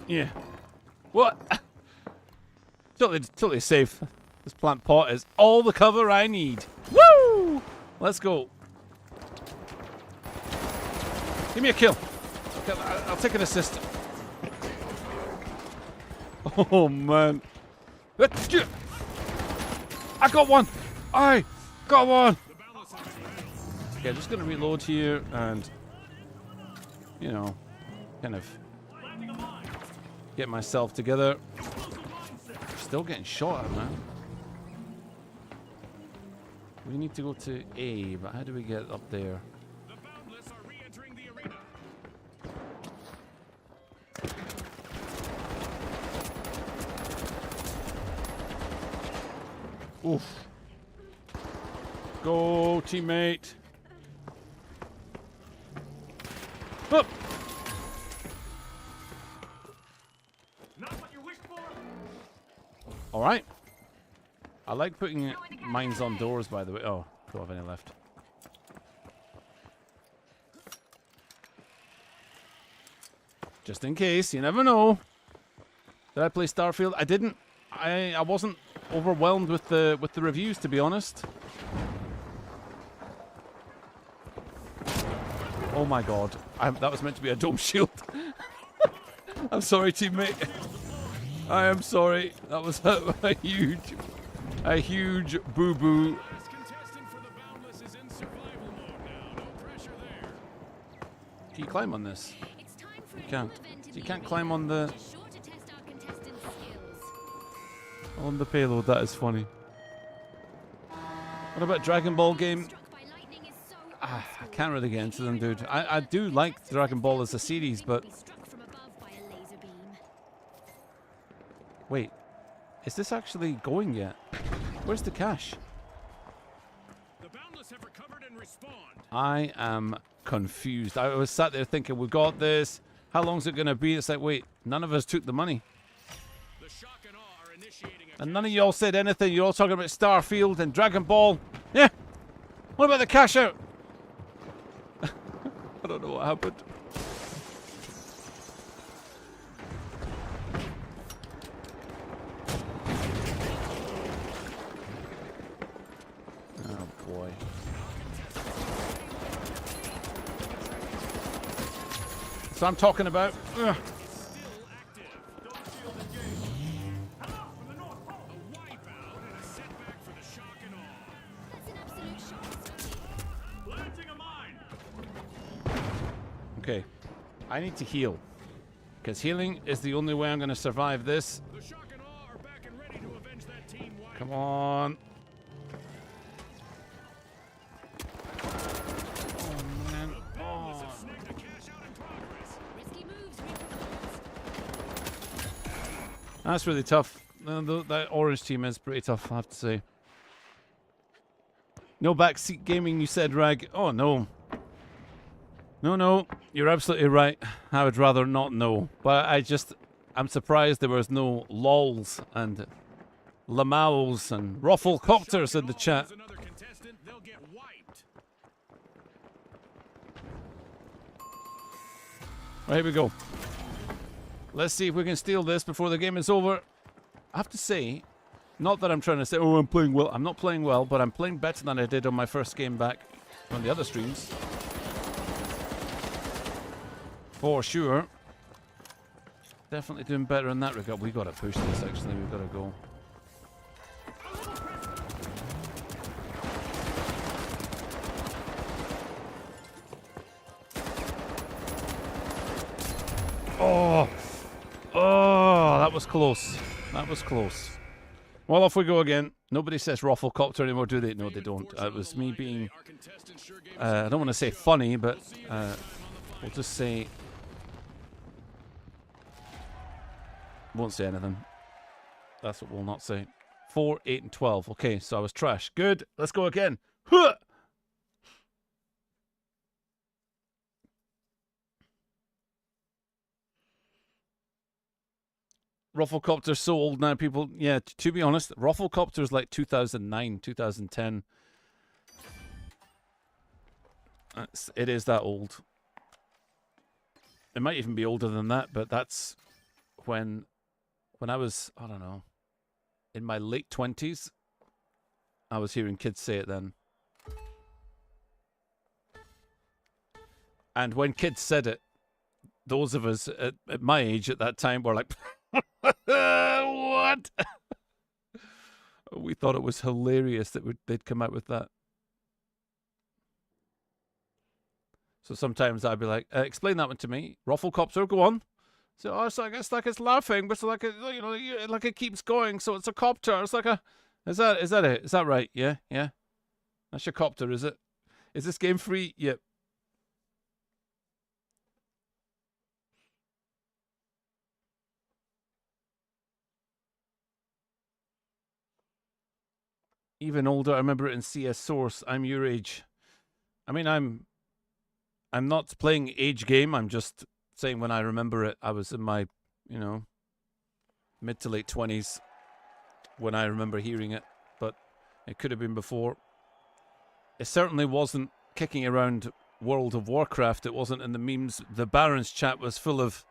Yeah. What? Totally safe. This plant pot is all the cover I need. Woo! Let's go. Give me a kill. Okay, I'll take an assist. Oh man. I got one. I got one. Okay, I'm just gonna reload here and, you know, kind of get myself together. Still getting shot at, man. We need to go to A, but how do we get up there? The boundless are re-entering the arena. Oof. Go, teammate. Up. Not what you wished for? All right. I like putting mines on doors, by the way. Oh, don't have any left. Just in case, you never know. Did I play Starfield? I didn't. I wasn't overwhelmed with the reviews, to be honest. Oh my god. That was meant to be a dome shield. I'm sorry, teammate. I am sorry. That was a huge boo-boo. Last contestant for the Boundless is in survival mode now. No pressure there. Can you climb on this? It's time for a You can't. new event in So you the can't arena, climb on the which is sure to test our contestants' skills. payload. That is funny. What about Dragon Ball game? Struck by lightning is so I old can't really get into them, dude. school. I do like Dragon Ball as a series, but Be struck from above by a laser beam. wait, is this actually going yet? Where's the cache? The Boundless have recovered and respawned. I am confused. I was sat there thinking, we got this. How long's it gonna be? It's like, wait, none of us took the money, The shock and awe are initiating a and none of y'all said anything. You're all talking about Starfield and Dragon Ball. Yeah. What about the cash out? I don't know what happened. Oh boy. So I'm talking about. Ugh. still active. Don't shield engaged. Hello from the North Pole. A wipeout and a setback for the shock and awe. That's an absolute shock, Scotty. Planting a mine. Okay, I need to heal, because healing is the only way I'm going to survive this. The shock and awe are back and ready to avenge that team wipe. Come on. Oh man. Boundless Oh. have snagged a cash out in progress. Risky moves, Reapers. That's really tough. That orange team is pretty tough, I have to say. No backseat gaming, you said, Rag. Oh no. No, you're absolutely right. I would rather not know. But I'm surprised there was no lols and lamals and rufflecopters in the chat. Lose another contestant, they'll get wiped. Right, here we go. Let's see if we can steal this before the game is over. I have to say, not that I'm trying to say, oh, I'm playing well. I'm not playing well, but I'm playing better than I did on my first game back on the other streams. For sure. Definitely doing better in that regard. We gotta push this, actually. We've gotta go. Oh! Oh, that was close. That was close. Well, off we go again. Nobody says Rufflecopter anymore, do they? No, they don't. It was me being... Our contestants sure gave I don't want to say funny, but we'll just say... Won't say anything. That's what we'll not say. 4, 8, and 12. Okay, so I was trash. Good. Let's go again. Huh! Rufflecopter's so old now, people. Yeah, to be honest, Rufflecopter's like 2009, 2010. It is that old. It might even be older than that, but that's when I was, I don't know, in my late 20s. I was hearing kids say it then. And when kids said it, those of us at my age at that time were like, what? We thought it was hilarious that they'd come out with that. So sometimes I'd be like, explain that one to me. Rufflecopter, go on. So oh, it's like it's laughing, but it's like like it keeps going. So it's a copter. It's like a. Is that it? Is that right? Yeah. That's your copter, is it? Is this game free? Yep. Even older. I remember it in CS Source. I'm your age. I mean, I'm not playing age game. I'm just saying when I remember it, I was in my, you know, mid to late 20s when I remember hearing it, but it could have been before. It certainly wasn't kicking around World of Warcraft. It wasn't in the memes. The Barons chat was full of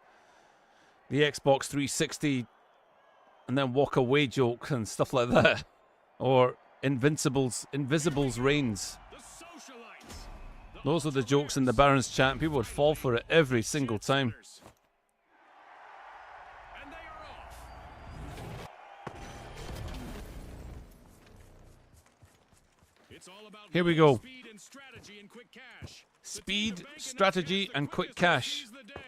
the Xbox 360 and then walk away jokes and stuff like that. Or Invisibles reigns. The socialites. Those are the jokes in the Barons chat, and people would fall for it every single time. And they are off. It's all about Here we go. speed and strategy and quick cash. Speed, strategy, and quick cash. Seize the day.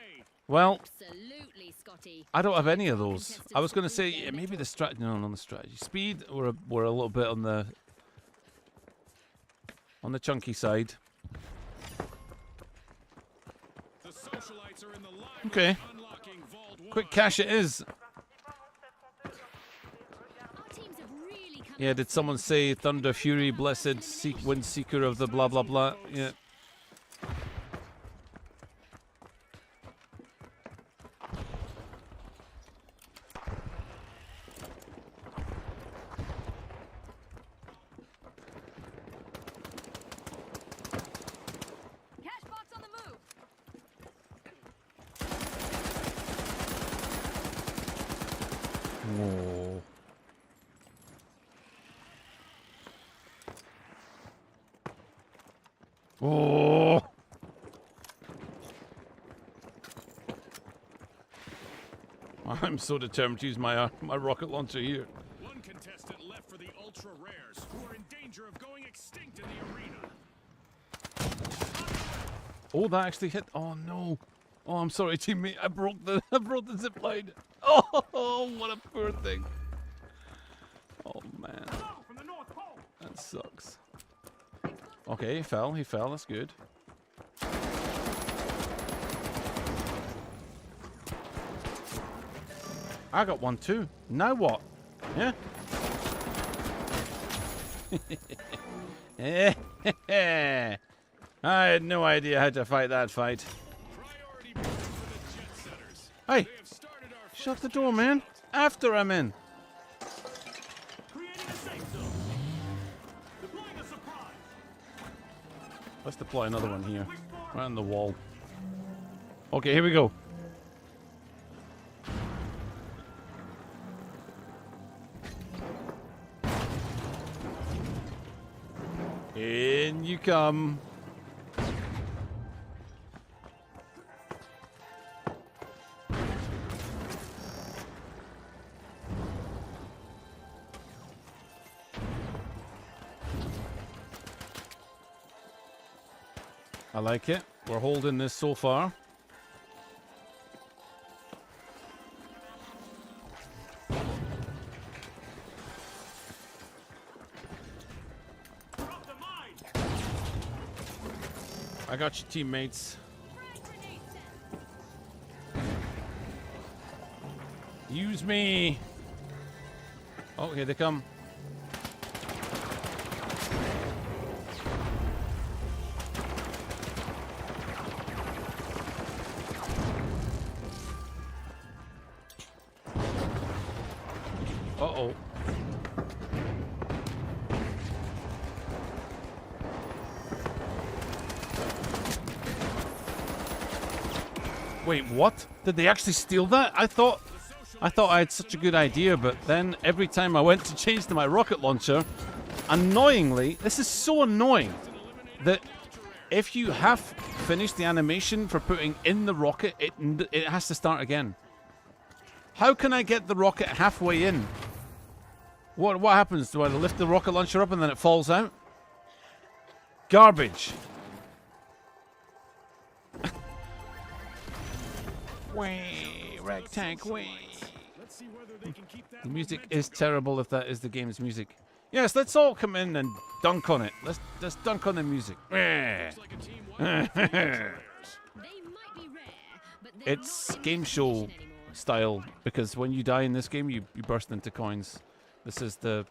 Well, Absolutely, Scotty. I don't have any of those. I was going to say yeah, maybe the strategy. No, not the strategy. Speed, we're a little bit on the chunky side. The socialites are in the line. Okay. Unlocking Vault 1. Quick cash it is. Our teams have really come Yeah, did someone say Thunder Fury, blessed wind seeker of the blah blah blah? Yeah. Cash box on the move. Whoa. Oh. I'm so determined to use my rocket launcher here. One contestant left for the ultra rares, who are in danger of going extinct in the arena. Oh, that actually hit. Oh no. Oh, I'm sorry, teammate. I broke the zip line. Oh, what a poor thing. Oh man, From the North Pole. that sucks. Okay, he fell. He fell. That's good. I got one too. Now what? Yeah. I had no idea how to fight that fight. Priority boost for the jet setters. Hey, They have started our shut the door, man. After I'm in. creating a safe zone. Deploying a surprise. Let's deploy another one here. Right on the wall. Okay, here we go. In you come. I like it. We're holding this so far. Drop the mine. I got you, teammates. Use me. Oh, here they come. Uh-oh. Wait, what? Did they actually steal that? I thought I had such a good idea, but then every time I went to change to my rocket launcher, annoyingly, this is so annoying that if you have finished the animation for putting in the rocket, it has to start again. How can I get the rocket halfway in? What happens? Do I lift the rocket launcher up and then it falls out? Garbage. Way, rag tank, way. Let's see whether they can keep that The music momentum is terrible if that is the game's music. Yes, let's all come in and dunk on it. Let's dunk on the music. going. Like a team wide for the ultra rares. They might be rare, but they're It's not in game show competition anymore. style because when you die in this game, you burst into coins. This is the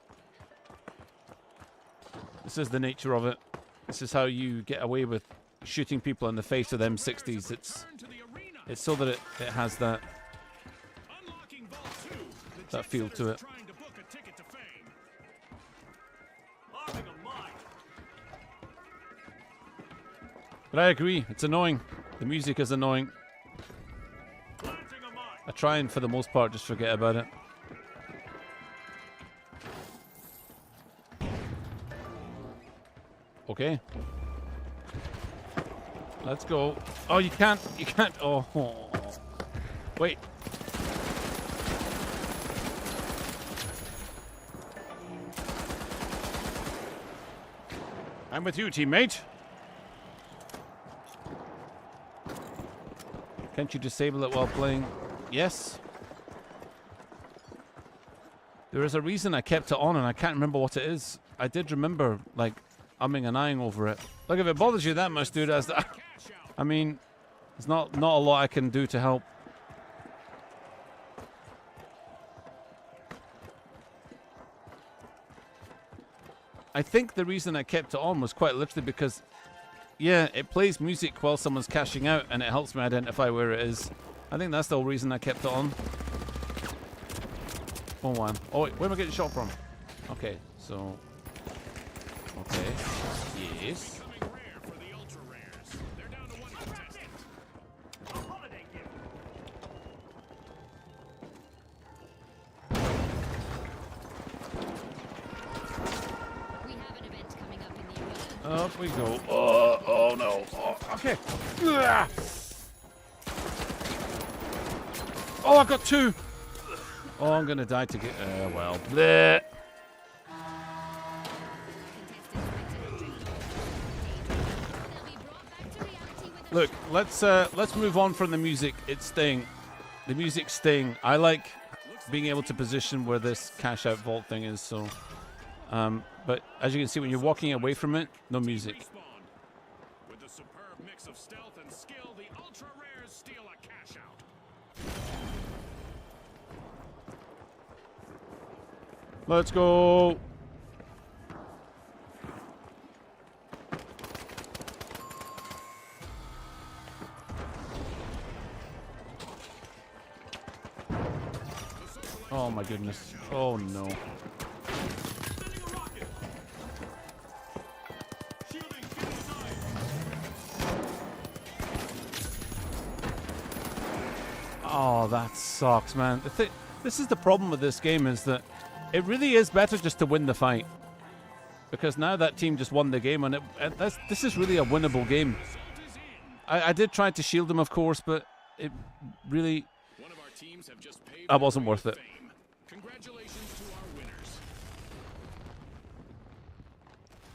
This is the nature of it. This is how you get away with shooting people in the face with M60s. Return to the arena. It's so that it has that Unlocking Vault 2. The that feel jet to it. setters are trying to book a ticket to fame. Lobbing a mine. But I agree, it's annoying. The music is annoying. Planting a mine. I try and for the most part just forget about it. Okay. Let's go. Oh, you can't. Oh. Wait. I'm with you, teammate. Can't you disable it while playing? Yes. There is a reason I kept it on and I can't remember what it is. I did remember, like, umming and eyeing over it. Look, if it bothers you that much, dude, I mean, there's not a lot I can do to help. I think the reason I kept it on was quite literally because, yeah, it plays music while someone's cashing out and it helps me identify where it is. I think that's the whole reason I kept it on. Oh, man. Oh, wait, where am I getting shot from? Okay, so... Okay. Yes. Becoming rare for the ultra rares. They're down to one contestant. A holiday gift. We have an event coming up in the arena. Up we go. Oh no. Oh, okay. Ugh. Oh, I got two. Oh, I'm gonna die to get. Well. Bleh. Look, let's move on from the music. It's staying. The music's staying. I like being able to position where this cash out vault thing is. So, but as you can see, when you're walking away from it, no music. Respawn. With the superb mix of stealth and skill, the ultra rares steal a cash out. Let's go. Oh my goodness. Oh no. Sending a rocket. Shielding inside. Oh, that sucks, man. This is the problem with this game is that it really is better just to win the fight. Because now that team just won the game, and this is really a winnable game. I did try to shield them, of course, but it really... One of our teams have just paved That wasn't their way worth to it. fame. Congratulations to our winners.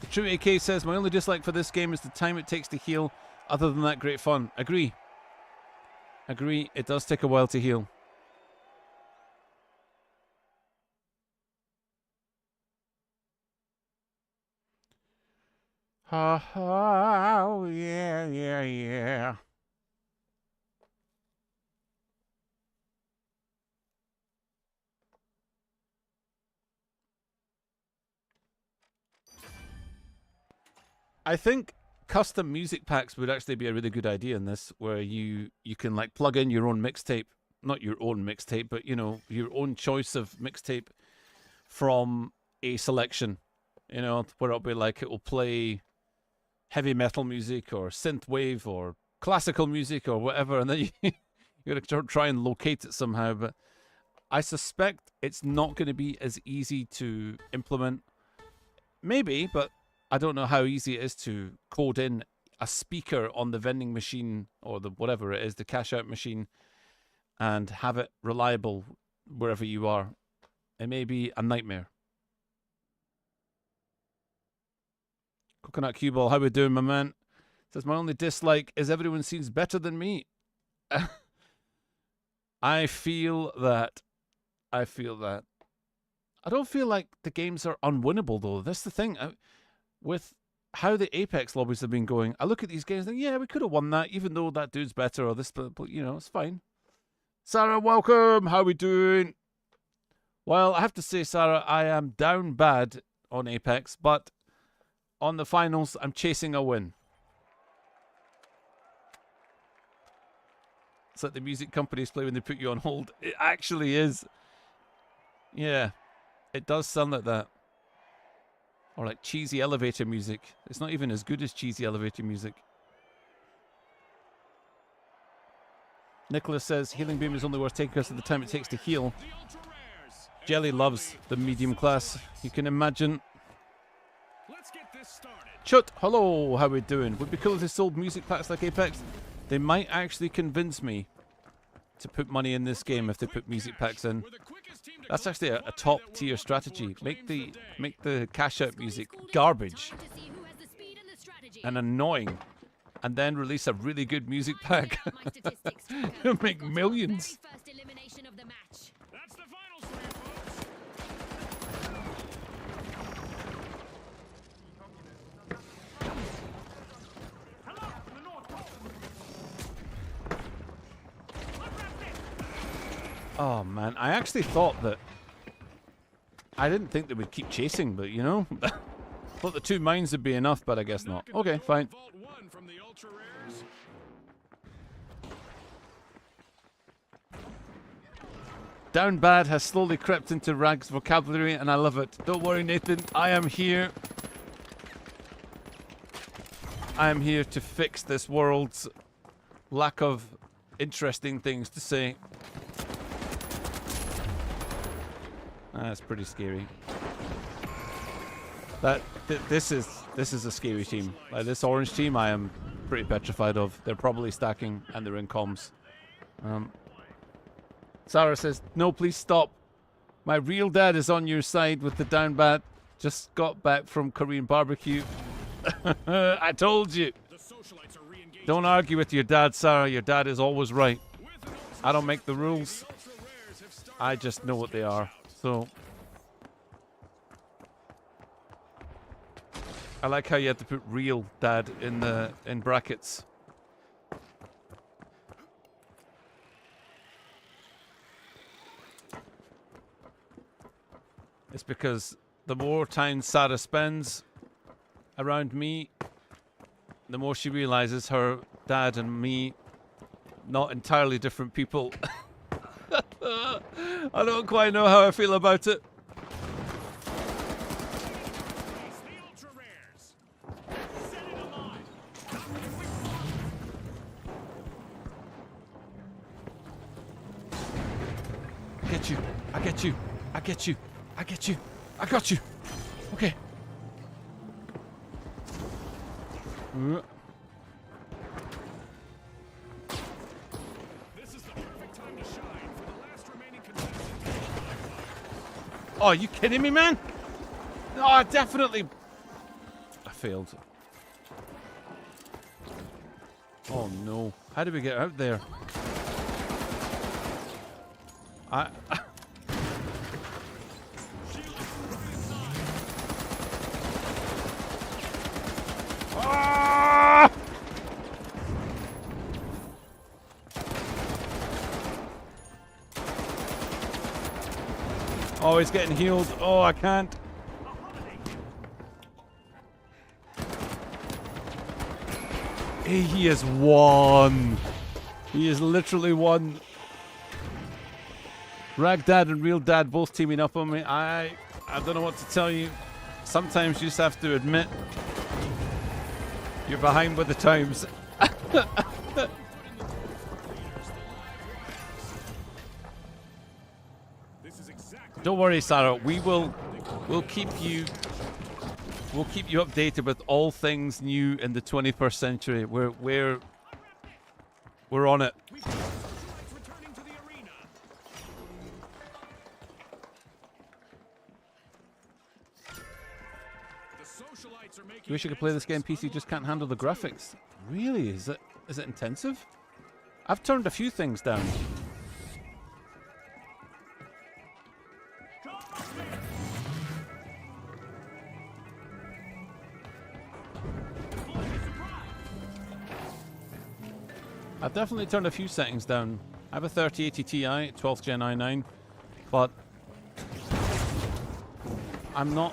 The True AK says, my only dislike for this game is the time it takes to heal. Other than that, great fun. Agree. Agree, it does take a while to heal. Ha ha, oh, yeah, yeah, yeah. I think custom music packs would actually be a really good idea in this, where you can like plug in your own mixtape, not your own mixtape, but you know, your own choice of mixtape from a selection, you know, where it'll be like it will play heavy metal music or synth wave or classical music or whatever, and then you gotta try and locate it somehow. But I suspect it's not going to be as easy to implement. Maybe, but I don't know how easy it is to code in a speaker on the vending machine or the whatever it is, the cash out machine, and have it reliable wherever you are. It may be a nightmare. Coconut Cue Ball, how we doing, my man? Says, my only dislike is everyone seems better than me. I feel that. I don't feel like the games are unwinnable, though. That's the thing. With how the Apex lobbies have been going, I look at these games and think, yeah, we could have won that, even though that dude's better or this, but you know, it's fine. Sarah, welcome. How we doing? Well, I have to say, Sarah, I am down bad on Apex, but on the finals. I'm chasing a win. It's like the music companies play when they put you on hold. It actually is. Yeah, it does sound like that. Or like cheesy elevator music. It's not even as good as cheesy elevator music. Nicholas says healing beam is only worth taking because of the time it takes to heal. The ultra rares. Jelly loves the medium class. You can imagine. Let's get this started. Chut, hello, how we doing? Would be cool if they sold music packs like Apex. They might actually convince me to put money in this game if they put music packs in. We're the quickest team to That's collect actually a top tier strategy. Make the cash out music garbage and annoying, and then release a really good music pack. You'll make millions. That's the finals for you, folks. Hello from the North Pole. Oh man, I actually thought that. I didn't think they would keep chasing, but you know, thought the 2 mines would be enough, but I guess not. Okay, fine. Vault 1 from the ultra rares. Down bad has slowly crept into Rag's vocabulary, and I love it. Don't worry, Nathan. I am here. I am here to fix this world's lack of interesting things to say. That's pretty scary. This is a scary team. Like this orange team, I am pretty petrified of. They're probably stacking and they're in comms. Sarah says, "No, please stop. My real dad is on your side with the down bat. Just got back from Korean barbecue." I told you. The socialites are re-engaged. Don't argue with your dad, Sarah. Your dad is always right. I don't make the rules. Ultra rares have started. I just know what they are. So I like how you had to put real dad in brackets. It's because the more time Sarah spends around me, the more she realizes her dad and me not entirely different people. I don't quite know how I feel about it. It's the ultra rares. Set it alive. I get you. I get you. I get you. I get you. I got you. Okay. This is the perfect time to shine for the last remaining contestant. Oh, are you kidding me, man? No, I definitely... I failed. Oh, no. How do we get out there? I... Ah! Oh, he's getting healed. Oh, I can't. He is won. He is literally won. Rag Dad and Real Dad both teaming up on me. I don't know what to tell you. Sometimes you just have to admit you're behind with the times. This is exactly Don't worry, Sarah. We'll keep you updated with all things new in the 21st century. We're on it. we've got the socialites returning to the arena. The socialites are making Wish I could play this game. PC just can't handle the graphics. Really? Is it intensive? I've turned a few things down. I've definitely turned a few settings down. I have a 3080 Ti, 12th Gen i9, but I'm not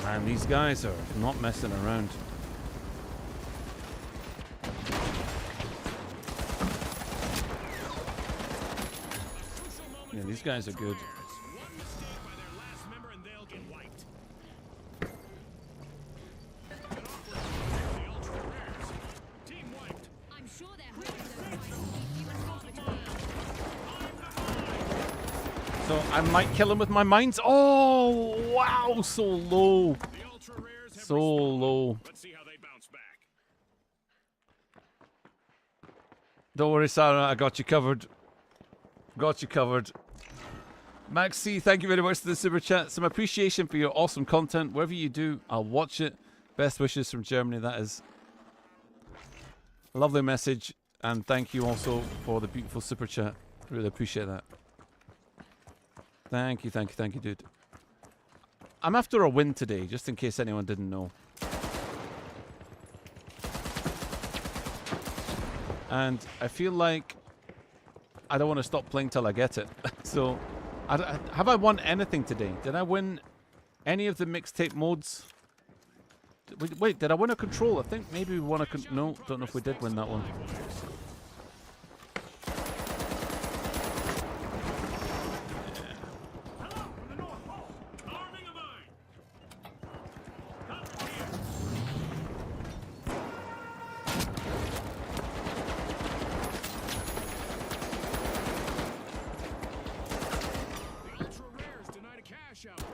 Man, these guys are not messing around. Yeah, these guys are good. One mistake by their last member and they'll get wiped. An awkward loss for the ultra rares. Team wiped. I'm sure they're hoping those fights will keep you in profit. So I might kill him with my mines. Oh, wow, so low. The ultra rares have So low. Let's see how they bounce back. Don't worry, Sarah, I got you covered. Got you covered. Max C, thank you very much for the super chat. Some appreciation for your awesome content. Wherever you do, I'll watch it. Best wishes from Germany, that is. Lovely message. And thank you also for the beautiful super chat. Really appreciate that. Thank you, dude. I'm after a win today, just in case anyone didn't know. And I feel like I don't want to stop playing till I get it. So, have I won anything today? Did I win any of the mixtape modes? Wait, did I win a control? I think maybe we won a no, don't know if we did win that one.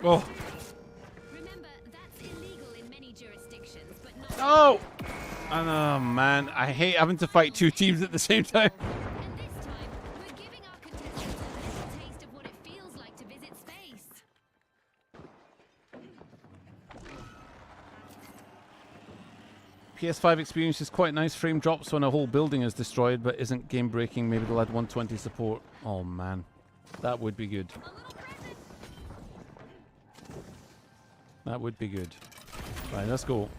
Oh. Remember, that's illegal in many jurisdictions, but not. Oh! Oh man, I hate having to fight two teams at the same time. And this time, we're giving our contestants a little taste of what it feels like to visit space. PS5 experience is quite nice. Frame drops when a whole building is destroyed, but isn't game breaking. Maybe they'll add 120 support. Oh man, that would be good. That would be good. Right, let's go.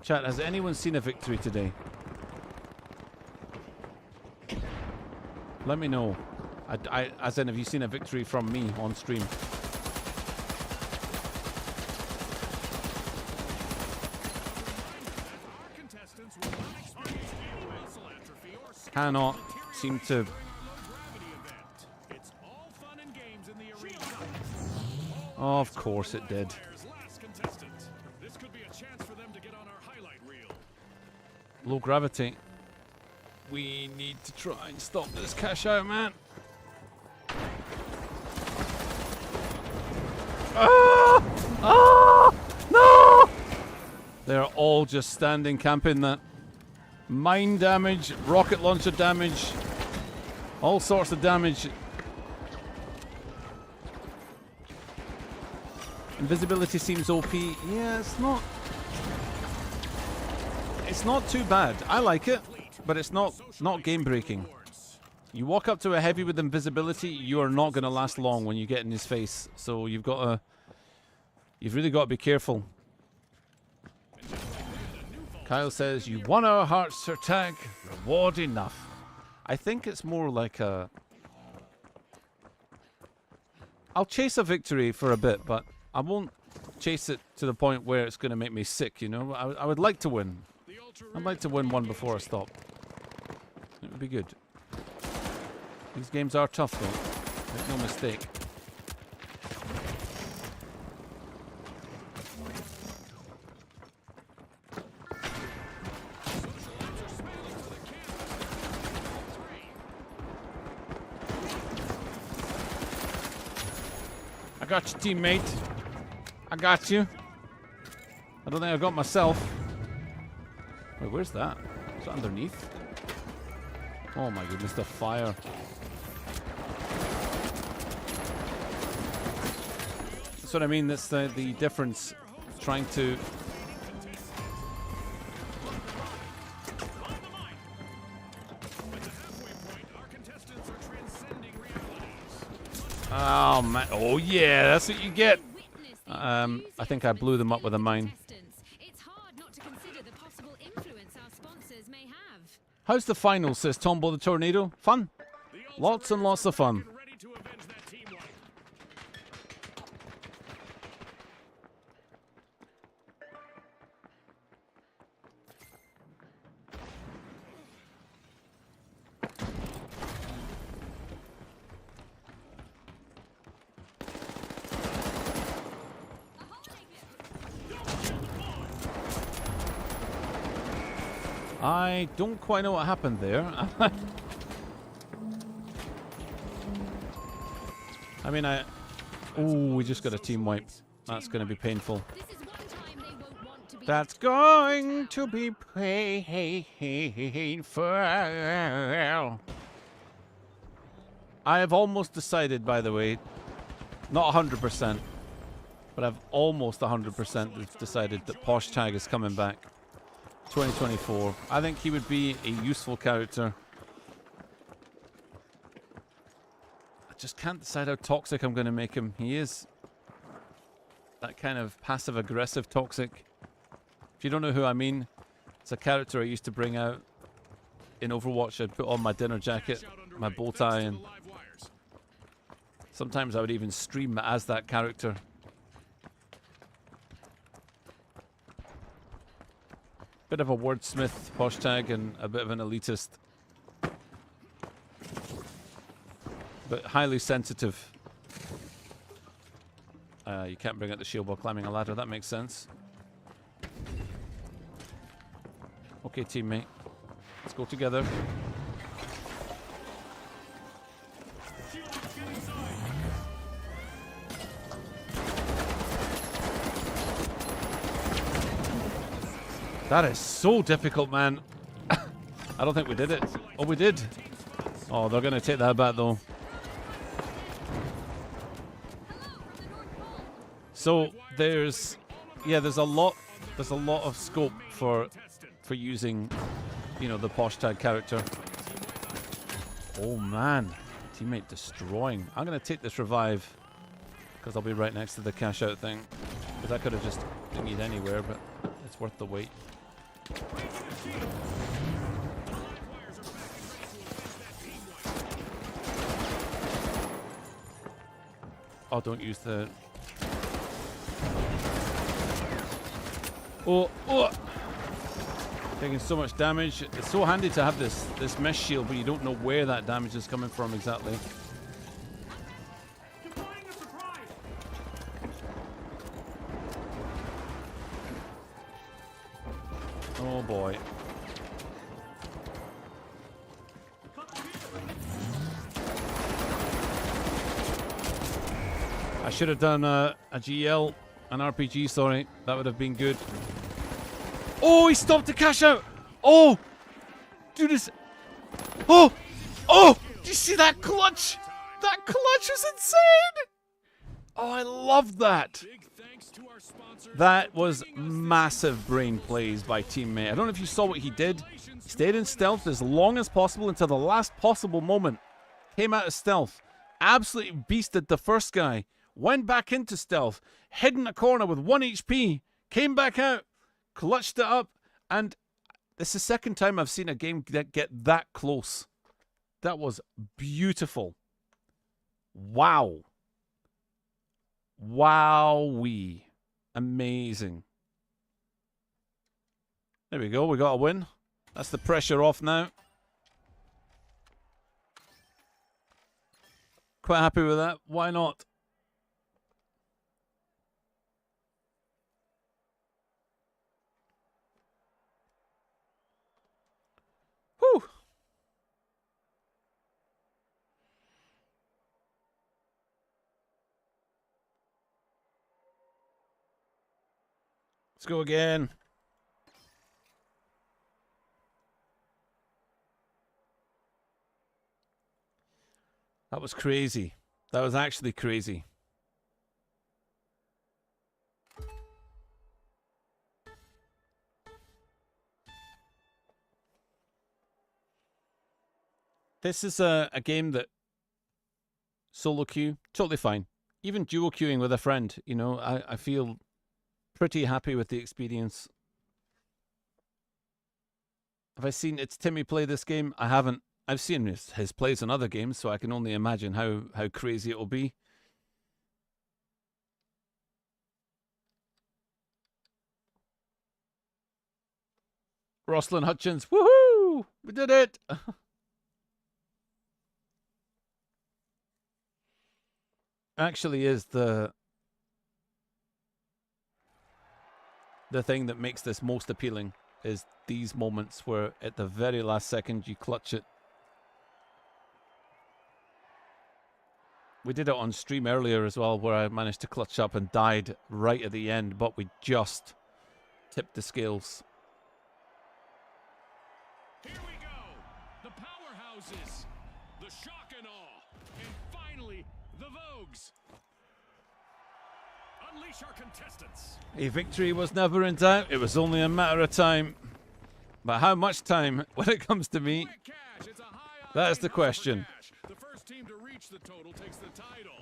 Chat, has anyone seen a victory today? Let me know. As in, have you seen a victory from me on stream? Cannot seem to. Oh, of course it did. This could be a chance for them to get on our highlight reel. Low gravity. We need to try and stop this cash out, man. Ah! Ah! No! They're all just standing camping that. Mine damage, rocket launcher damage, all sorts of damage. Invisibility seems OP. Yeah, it's not. It's not too bad. I like it, but it's not game breaking. You walk up to a heavy with invisibility, you are not going to last long when you get in his face. So you've really got to be careful. Kyle says, you won our hearts, Sir Tag. Reward enough. I think it's more like a. I'll chase a victory for a bit, but I won't chase it to the point where it's going to make me sick, you know? I would like to win. I'd like to win one before I stop. It would be good. These games are tough, though. Make no mistake. I got you, teammate. I got you. I don't think I got myself. Wait, where's that? Is that underneath? Oh my goodness, the fire. That's what I mean, that's the difference. Trying to... Oh man, oh yeah, that's what you get. I think I blew them up with a mine. It's hard not to consider the possible influence our sponsors may have. How's the final, says Tombo the Tornado? Fun. Lots and lots of fun. I don't quite know what happened there. I mean, oh, we just got a team wipe. That's going to be painful. This is one time they won't want to be. That's going to be painful. I have almost decided, by the way, not 100%, but I've almost 100% decided that Posh Tag is coming back. 2024. I think he would be a useful character. I just can't decide how toxic I'm going to make him. He is that kind of passive-aggressive toxic. If you don't know who I mean, it's a character I used to bring out in Overwatch. I'd put on my dinner jacket, my bow tie, and sometimes I would even stream as that character. Bit of a wordsmith, Posh Tag, and a bit of an elitist. But highly sensitive. You can't bring out the shield while climbing a ladder, that makes sense. Okay, teammate. Let's go together. That is so difficult, man. I don't think we did it. Oh, we did. Oh, they're going to take that back, though. So there's a lot of scope for using, you know, the Posh Tag character. Oh man, teammate destroying. I'm gonna take this revive because I'll be right next to the cash out thing. Because I could have just thingied anywhere, but it's worth the wait. Oh, don't use the. Oh, oh! Taking so much damage. It's so handy to have this mesh shield, but you don't know where that damage is coming from exactly. Oh boy. I should have done a GL, an RPG, sorry. That would have been good. Oh, he stopped the cash out. Oh, dude, this. Oh, oh, did you see that clutch? That clutch was insane. Oh, I love that. That was massive brain plays by teammate. I don't know if you saw what he did. He stayed in stealth as long as possible until the last possible moment. Came out of stealth. Absolutely beasted the first guy. Went back into stealth. Hid in a corner with 1 HP. Came back out. Clutched it up. And this is the second time I've seen a game get that close. That was beautiful. Wow. Wowee. Amazing. There we go. We got a win. That's the pressure off now. Quite happy with that. Why not? Whew. Let's go again. That was crazy. That was actually crazy. This is a game that solo queue, totally fine. Even duo queuing with a friend, you know, I feel pretty happy with the experience. Have I seen It's Timmy play this game? I haven't. I've seen his plays in other games, so I can only imagine how crazy it will be. Roslyn Hutchins, woohoo! We did it! Actually is the thing that makes this most appealing. is these moments where at the very last second you clutch it. We did it on stream earlier as well, where I managed to clutch up and died right at the end, but we just tipped the scales. Here we go. The powerhouses. The shock and awe. And finally, the Vogues. Unleash our contestants. A victory was never in doubt. It was only a matter of time. But how much time when it comes to me? Quick cash. It's a high That is octane the hunt for question. cash. The first team to reach the total takes the title.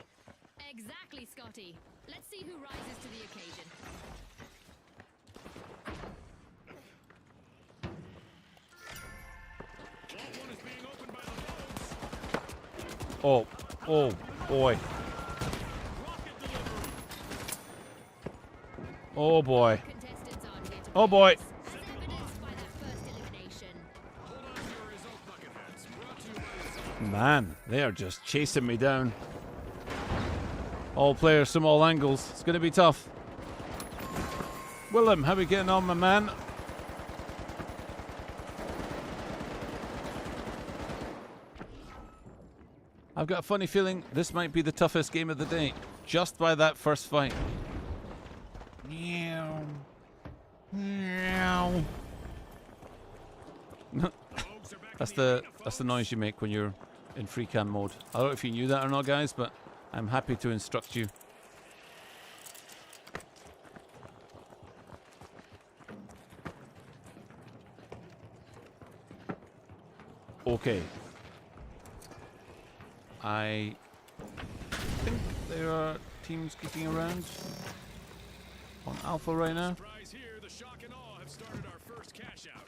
Exactly, Scotty. Let's see who rises to the occasion. Vault 1 is being opened by the Vogues. Oh boy. Rocket delivery. Oh boy. Contestants aren't here to Oh play boy. this, as evidenced by that first elimination. Hold on to your result bucket hats. Brought to you by the Man, they are just chasing me down. All players from all angles. It's going to be tough. Willem, how we getting on, my man? I've got a funny feeling this might be the toughest game of the day, just by that first fight. Meow. Meow. Vogues are back That's in the arena, noise you make when you're in free cam mode. I don't know if you knew that or not, guys, but I'm happy to instruct you. Okay. I think there are teams kicking around on Alpha right now. Surprise here, the shock and awe have started our first cash out.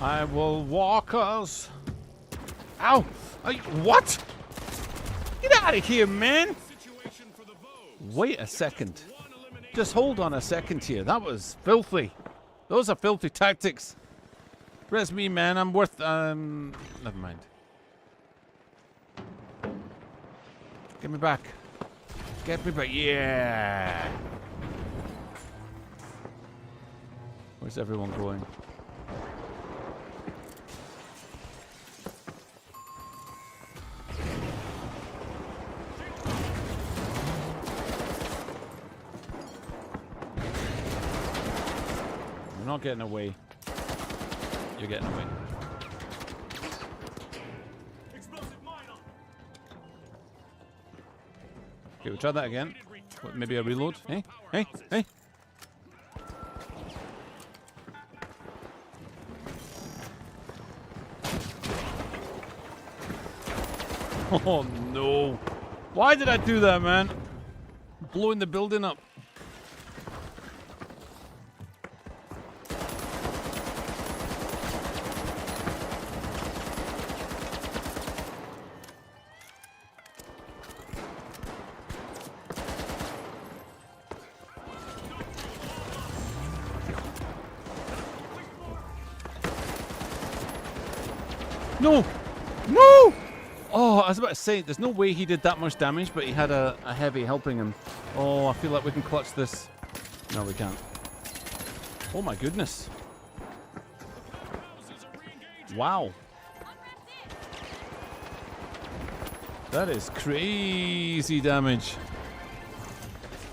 I will walk us. Ow! What? Get out of here, man! Situation for the Vogues. Wait a second. One elimination. Just hold on a second here. That was filthy. Those are filthy tactics. Res me, man. I'm worth. Never mind. Get me back. Get me back. Yeah. Where's everyone going? You're not getting away. You're getting away. Explosive mine up. Okay, we'll try that again. What, maybe a reload? Hey, hey, hey. Oh no. Why did I do that, man? Blowing the building up. No! No! Oh, I was about to say, there's no way he did that much damage, but he had a heavy helping him. Oh, I feel like we can clutch this. No, we can't. Oh my goodness. Houses are re-engaging. Wow. That is crazy damage.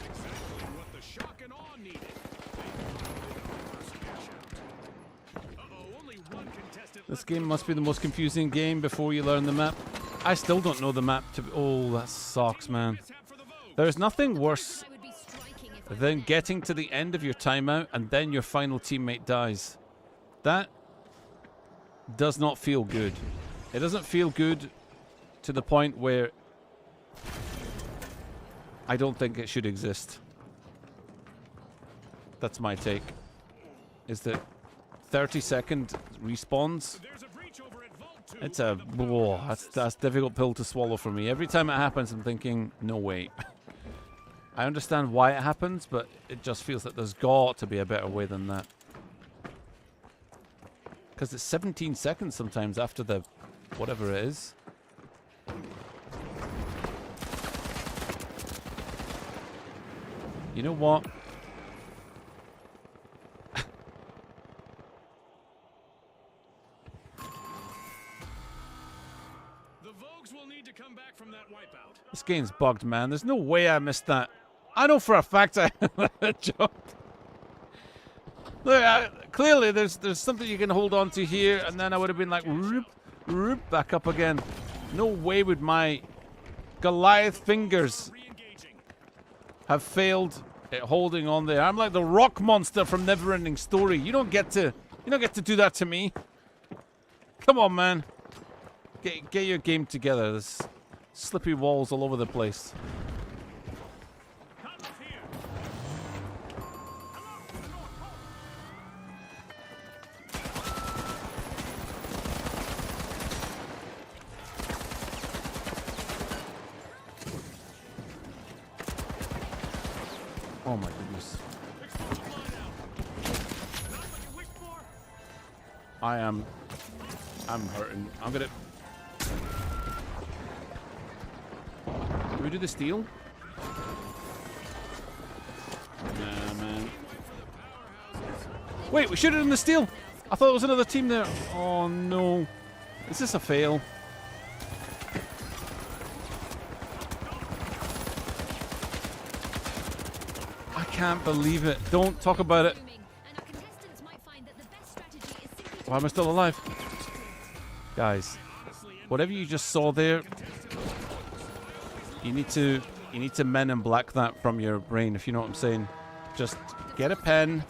Exactly what the shock and awe needed. First cash out. Uh-oh, only one contestant This left. game must be the most confusing game before you learn the map. I still don't know the map to... Oh, that sucks, man. Mishap for the Vogues. There's nothing worse I would be striking if I than were getting to the end of your timeout and then your final teammate dies. That does not feel good. It doesn't feel good to the point where I don't think it should exist. That's my take. Is that 30-second respawns? There's a breach over at Vault 2. It's a... Whoa, that's a difficult pill to swallow for me. Every time it happens, I'm thinking, no way. I understand why it happens, but it just feels like there's got to be a better way than that. Because it's 17 seconds sometimes after the... whatever it is. You know what? The Vogues will need to come back from that wipeout. This game's bugged, man. There's no way I missed that. I know for a fact I jumped. Look, clearly there's something you can hold on to here, and then I would have been like, whoop, whoop, back up again. No way would my Goliath fingers Re-engaging. have failed at holding on there. I'm like the rock monster from Neverending Story. You don't get to do that to me. Come on, man. Get your game together. There's slippery walls all over the place. Cutlass here. Oh my goodness. Explosive line out. Not what you wished for. I'm hurting. I'm gonna. Do we do the steal? Nah, man. Wait, we should have done the steal. I thought there was another team there. Oh no. Is this a fail? I can't believe it. Don't talk about it. Booming, and our contestants might find that the best strategy is simply to Why am I still alive? Guys, whatever you just saw there, you need to Men in Black that from your brain, if you know what I'm saying. Just get a pen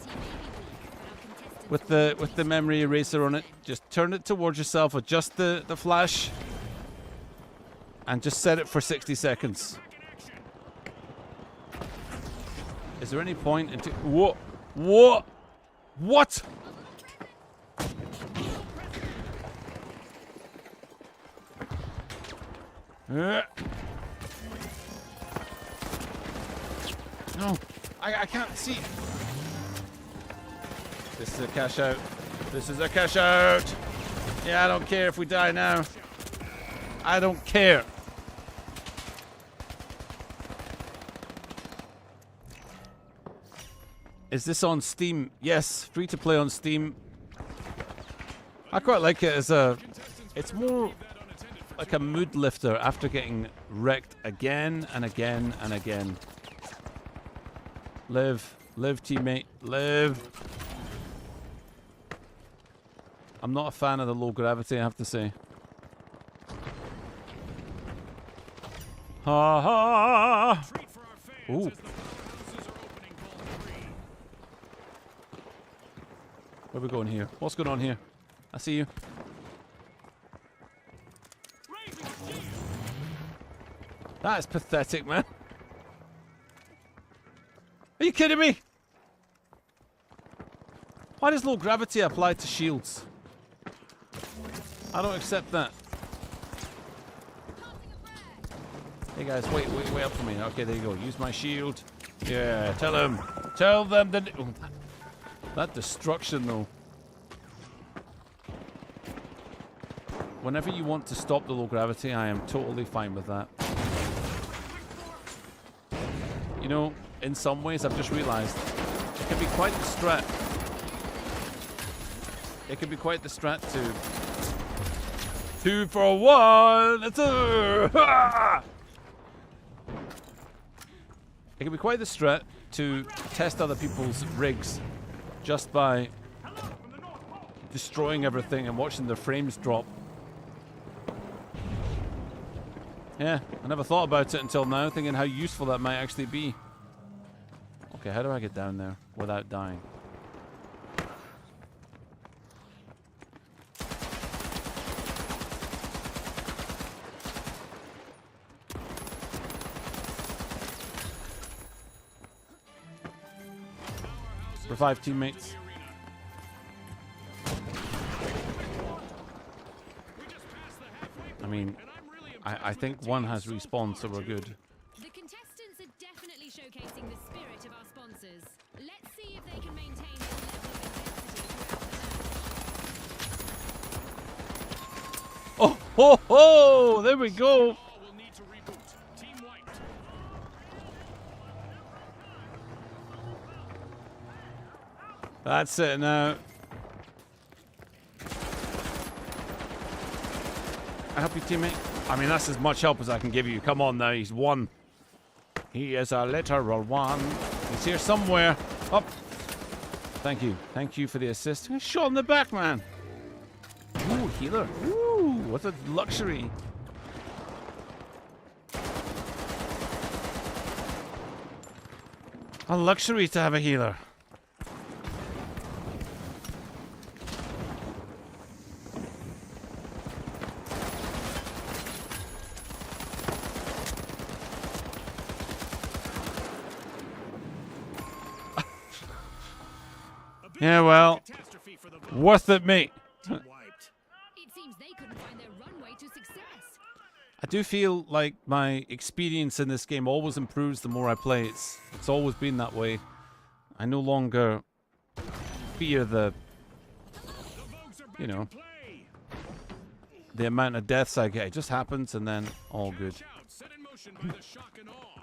with the memory eraser on it. Just turn it towards yourself, adjust the flash, and just set it for 60 seconds. Is there any point into what? No, I can't see. This is a cash out. This is a cash out. Yeah, I don't care if we die now. I don't care. Is this on Steam? Yes, free to play on Steam. I quite like it as a... It's more like a mood lifter after getting wrecked again and again and again. Live, teammate, live. I'm not a fan of the low gravity, I have to say. Ha ha! Treat for our fans Ooh. as the powerhouses are opening Vault 3. Where are we going here? What's going on here? I see you. Raising the shield. That is pathetic, man. Are you kidding me? Why does low gravity apply to shields? I don't accept that. Hey guys, wait up for me. Okay, there you go. Use my shield. Yeah, tell them that. Oh, that destruction, though. Whenever you want to stop the low gravity, I am totally fine with that. You know, in some ways, I've just realized it can be quite the strat. It can be quite the strat to 2 for 1. It's a. It can be quite the strat to test other people's rigs just by destroying everything and watching their frames drop. Yeah, I never thought about it until now, thinking how useful that might actually be. Okay, how do I get down there without dying? Revive teammates. I mean, I think one has respawned, so we're good. The contestants are definitely showcasing the spirit of our sponsors. Let's see if they can maintain this level of intensity throughout the match. Oh, ho, ho! There we go. All will need to reboot. Team wiped. That's it now. I help you, teammate. I mean, that's as much help as I can give you. Come on now, he's one. He is a literal one. He's here somewhere. Up. Thank you. Thank you for the assist. Shot in the back, man. Ooh, healer. Ooh, what a luxury. A luxury to have a healer. Yeah, well, Catastrophe for the worth it, mate. wiped. It seems they couldn't find their runway to success. I do feel like my experience in this game always improves the more I play. It's always been that way. I no longer fear the, you know, the amount of deaths I get. It just happens and then all good. Watch out, set in motion by the shock and awe.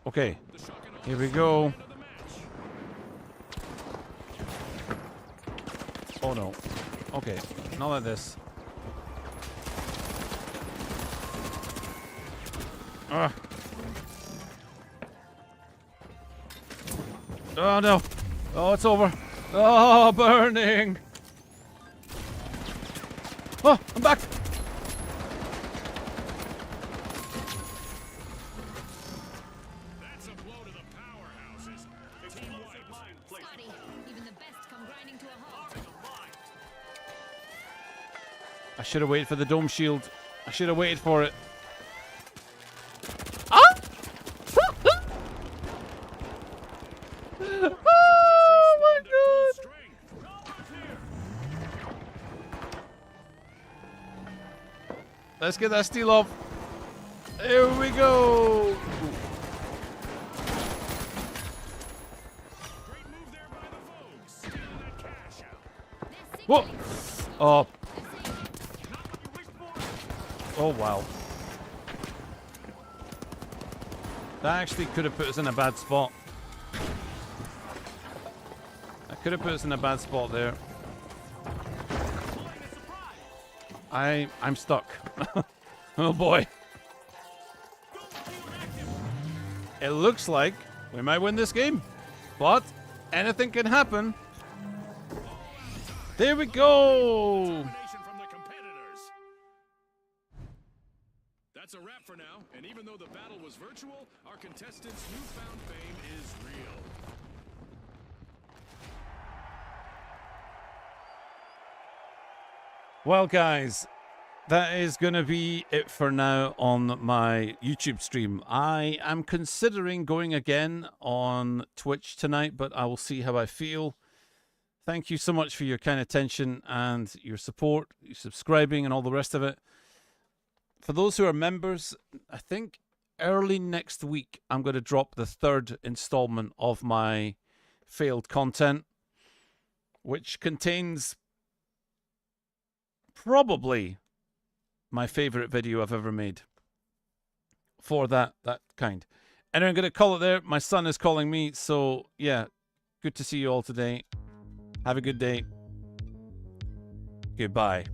Okay, The shock and awe here we is go. the end of the match. Oh no. Okay, not like this. Ah. Oh no. Oh, it's over. Oh, burning. Oh, I'm back. That's a blow to the powerhouses. Team wiped. Scotty, even the best come grinding to a halt. I should have waited for the dome shield. I should have waited for it. Ah! Oh my god! Strength. Let's get that steal off. Here we go. Great move there by the Vogues. Stealing that cash out. They're Whoa! signaling. Oh, Not what you wished for. oh wow. That actually could have put us in a bad spot. That could have put us in a bad spot there. I'm stuck. Oh boy. It looks like we might win this game, but anything can happen. There we go. Domination from the competitors. That's a wrap for now, and even though the battle was virtual, our contestants' newfound fame is real. Well, guys, that is going to be it for now on my YouTube stream. I am considering going again on Twitch tonight, but I will see how I feel. Thank you so much for your kind attention and your support, your subscribing and all the rest of it. For those who are members, I think early next week I'm going to drop the 3rd installment of my failed content, which contains probably my favorite video I've ever made for that kind. And I'm going to call it there. My son is calling me, so yeah, good to see you all today. Have a good day. Goodbye.